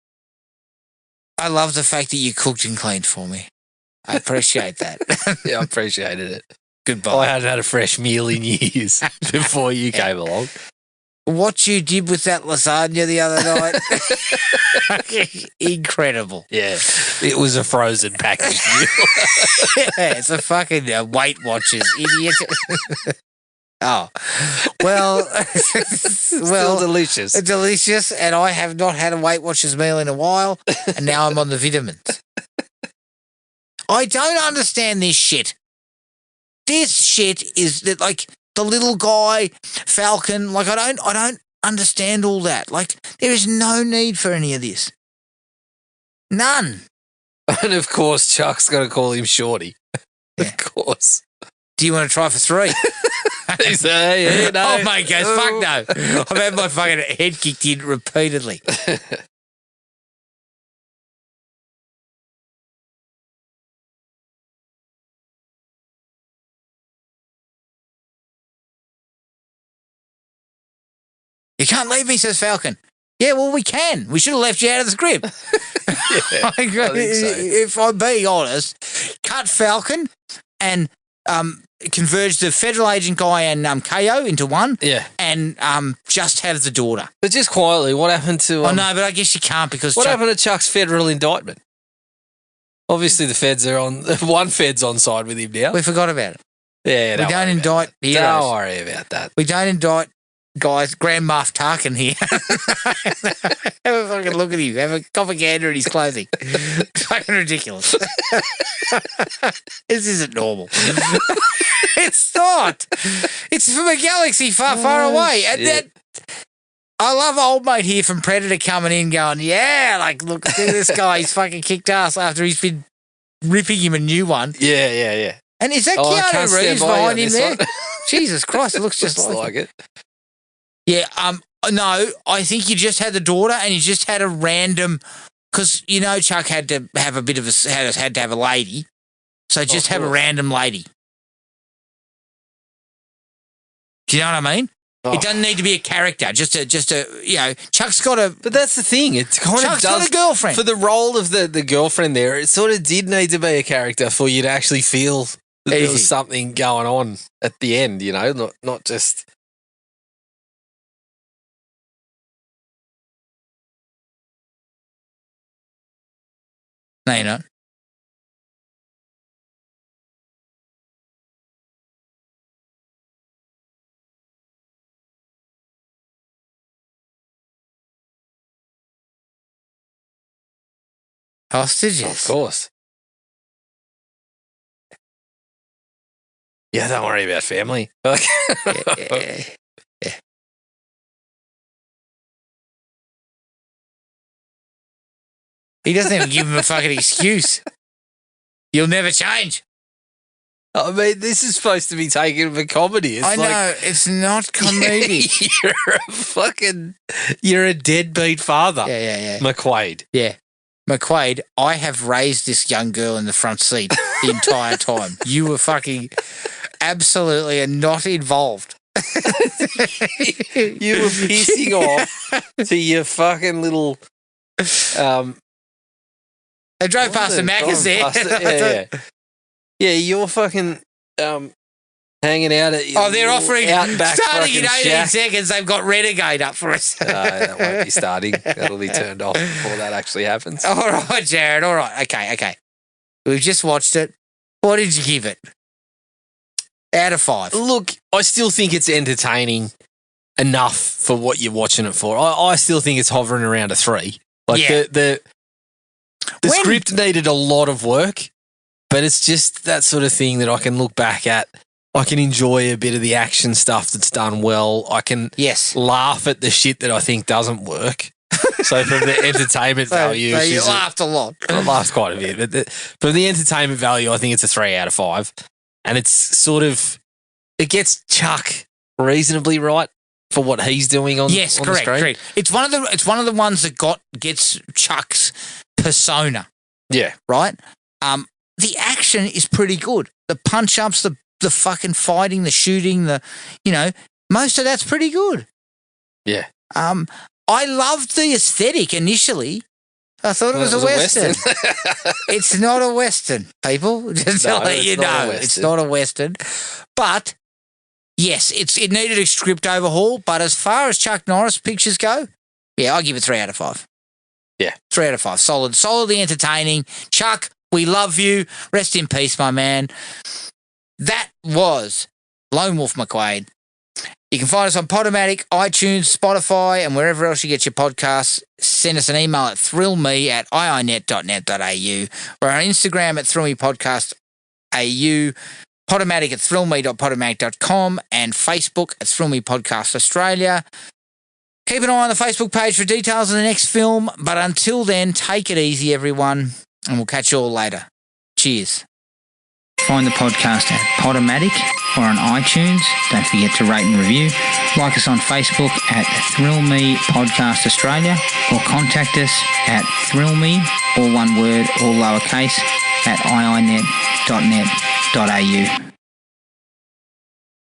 I love the fact that you cooked and cleaned for me. I appreciate that.
Yeah, I appreciated it.
Goodbye.
I hadn't had a fresh meal in years before you came along.
What you did with that lasagna the other night, incredible.
Yeah, it was a frozen package meal.
Yeah, it's a fucking Weight Watchers, idiot. Oh, well,
Still delicious.
Delicious, and I have not had a Weight Watchers meal in a while, and now I'm on the vitamins. I don't understand this shit. This shit is that, like, the little guy, Falcon, like, I don't understand all that. Like, there is no need for any of this. None.
And of course, Chuck's going to call him Shorty.
Yeah.
Of course.
Do you want to try for 3?
He's no.
Oh, mate goes, fuck no. I've had my fucking head kicked in repeatedly. You can't leave me, says Falcon. Yeah, well, we can. We should have left you out of the script.
Yeah,
Like,
I think so.
if I'm being honest, cut Falcon and converge the federal agent guy and KO into one,
Yeah.
and just have the daughter.
But just quietly, what happened to...
Oh no, but I guess you can't because
what happened to Chuck's federal indictment? Obviously, the feds are on... One fed's on side with him now.
we forgot about it.
Yeah,
We don't indict heroes.
Don't worry about that.
We don't indict guys. Grand Moff Tarkin here. Have a fucking look at him. Have a cop of gander in his clothing. It's fucking ridiculous. This isn't normal. It's not. It's from a galaxy far, far away. And that, I love old mate here from Predator coming in going, yeah, like, look at this guy. He's fucking kicked ass after he's been ripping him a new one.
Yeah.
And is that
I
Keanu
can't stand
Reeves
by you
behind
on
him
this
there?
one.
Jesus Christ, it looks just
Looks
like
it.
Yeah, no, I think you just had the daughter and you just had a random, because you know Chuck had to have a bit of a, had to have a lady, so just have a random lady. Do you know what I mean?
Oh.
It doesn't need to be a character, just a you know, Chuck's got a,
But that's the thing. It kind
Chuck's
of does...
got a girlfriend.
For the role of the girlfriend there, it sort of did need to be a character for you to actually feel that there
Easy.
was something going on at the end, you know, not just...
No, you're not. Hostages.
Of course. Yeah, don't worry about family.
Yeah. He doesn't even give him a fucking excuse. You'll never change.
I mean, this is supposed to be taken for comedy. It's
I
like,
know, it's not comedic.
You're a deadbeat father.
Yeah.
McQuade.
Yeah. McQuade, I have raised this young girl in the front seat the entire time. You were fucking absolutely not involved.
You were pissing off to your fucking little...
They drove past the Macca's there.
Yeah, you're fucking hanging out at your
they're offering,
Outback
starting in
fucking
18
shack.
seconds, they've got Renegade up for us.
No, that won't be starting. That'll be turned off before that actually happens.
All right, Jared, all right. Okay. We've just watched it. What did you give it? Out of 5.
Look, I still think it's entertaining enough for what you're watching it for. I still think it's hovering around a 3. Like
Yeah.
the script needed a lot of work, but it's just that sort of thing that I can look back at. I can enjoy a bit of the action stuff that's done well. I can laugh at the shit that I think doesn't work. So from the entertainment value,
So you laughed a lot.
I laughed quite a bit, but from the entertainment value, I think it's a 3 out of 5. And it's sort of, it gets Chuck reasonably right for what he's doing on,
yes,
on
correct,
the screen.
correct. It's one of the ones that gets Chuck's persona.
Yeah.
Right? The action is pretty good. The punch ups, the fucking fighting, the shooting, most of that's pretty good.
Yeah.
I loved the aesthetic initially. I thought it was a Western. It's not a Western, people. Just to let you know, it's not a Western. But yes, it needed a script overhaul. But as far as Chuck Norris pictures go, yeah, I'll give it 3 out of 5.
Yeah,
3 out of 5. Solidly entertaining. Chuck, we love you. Rest in peace, my man. That was Lone Wolf McQuade. You can find us on Podomatic, iTunes, Spotify, and wherever else you get your podcasts. Send us an email at thrillme@iinet.net.au. We're on Instagram at thrillmepodcast.au, Podomatic at thrillme.podomatic.com, and Facebook at Thrill Me Podcast Australia. Keep an eye on the Facebook page for details of the next film, but until then, take it easy, everyone, and we'll catch you all later. Cheers. Find the podcast at Podomatic or on iTunes. Don't forget to rate and review. Like us on Facebook at Thrill Me Podcast Australia, or contact us at thrillme, all one word, all lowercase, at iinet.net.au.